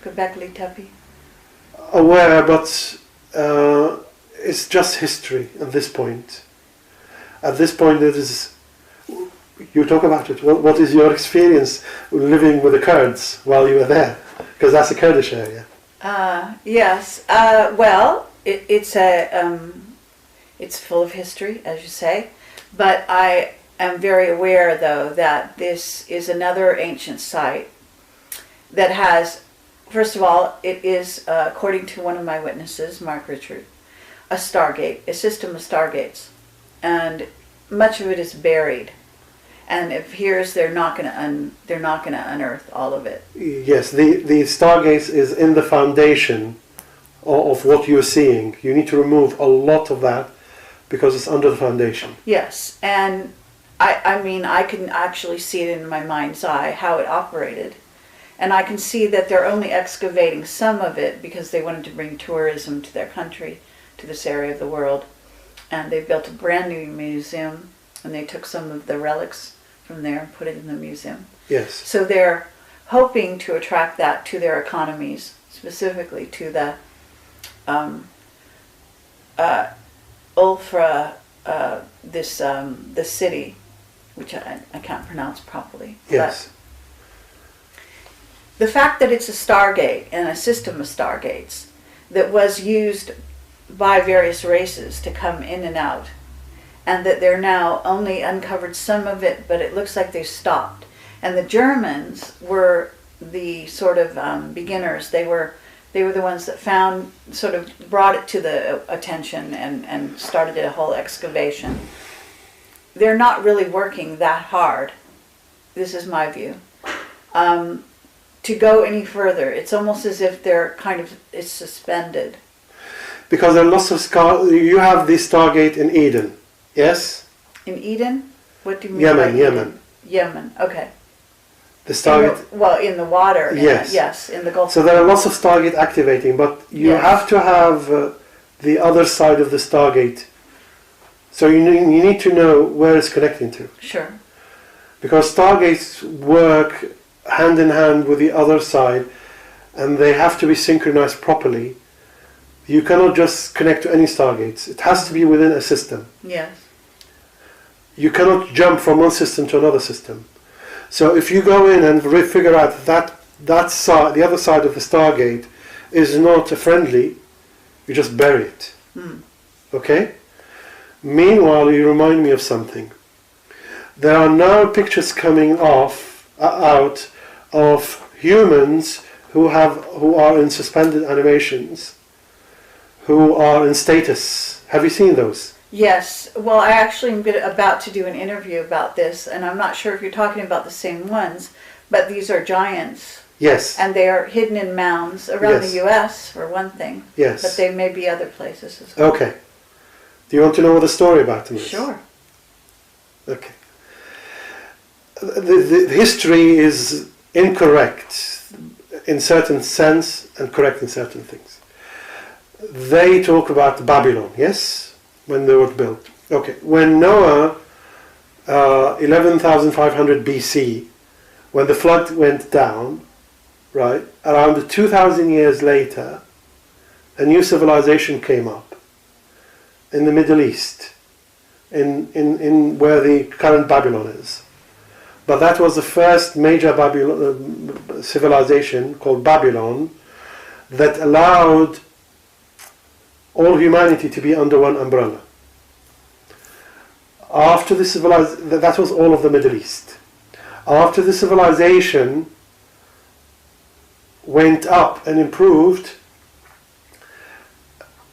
Göbekli Tepe? Aware, but it's just history at this point. At this point, it is. You talk about it. What is your experience living with the Kurds while you were there? Because that's a Kurdish area. Yes. Well, it's full of history, as you say. But I am very aware, though, that this is another ancient site that has, first of all, it is, according to one of my witnesses, Mark Richard, a stargate, a system of stargates, and much of it is buried. And it appears they're not going to unearth all of it. Yes, the stargates is in the foundation of what you're seeing. You need to remove a lot of that because it's under the foundation. Yes, and I mean I can actually see it in my mind's eye how it operated, and I can see that they're only excavating some of it because they wanted to bring tourism to their country, to this area of the world, and they built a brand new museum, and they took some of the relics from there and put it in the museum. Yes. So they're hoping to attract that to their economies, specifically to the Ulfra, the city, which I can't pronounce properly. Yes. But the fact that it's a stargate and a system of stargates that was used by various races to come in and out, and that they're now only uncovered some of it, but it looks like they've stopped. And the Germans were the sort of beginners. They were They were the ones that found, sort of brought it to the attention and started a whole excavation. They're not really working that hard. This is my view. To go any further, it's almost as if they're kind of, it's suspended. Because there are lots of you have the Stargate in Eden, yes? In Eden? What do you mean Yemen, by Yemen. Yemen, okay. The Stargate. In the water. Yes. Yes, in the Gulf. So there are lots of Stargate activating, but you have to have the other side of the Stargate. So you need to know where it's connecting to. Sure. Because Stargates work hand in hand with the other side, and they have to be synchronized properly. You cannot just connect to any Stargates. It has to be within a system. Yes. You cannot jump from one system to another system. So if you go in and figure out that side, the other side of the Stargate, is not friendly, you just bury it. Okay? Meanwhile, you remind me of something. There are now pictures coming out of humans who are in suspended animations, who are in status. Have you seen those? Yes. Well, I actually am about to do an interview about this, and I'm not sure if you're talking about the same ones, but these are giants. Yes. And they are hidden in mounds around the U.S., for one thing. Yes. But they may be other places as well. Okay. Do you want to know what the story about them is? Sure. Okay. The history is incorrect in certain sense and correct in certain things. They talk about Babylon, yes? When they were built. Okay. When Noah, 11,500 BC, when the flood went down, right, around 2,000 years later, a new civilization came up in the Middle East, in where the current Babylon is. But that was the first major civilization called Babylon that allowed all humanity to be under one umbrella. After the that was all of the Middle East. After the civilization went up and improved,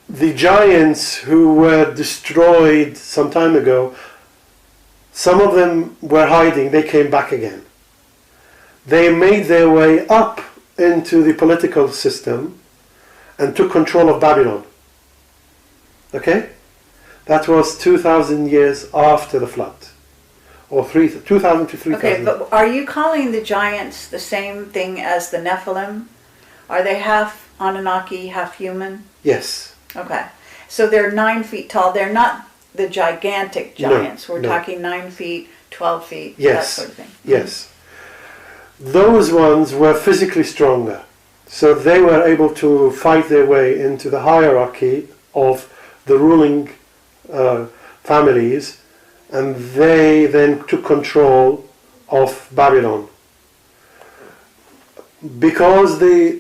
the giants who were destroyed some time ago, some of them were hiding, they came back again. They made their way up into the political system and took control of Babylon. Okay? That was 2,000 years after the flood. Or 2,000 to 3,000. Okay, but are you calling the giants the same thing as the Nephilim? Are they half Anunnaki, half human? Yes. Okay. So they're 9 feet tall. They're not the gigantic giants. No, We're talking 9 feet, 12 feet, yes, that sort of thing. Yes. Those ones were physically stronger. So they were able to fight their way into the hierarchy of the ruling families, and they then took control of Babylon. Because the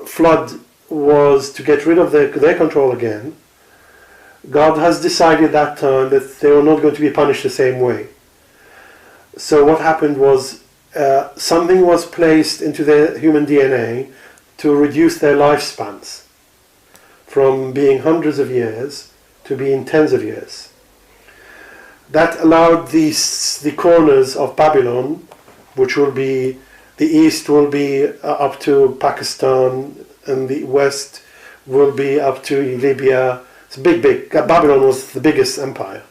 flood was to get rid of their control again, God has decided that time that they were not going to be punished the same way. So what happened was something was placed into their human DNA to reduce their lifespans from being hundreds of years to being tens of years. That allowed the corners of Babylon, which will be, the east will be up to Pakistan, and the west will be up to Libya. It's big. Babylon was the biggest empire.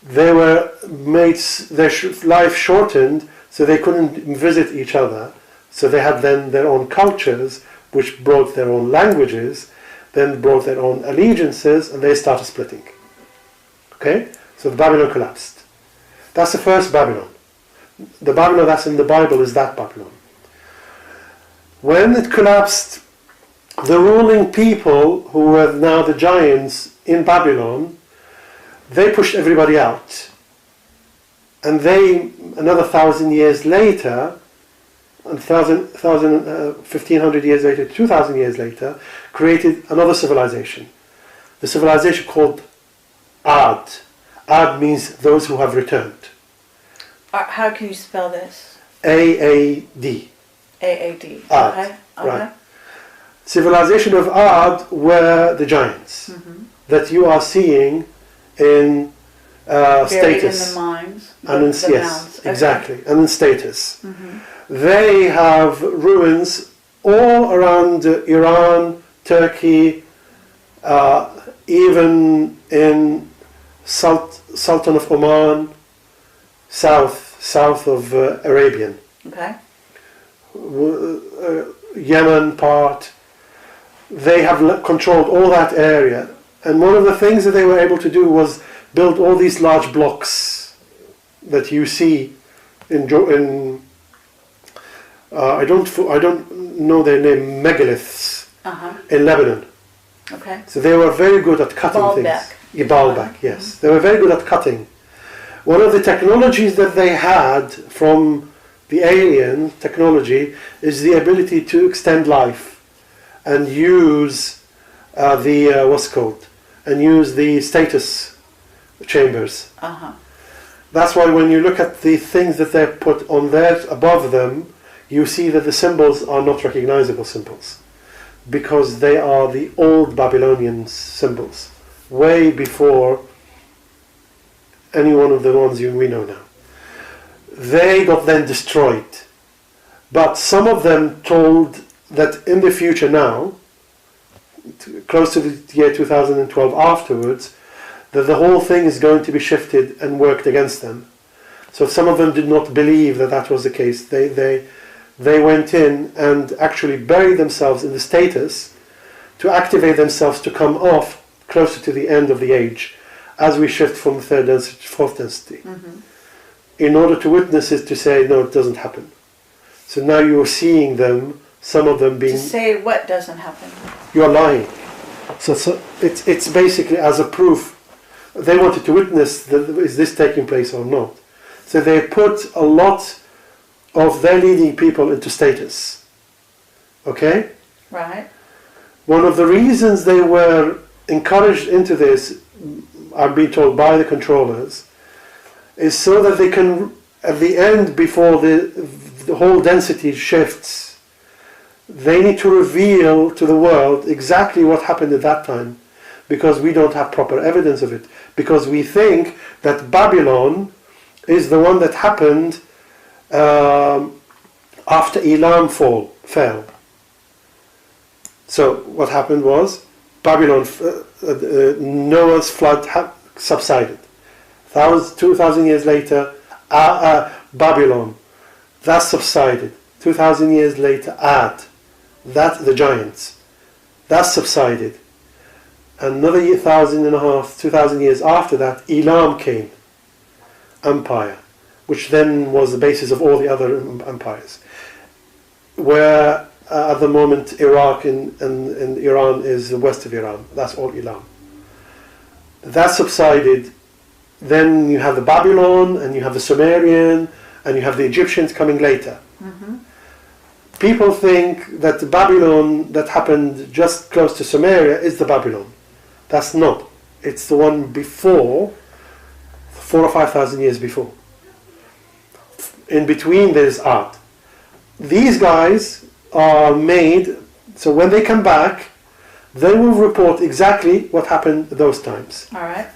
They were made their life shortened, so they couldn't visit each other. So they had then their own cultures, which brought their own languages, then brought their own allegiances, and they started splitting. Okay? So the Babylon collapsed. That's the first Babylon. The Babylon that's in the Bible is that Babylon. When it collapsed, the ruling people, who were now the giants in Babylon, they pushed everybody out. And they, another 1,000 years later, 1,500 years later, 2,000 years later, created another civilization. The civilization called Ad. Ad means those who have returned. How can you spell this? A-A-D. A-A-D. Ad, Okay. right. Civilization of Ad were the giants that you are seeing in Buried status. in the mines. And in, the yes, mounds. Okay. exactly. And in status. They have ruins all around Iran, Turkey, even in Sultan of Oman, south of Arabian. Okay. Yemen part. They have controlled all that area. And one of the things that they were able to do was build all these large blocks that you see in I don't know their name, megaliths in Lebanon. Okay. So they were very good at cutting things. Yeah, Baalbek, yes. They were very good at cutting. One of the technologies that they had from the alien technology is the ability to extend life and use and use the status chambers. That's why when you look at the things that they're put on there above them, you see that the symbols are not recognizable symbols, because they are the old Babylonian symbols, way before any one of the ones we know now. They got then destroyed, but some of them told that in the future now, close to the year 2012 afterwards, that the whole thing is going to be shifted and worked against them. So some of them did not believe that that was the case. They went in and actually buried themselves in the status to activate themselves to come off closer to the end of the age as we shift from third density to fourth density. In order to witness it, to say, no, it doesn't happen. So now you're seeing them, some of them being... To say what doesn't happen. You're lying. So it's basically as a proof. They wanted to witness, is this taking place or not? So they put a lot of their leading people into status. Okay? Right. One of the reasons they were encouraged into this, I'm being told by the controllers, is so that they can, at the end, before the whole density shifts, they need to reveal to the world exactly what happened at that time, because we don't have proper evidence of it, because we think that Babylon is the one that happened after Elam fell. So what happened was Babylon, Noah's flood subsided. 2,000 years later, Babylon, that subsided. 2,000 years later, the giants, that subsided. Another 2,000 years after that, Elam came, empire, which then was the basis of all the other empires. Where at the moment Iraq and Iran is the west of Iran, that's all Elam. That subsided. Then you have the Babylon, and you have the Sumerian, and you have the Egyptians coming later. People think that the Babylon that happened just close to Sumeria is the Babylon. That's not. It's the one before, 4,000 or 5,000 years before. In between there's art. These guys are made, so when they come back, they will report exactly what happened those times. All right.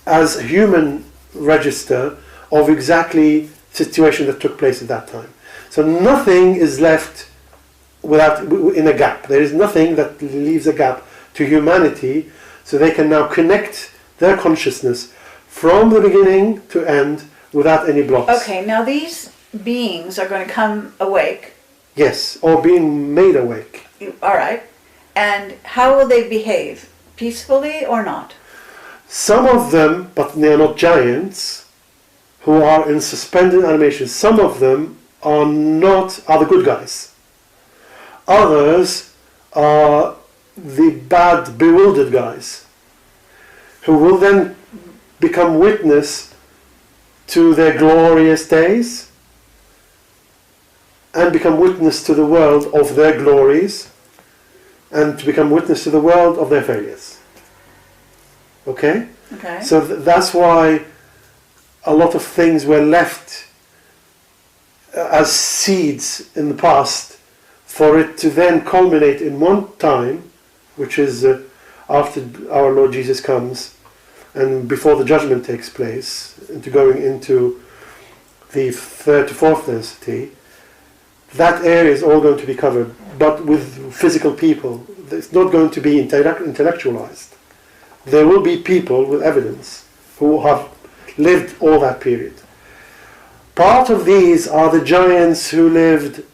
As a human register of exactly situation that took place at that time. So nothing is left in a gap. There is nothing that leaves a gap to humanity, so they can now connect their consciousness from the beginning to end without any blocks. Okay, now these beings are going to come awake. Yes, or being made awake. All right. And how will they behave? Peacefully or not? Some of them, but they are not giants, who are in suspended animation. Some of them are the good guys. Others are the bad, bewildered guys, who will then become witness to their glorious days and become witness to the world of their glories and to become witness to the world of their failures. Okay? Okay. So that's why a lot of things were left as seeds in the past for it to then culminate in one time, which is after our Lord Jesus comes and before the judgment takes place, into going into the third to fourth density, that area is all going to be covered, but with physical people. It's not going to be intellectualized. There will be people with evidence who have lived all that period. Part of these are the giants who lived,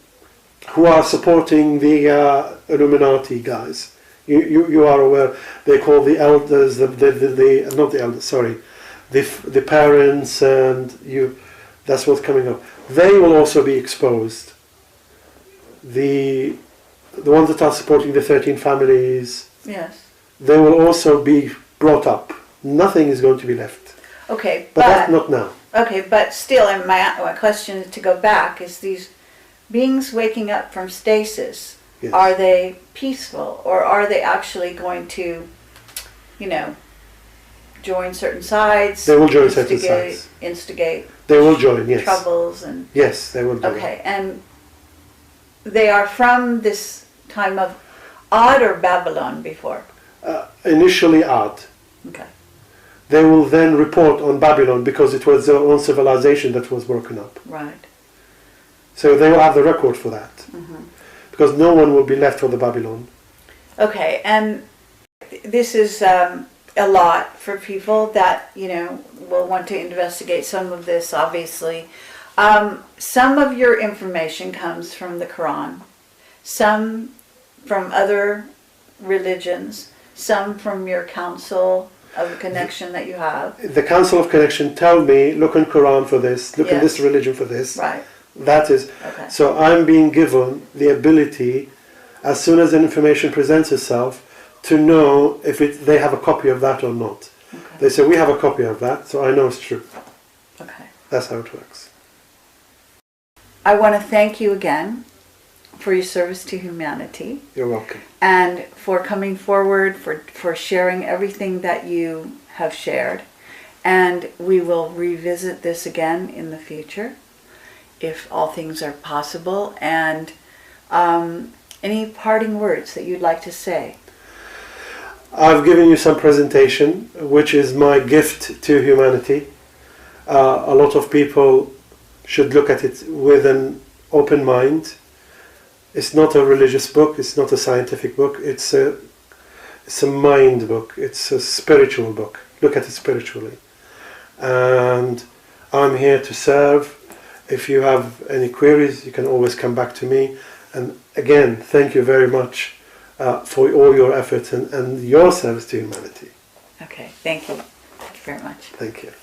who are supporting the Illuminati guys. You are aware, they call the elders, not the elders, sorry, the parents, and that's what's coming up. They will also be exposed. The ones that are supporting the 13 families, yes, they will also be brought up. Nothing is going to be left. Okay, but that's not now. Okay, but still, and my question to go back is, these beings waking up from stasis, yes, are they peaceful, or are they actually going to, join certain sides? They will join certain sides. Instigate. They will join, yes. Troubles and. Yes, they will join. Okay, and they are from this time of Ad or Babylon before? Initially Ad. Okay. They will then report on Babylon because it was their own civilization that was broken up. Right. So they will have the record for that. Mm-hmm. Because no one will be left for the Babylon. Okay, and this is a lot for people that, will want to investigate some of this, obviously. Some of your information comes from the Quran, some from other religions, some from your council of connection that you have. The Council of Connection tell me, look in Quran for this, look in this religion for this. Right. That is. Okay. So I'm being given the ability, as soon as the information presents itself, to know if they have a copy of that or not. Okay. They say, we have a copy of that, so I know it's true. Okay. That's how it works. I want to thank you again for your service to humanity. You're welcome. And for coming forward, for sharing everything that you have shared. And we will revisit this again in the future, if all things are possible. And any parting words that you'd like to say? I've given you some presentation, which is my gift to humanity. A lot of people should look at it with an open mind. It's not a religious book, it's not a scientific book, it's a mind book, it's a spiritual book. Look at it spiritually. And I'm here to serve. If you have any queries, you can always come back to me. And again, thank you very much for all your efforts and your service to humanity. Okay, thank you. Thank you very much. Thank you.